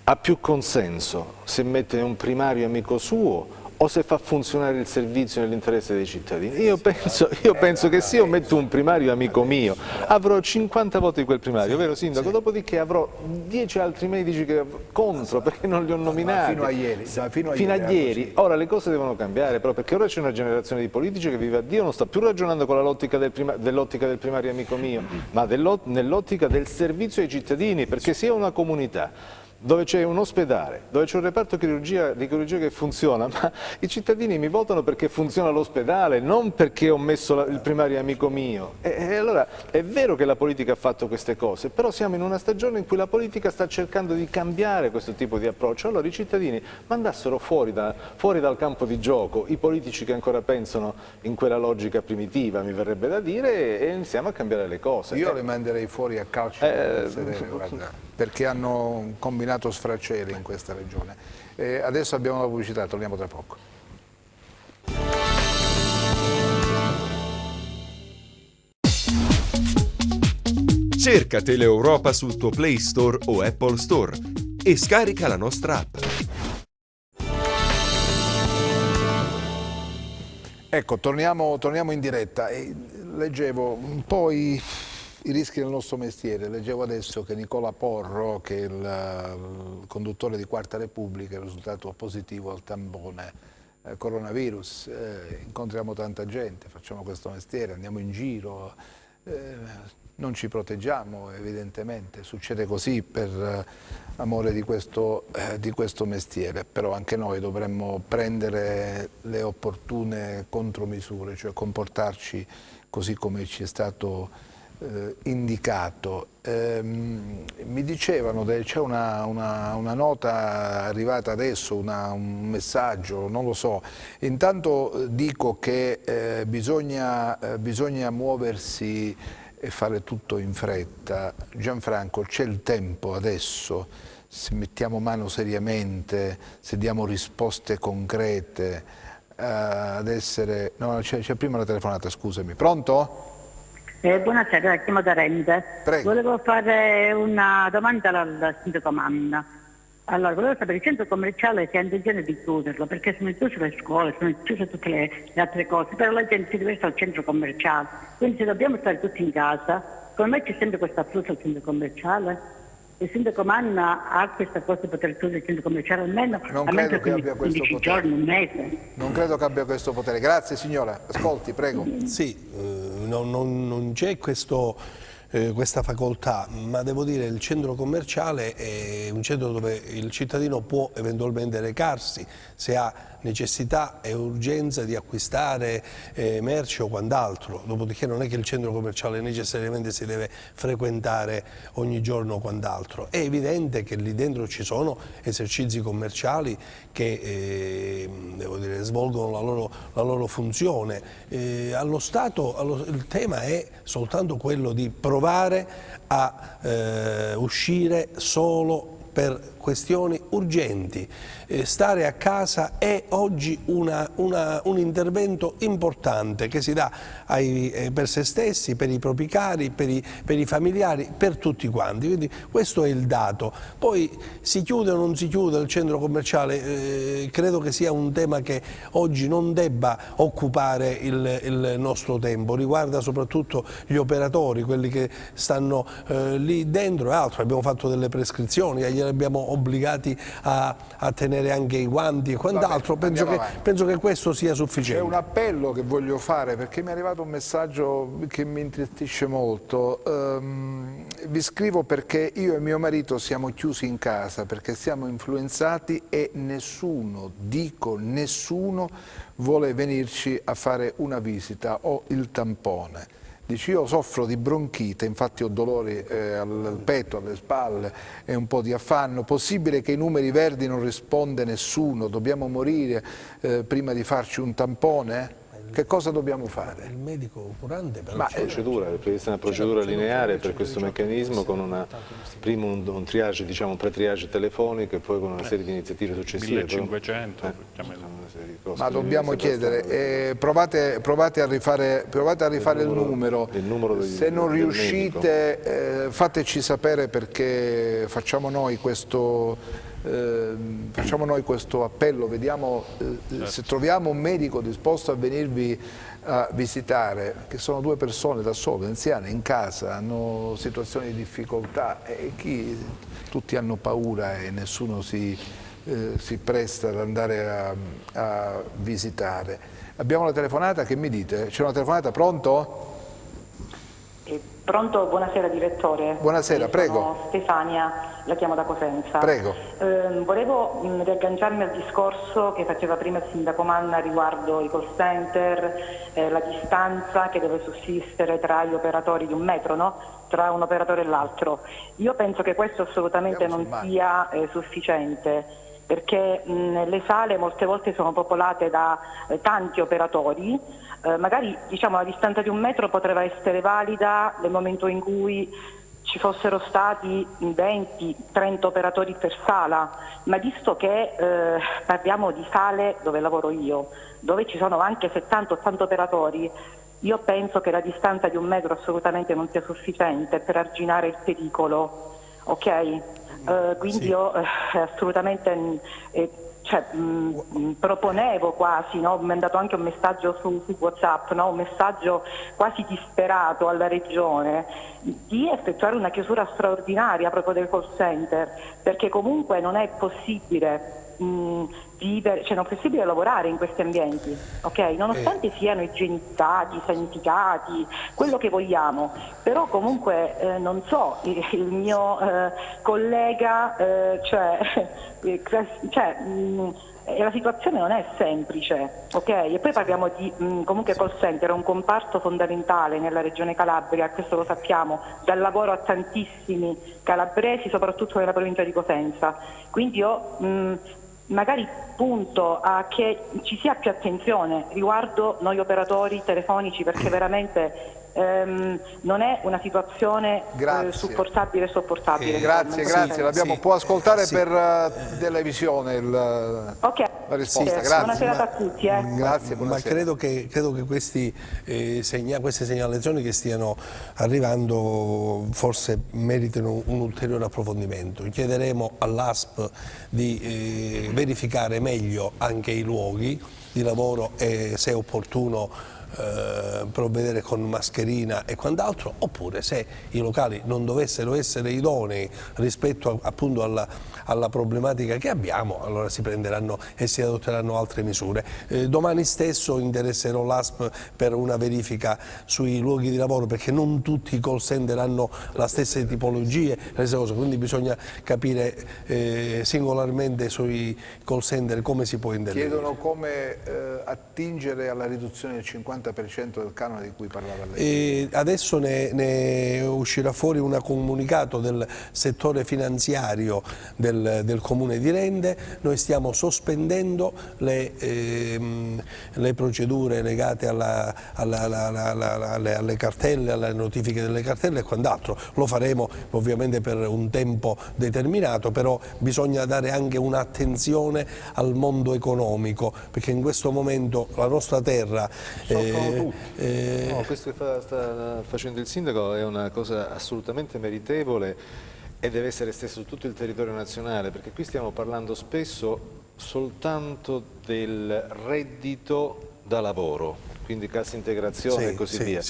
ha più consenso se mette un primario amico suo o se fa funzionare il servizio nell'interesse dei cittadini. Io penso che se io metto un primario amico mio, avrò 50 voti di quel primario, vero Sindaco? Dopodiché avrò 10 altri medici contro, perché non li ho nominati. Fino a ieri. Ora le cose devono cambiare, però, perché ora c'è una generazione di politici che, viva Dio, non sta più ragionando con l'ottica del primario amico mio, ma nell'ottica del servizio ai cittadini, perché sia una comunità dove c'è un ospedale, dove c'è un reparto di chirurgia che funziona, ma i cittadini mi votano perché funziona l'ospedale, non perché ho messo il primario amico mio. E allora è vero che la politica ha fatto queste cose, però siamo in una stagione in cui la politica sta cercando di cambiare questo tipo di approccio. Allora i cittadini mandassero fuori dal campo di gioco i politici che ancora pensano in quella logica primitiva, mi verrebbe da dire, e iniziamo a cambiare le cose. Io le manderei fuori a calcio sedere, guarda, perché hanno combinato sfraceli in questa regione. Adesso abbiamo la pubblicità, torniamo tra poco. Cerca Teleeuropa sul tuo Play Store o Apple Store e scarica la nostra app. Ecco, torniamo in diretta. Leggevo un po' i rischi del nostro mestiere. Leggevo adesso che Nicola Porro, che è il conduttore di Quarta Repubblica, è risultato positivo al tampone coronavirus. Incontriamo tanta gente, facciamo questo mestiere, andiamo in giro, non ci proteggiamo evidentemente, succede così per amore di questo mestiere, però anche noi dovremmo prendere le opportune contromisure, cioè comportarci così come ci è stato indicato. Mi dicevano, c'è una nota arrivata adesso, un messaggio, non lo so. Intanto dico che bisogna muoversi e fare tutto in fretta. Gianfranco, c'è il tempo adesso, se mettiamo mano seriamente, se diamo risposte concrete ad essere... No, c'è prima la telefonata, scusami. Pronto? Buonasera, chiamo da Rende. Prego. Volevo fare una domanda al sindaco Manna. Allora, volevo sapere, il centro commerciale si ha intenzione di chiuderlo, perché sono chiuse le scuole, sono chiuse tutte le altre cose, però la gente si deve stare al centro commerciale, quindi se dobbiamo stare tutti in casa, come me c'è sempre questa affluenza al centro commerciale? Il sindaco Manna ha questa cosa di poter chiudere il centro commerciale almeno non credo che abbia questo 15 potere. giorni, un mese. Non credo che abbia questo potere. Grazie signora, ascolti, prego. Sì, non c'è questa facoltà, ma devo dire il centro commerciale è un centro dove il cittadino può eventualmente recarsi se ha necessità e urgenza di acquistare merci o quant'altro, dopodiché non è che il centro commerciale necessariamente si deve frequentare ogni giorno o quant'altro. È evidente che lì dentro ci sono esercizi commerciali che devo dire, svolgono la loro funzione. Allo Stato il tema è soltanto quello di provare a uscire solo per questioni urgenti. Stare a casa è oggi un intervento importante che si dà per se stessi, per i propri cari, per i familiari, per tutti quanti. Quindi questo è il dato. Poi si chiude o non si chiude il centro commerciale, credo che sia un tema che oggi non debba occupare il nostro tempo, riguarda soprattutto gli operatori, quelli che stanno lì dentro e altro. Abbiamo fatto delle prescrizioni, gliele abbiamo obbligati a tenere anche i guanti e quant'altro. Penso che questo sia sufficiente. C'è un appello che voglio fare perché mi è arrivato un messaggio che mi intristisce molto. Vi scrivo perché io e mio marito siamo chiusi in casa perché siamo influenzati e nessuno, dico nessuno, vuole venirci a fare una visita o il tampone. Dice, io soffro di bronchite, infatti ho dolori al petto, alle spalle e un po' di affanno. Possibile che i numeri verdi non risponde nessuno? Dobbiamo morire prima di farci un tampone? Che cosa dobbiamo fare? Il medico curante però è prevista una procedura lineare per questo meccanismo con prima un triage, diciamo un pre-triage telefonico e poi con una serie di iniziative successive. 1500. Ma dobbiamo chiedere, provate a rifare il numero. Se non riuscite fateci sapere perché facciamo noi questo facciamo noi questo appello, vediamo se troviamo un medico disposto a venirvi a visitare, che sono 2 persone da sole, anziane, in casa, hanno situazioni di difficoltà e tutti hanno paura e nessuno si presta ad andare a visitare. Abbiamo una telefonata, che mi dite? C'è una telefonata, pronto? Pronto, buonasera direttore. Buonasera, prego. Sono Stefania, la chiamo da Cosenza. Prego. Volevo riagganciarmi al discorso che faceva prima il sindaco Manna riguardo i call center, la distanza che deve sussistere tra gli operatori di 1 metro, no? Tra un operatore e l'altro. Io penso che questo assolutamente non sia sufficiente, perché le sale molte volte sono popolate da tanti operatori. Magari la distanza di 1 metro potrebbe essere valida nel momento in cui ci fossero stati 20-30 operatori per sala, ma visto che parliamo di sale dove lavoro io, dove ci sono anche 70-80 operatori, io penso che la distanza di 1 metro assolutamente non sia sufficiente per arginare il pericolo, ok? Quindi io assolutamente proponevo quasi, no? Mi è mandato anche un messaggio su WhatsApp, no? Un messaggio quasi disperato alla regione di effettuare una chiusura straordinaria proprio del call center, perché comunque non è possibile vivere, non è possibile lavorare in questi ambienti, ok? Nonostante siano igienizzati, sanitificati, quello che vogliamo, però comunque non so, il mio collega, la situazione non è semplice, ok? E poi parliamo di comunque call center, è un comparto fondamentale nella regione Calabria, questo lo sappiamo, dal lavoro a tantissimi calabresi, soprattutto nella provincia di Cosenza. Quindi io magari punto a che ci sia più attenzione riguardo noi operatori telefonici, perché veramente non è una situazione supportabile e sopportabile. Grazie, può ascoltare per televisione la risposta. Grazie. Buona serata a tutti. Grazie, ma credo che queste segnalazioni che stiano arrivando forse meritino un ulteriore approfondimento. Chiederemo all'ASP di verificare meglio anche i luoghi di lavoro e se è opportuno provvedere con mascherina e quant'altro, oppure se i locali non dovessero essere idonei rispetto appunto alla problematica che abbiamo, allora si prenderanno e si adotteranno altre misure. Domani stesso interesserò l'ASP per una verifica sui luoghi di lavoro, perché non tutti i call center hanno la stessa tipologie, quindi bisogna capire singolarmente sui call center come si può intervenire. Chiedono come attingere alla riduzione del 50% del canone di cui parlava lei. Adesso ne uscirà fuori un comunicato del settore finanziario del Comune di Rende. Noi stiamo sospendendo le procedure legate alle cartelle, alle notifiche delle cartelle e quant'altro. Lo faremo ovviamente per un tempo determinato, però bisogna dare anche un'attenzione al mondo economico, perché in questo momento la nostra terra questo che sta facendo il sindaco è una cosa assolutamente meritevole e deve essere esteso su tutto il territorio nazionale, perché qui stiamo parlando spesso soltanto del reddito da lavoro, quindi cassa integrazione e così via.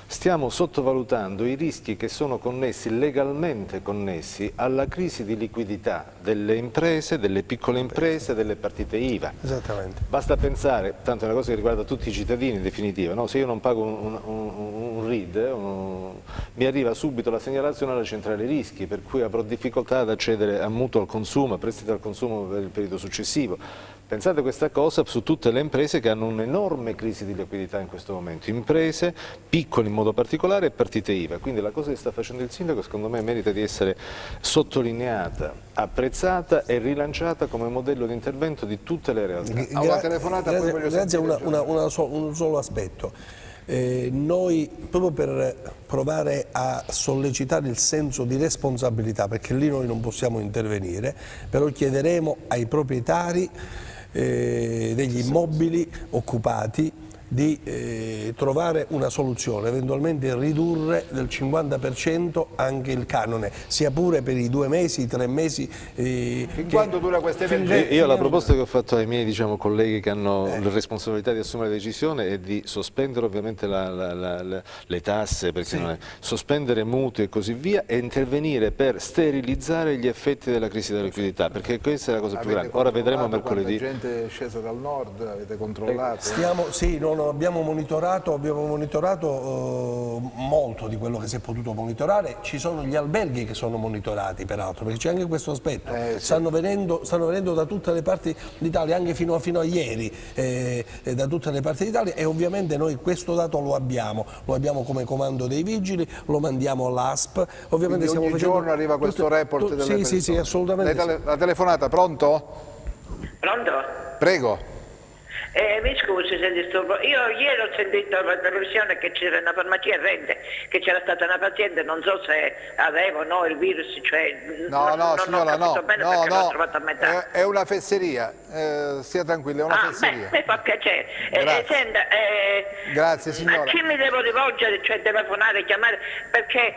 Stiamo sottovalutando i rischi che sono connessi, legalmente connessi, alla crisi di liquidità delle imprese, delle piccole imprese, delle partite IVA. Esattamente. Basta pensare, tanto è una cosa che riguarda tutti i cittadini in definitiva, no? Se io non pago un RID, mi arriva subito la segnalazione alla centrale rischi, per cui avrò difficoltà ad accedere a mutuo al consumo, a prestito al consumo per il periodo successivo. Pensate questa cosa su tutte le imprese che hanno un'enorme crisi di liquidità in questo momento, imprese, piccole in modo particolare e partite IVA, quindi la cosa che sta facendo il sindaco secondo me merita di essere sottolineata, apprezzata e rilanciata come modello di intervento di tutte le realtà. Grazie, un solo aspetto. Noi proprio per provare a sollecitare il senso di responsabilità, perché lì noi non possiamo intervenire, però chiederemo ai proprietari degli immobili occupati di trovare una soluzione, eventualmente ridurre del 50% anche il canone, sia pure per i 2 mesi, i 3 mesi. Fin quando dura questa emergenza? Io la proposta che ho fatto ai miei colleghi che hanno la responsabilità di assumere la decisione è di sospendere ovviamente le tasse, perché sospendere mutui e così via, e intervenire per sterilizzare gli effetti della crisi della liquidità, perché questa è la cosa più grande. Ora vedremo mercoledì. La gente è scesa dal nord, avete controllato? Abbiamo monitorato molto di quello che si è potuto monitorare. Ci sono gli alberghi che sono monitorati, peraltro, perché c'è anche questo aspetto. Stanno venendo da tutte le parti d'Italia, anche fino a ieri, da tutte le parti d'Italia, e ovviamente noi questo dato lo abbiamo come comando dei vigili, lo mandiamo all'ASP. Ovviamente Quindi ogni giorno arriva questo report delle persone. Sì, assolutamente. La telefonata, pronto? Pronto? Prego. Mi scusi se disturbo, io ieri ho sentito alla televisione che c'era una farmacia Rende, che c'era stata una paziente, non so se aveva o no il virus, cioè no signora, non ho capito bene perché l'ho trovata a metà. È una fesseria, stia tranquilla, è una fesseria. Mi fa piacere. Senta, grazie signora. A chi mi devo rivolgere, cioè telefonare, chiamare, perché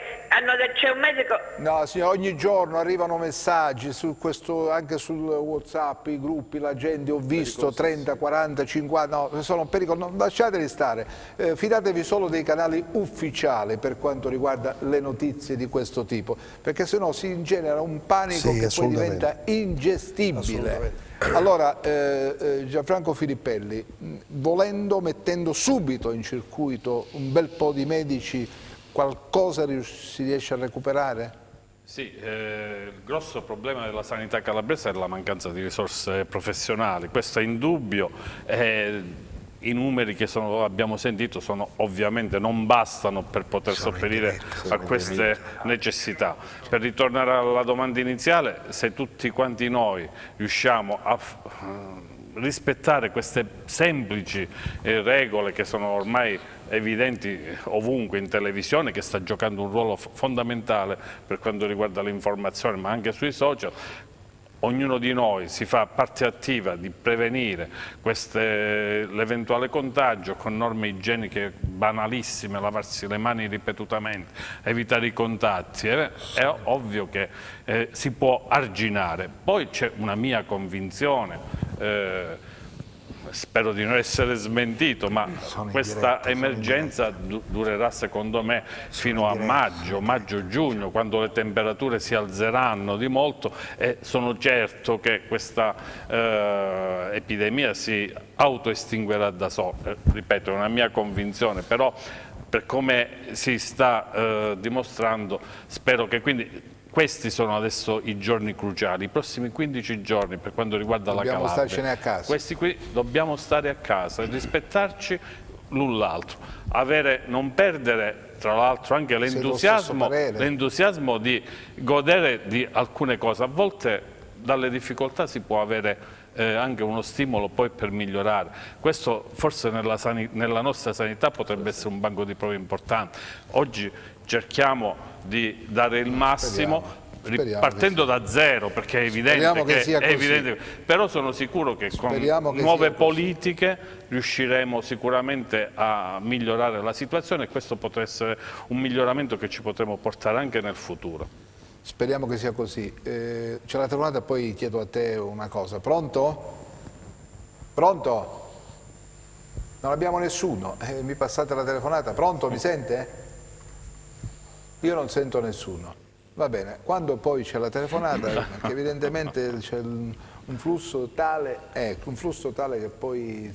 c'è un medico... No signora, ogni giorno arrivano messaggi anche sul WhatsApp, i gruppi, la gente, ho visto 30, 40, 50, no, sono pericolosi, lasciateli stare, fidatevi solo dei canali ufficiali per quanto riguarda le notizie di questo tipo, perché sennò si genera un panico che poi diventa ingestibile. Allora, Gianfranco Filippelli, mettendo subito in circuito un bel po' di medici, qualcosa si riesce a recuperare? Sì, il grosso problema della sanità calabrese è la mancanza di risorse professionali, questo è indubbio. I numeri che abbiamo sentito ovviamente non bastano per poter sopperire a queste necessità. Per ritornare alla domanda iniziale, se tutti quanti noi riusciamo a rispettare queste semplici regole che sono ormai evidenti ovunque in televisione, che sta giocando un ruolo fondamentale per quanto riguarda l'informazione, ma anche sui social, ognuno di noi si fa parte attiva di prevenire l'eventuale contagio con norme igieniche banalissime, lavarsi le mani ripetutamente, evitare i contatti, è ovvio che si può arginare. Poi c'è una mia convinzione, spero di non essere smentito, ma questa emergenza durerà secondo me fino a maggio-giugno, quando le temperature si alzeranno di molto, e sono certo che questa epidemia si autoestinguerà da sola. Ripeto, è una mia convinzione, però per come si sta dimostrando, spero che quindi... Questi sono adesso i giorni cruciali, i prossimi 15 giorni per quanto riguarda la Calabria. Dobbiamo starcene a casa. Questi qui dobbiamo stare a casa e rispettarci l'un l'altro, non perdere tra l'altro anche l'entusiasmo di godere di alcune cose. A volte dalle difficoltà si può avere anche uno stimolo poi per migliorare. Questo forse nella nostra sanità potrebbe essere un banco di prove importante. Oggi cerchiamo di dare il massimo, partendo da zero, perché è evidente, però sono sicuro che con nuove politiche riusciremo sicuramente a migliorare la situazione, e questo potrà essere un miglioramento che ci potremo portare anche nel futuro. Speriamo che sia così. C'è la telefonata, poi chiedo a te una cosa. Pronto? Pronto? Non abbiamo nessuno. Mi passate la telefonata? Pronto? Mi sente? Io non sento nessuno. Va bene. Quando poi c'è la telefonata, perché evidentemente c'è un flusso tale che poi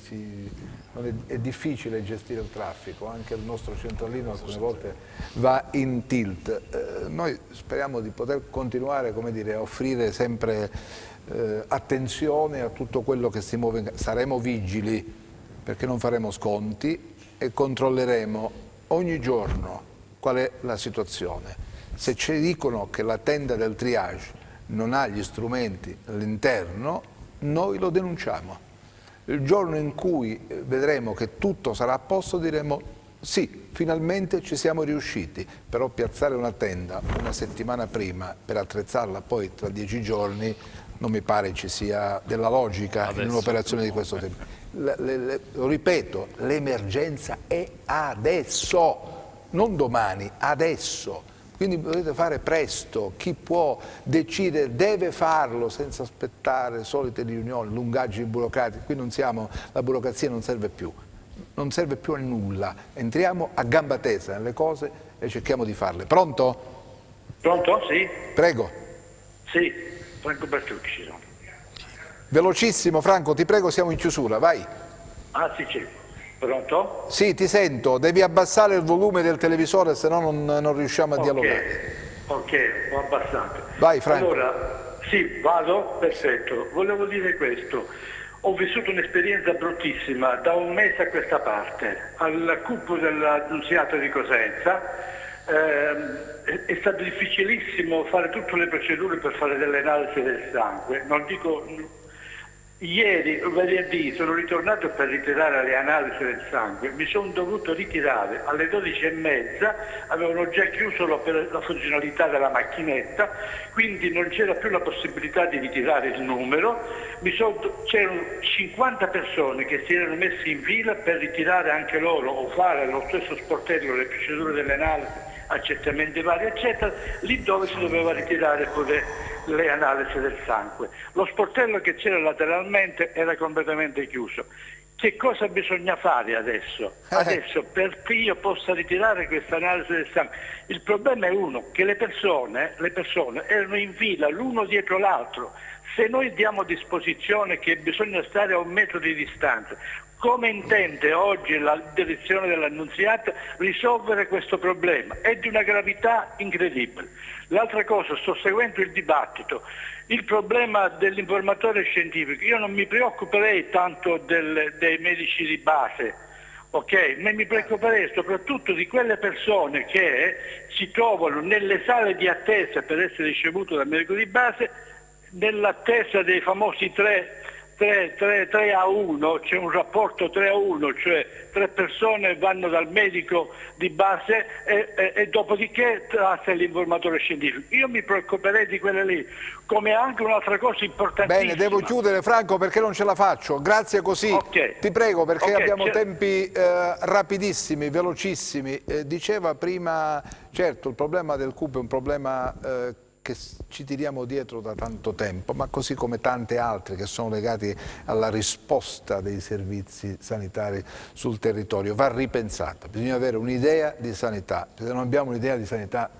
è difficile gestire il traffico, anche il nostro centralino alcune volte va in tilt. Noi speriamo di poter continuare, come dire, a offrire sempre attenzione a tutto quello che si muove. Saremo vigili, perché non faremo sconti, e controlleremo ogni giorno qual è la situazione. Se ci dicono che la tenda del triage non ha gli strumenti all'interno, noi lo denunciamo. Il giorno in cui vedremo che tutto sarà a posto diremo sì, finalmente ci siamo riusciti, però piazzare una tenda una settimana prima per attrezzarla poi tra 10 giorni non mi pare ci sia della logica in un'operazione di questo tipo. Lo ripeto, l'emergenza è adesso, non domani, adesso. Quindi dovete fare presto, chi può decidere deve farlo senza aspettare solite riunioni, lungaggini burocratiche. Qui non siamo, la burocrazia non serve più a nulla. Entriamo a gamba tesa nelle cose e cerchiamo di farle. Pronto? Pronto? Sì. Prego. Sì, Franco Bertucci. Velocissimo Franco, ti prego, siamo in chiusura, vai. Ah sì, c'è. Pronto? Sì, ti sento, devi abbassare il volume del televisore, se no non riusciamo a dialogare. Ok, ho abbassato. Vai Franco. Allora, sì, vado, perfetto. Volevo dire questo. Ho vissuto un'esperienza bruttissima da un mese a questa parte. Al CUP dell'Annunziata di Cosenza è stato difficilissimo fare tutte le procedure per fare delle analisi del sangue. Non dico... Ieri, venerdì, sono ritornato per ritirare le analisi del sangue, mi sono dovuto ritirare alle 12:30, avevano già chiuso la funzionalità della macchinetta, quindi non c'era più la possibilità di ritirare il numero, c'erano 50 persone che si erano messe in fila per ritirare anche loro o fare allo stesso sportello le procedure delle analisi, accertamenti vari eccetera, lì dove si doveva ritirare pure le analisi del sangue. Lo sportello che c'era lateralmente era completamente chiuso. Che cosa bisogna fare adesso? Adesso perché io possa ritirare questa analisi del sangue? Il problema è uno, che le persone erano in fila l'uno dietro l'altro. Se noi diamo a disposizione che bisogna stare a 1 metro di distanza, come intende oggi la direzione dell'Annunziata risolvere questo problema? È di una gravità incredibile. L'altra cosa, sto seguendo il dibattito, il problema dell'informatore scientifico, io non mi preoccuperei tanto dei medici di base, ok? Ma mi preoccuperei soprattutto di quelle persone che si trovano nelle sale di attesa per essere ricevute dal medico di base, nell'attesa dei famosi 3 a 1, c'è un rapporto 3 a 1, cioè 3 persone vanno dal medico di base e dopodiché tratta l'informatore scientifico. Io mi preoccuperei di quelle lì, come anche un'altra cosa importantissima. Bene, devo chiudere Franco perché non ce la faccio, grazie così, ti prego perché abbiamo tempi rapidissimi, velocissimi. Diceva prima, certo il problema del CUP è un problema che ci tiriamo dietro da tanto tempo, ma così come tante altre che sono legate alla risposta dei servizi sanitari sul territorio. Va ripensata, bisogna avere un'idea di sanità, se non abbiamo un'idea di sanità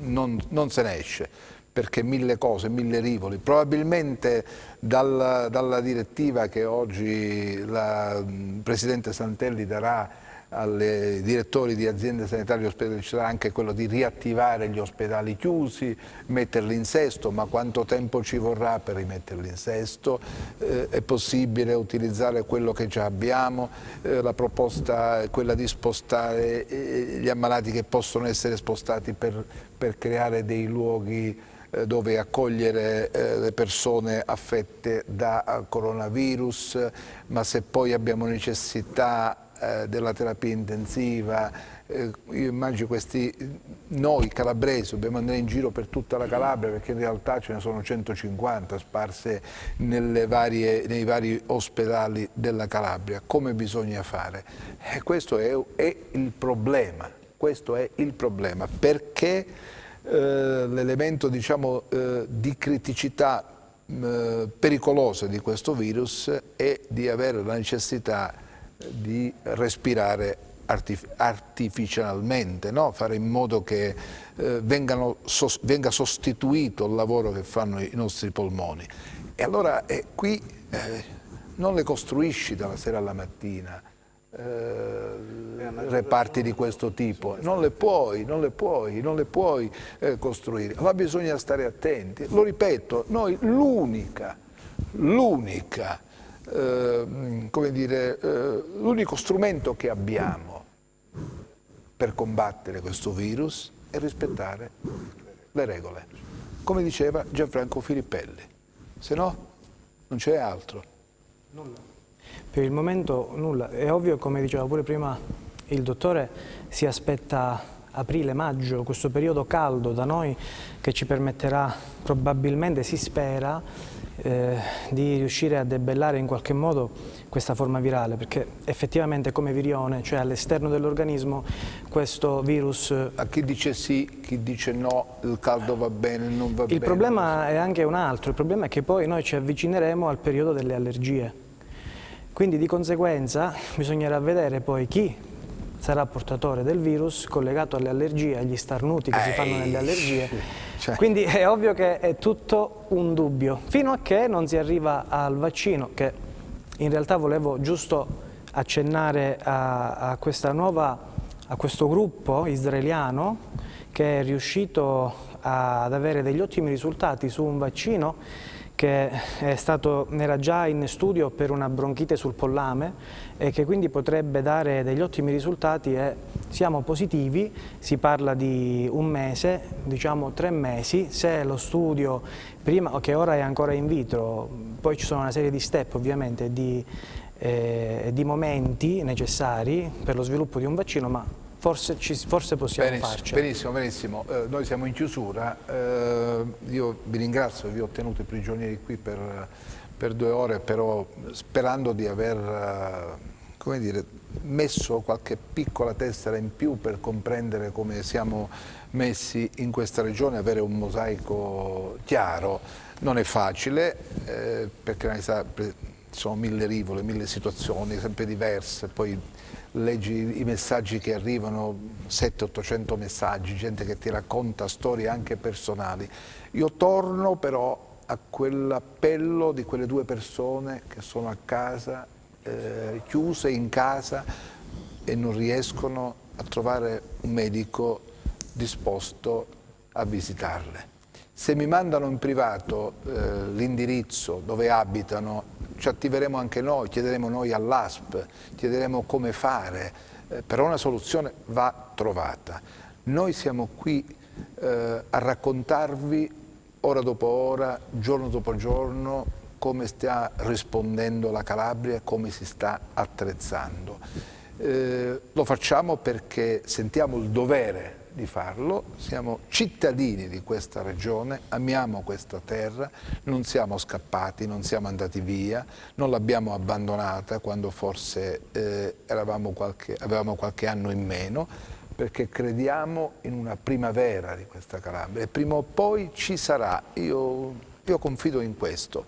non se ne esce, perché 1000 cose, 1000 rivoli. Probabilmente dalla direttiva che oggi il Presidente Santelli darà ai direttori di aziende sanitarie e ospedali ci sarà anche quello di riattivare gli ospedali chiusi, metterli in sesto, ma quanto tempo ci vorrà per rimetterli in sesto? È possibile utilizzare quello che già abbiamo? La proposta è quella di spostare gli ammalati che possono essere spostati per creare dei luoghi dove accogliere le persone affette da coronavirus, ma se poi abbiamo necessità della terapia intensiva, io immagino noi calabresi dobbiamo andare in giro per tutta la Calabria perché in realtà ce ne sono 150 sparse nei vari ospedali della Calabria. Come bisogna fare? Questo è il problema, perché l'elemento diciamo, di criticità pericolosa di questo virus è di avere la necessità di respirare artificialmente, no? Fare in modo che venga sostituito il lavoro che fanno i nostri polmoni. E allora qui non le costruisci dalla sera alla mattina, reparti di questo tipo, non le puoi costruire, ma bisogna stare attenti. Lo ripeto, noi l'unico strumento che abbiamo per combattere questo virus è rispettare le regole, come diceva Gianfranco Filippelli, se no non c'è altro. Nulla. Per il momento nulla, è ovvio, come diceva pure prima il dottore, si aspetta aprile-maggio, questo periodo caldo da noi che ci permetterà probabilmente, si spera, di riuscire a debellare in qualche modo questa forma virale, perché effettivamente come virione, cioè all'esterno dell'organismo, questo virus... A chi dice sì, chi dice no, il caldo va bene, non va bene. Il problema è anche un altro, il problema è che poi noi ci avvicineremo al periodo delle allergie, quindi di conseguenza bisognerà vedere poi chi sarà portatore del virus collegato alle allergie, agli starnuti che si fanno nelle allergie. Quindi è ovvio che è tutto un dubbio, fino a che non si arriva al vaccino, che in realtà volevo giusto accennare a questo gruppo israeliano che è riuscito ad avere degli ottimi risultati su un vaccino che era già in studio per una bronchite sul pollame e che quindi potrebbe dare degli ottimi risultati, e siamo positivi, si parla di un mese, diciamo 3 mesi, se lo studio prima, che ora è ancora in vitro, poi ci sono una serie di step ovviamente, di momenti necessari per lo sviluppo di un vaccino, ma forse possiamo farcela. Benissimo. Noi siamo in chiusura. Io vi ringrazio, vi ho tenuto prigionieri qui per 2 ore, però sperando di aver messo qualche piccola tessera in più per comprendere come siamo messi in questa regione, avere un mosaico chiaro. Non è facile, perché ci sono 1000 rivoli, 1000 situazioni sempre diverse, poi leggi i messaggi che arrivano, 700-800 messaggi, gente che ti racconta storie anche personali. Io torno però a quell'appello di quelle 2 persone che sono a casa, chiuse in casa e non riescono a trovare un medico disposto a visitarle. Se mi mandano in privato l'indirizzo dove abitano, ci attiveremo anche noi, chiederemo noi all'ASP, chiederemo come fare, però una soluzione va trovata. Noi siamo qui a raccontarvi ora dopo ora, giorno dopo giorno, come sta rispondendo la Calabria, come si sta attrezzando. Lo facciamo perché sentiamo il dovere di farlo, siamo cittadini di questa regione, amiamo questa terra, non siamo scappati, non siamo andati via, non l'abbiamo abbandonata quando forse avevamo qualche anno in meno, perché crediamo in una primavera di questa Calabria e prima o poi ci sarà, io confido in questo.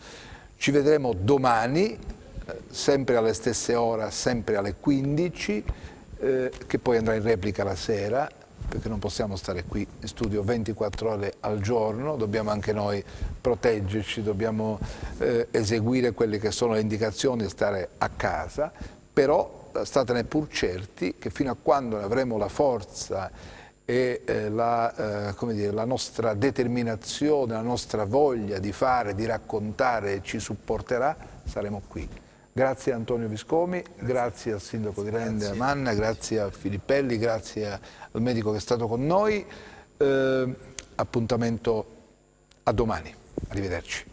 Ci vedremo domani, sempre alle stesse ore, sempre alle 15, che poi andrà in replica la sera, perché non possiamo stare qui in studio 24 ore al giorno, dobbiamo anche noi proteggerci, dobbiamo eseguire quelle che sono le indicazioni e stare a casa, però statene pur certi che fino a quando avremo la forza e la nostra determinazione, la nostra voglia di fare, di raccontare ci supporterà, saremo qui. Grazie a Antonio Viscomi, grazie al sindaco di Rende Amanna, grazie a Filippelli, grazie al medico che è stato con noi. Appuntamento a domani. Arrivederci.